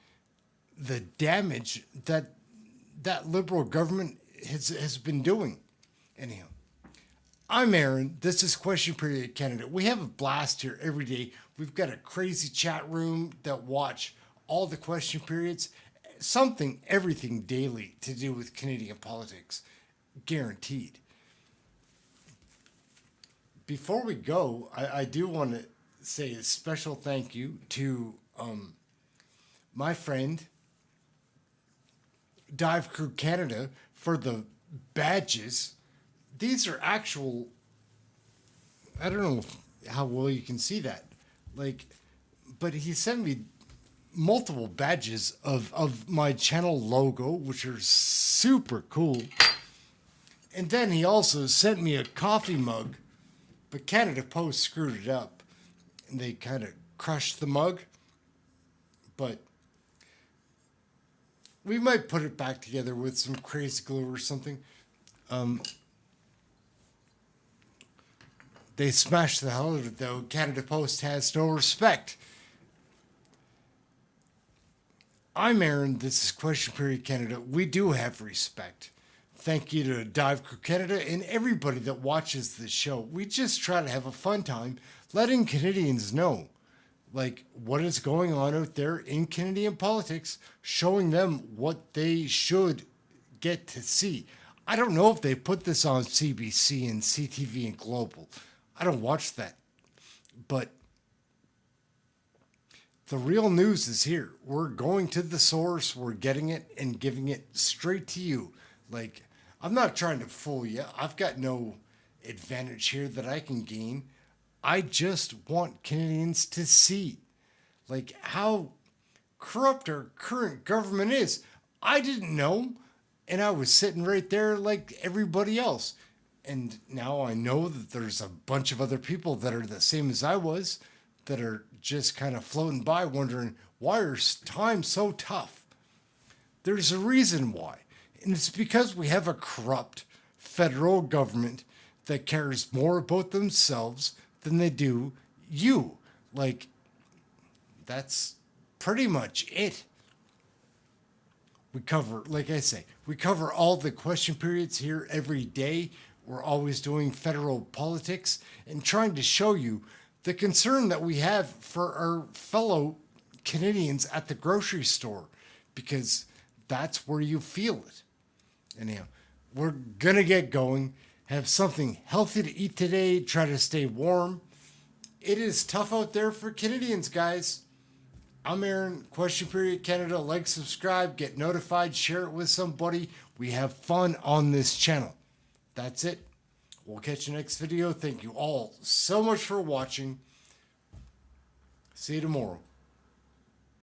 the damage that that Liberal government has been doing. Anyhow, I'm Ehren. This is Question Period Canada. We have a blast here every day. We've got a crazy chat room that watch all the question periods. Everything daily to do with Canadian politics. Guaranteed. Before we go, I do want to say a special thank you to my friend, Dive Crew Canada, for the badges. These are actual, I don't know how well you can see that. Like, but he sent me multiple badges of my channel logo, which are super cool. And then he also sent me a coffee mug, but Canada Post screwed it up and they kind of crushed the mug. But we might put it back together with some crazy glue or something. They smashed the hell out of it, though. Canada Post has no respect. I'm Ehren. This is Question Period Canada. We do have respect. Thank you to Dive Crew Canada and everybody that watches this show. We just try to have a fun time letting Canadians know, like, what is going on out there in Canadian politics, showing them what they should get to see. I don't know if they put this on CBC and CTV and Global. I don't watch that. But the real news is here. We're going to the source. We're getting it and giving it straight to you. Like, I'm not trying to fool you. I've got no advantage here that I can gain. I just want Canadians to see, like, how corrupt our current government is. I didn't know, and I was sitting right there like everybody else. And now I know that there's a bunch of other people that are the same as I was, that are just kind of floating by wondering, why are times so tough? There's a reason why. And it's because we have a corrupt federal government that cares more about themselves than they do you. Like, that's pretty much it. We cover, like I say, we cover all the question periods here every day. We're always doing federal politics and trying to show you the concern that we have for our fellow Canadians at the grocery store, because that's where you feel it. Anyhow, we're going to get going. Have something healthy to eat today. Try to stay warm. It is tough out there for Canadians, guys. I'm Ehren, Question Period Canada. Like, subscribe, get notified, share it with somebody. We have fun on this channel. That's it. We'll catch you next video. Thank you all so much for watching. See you tomorrow.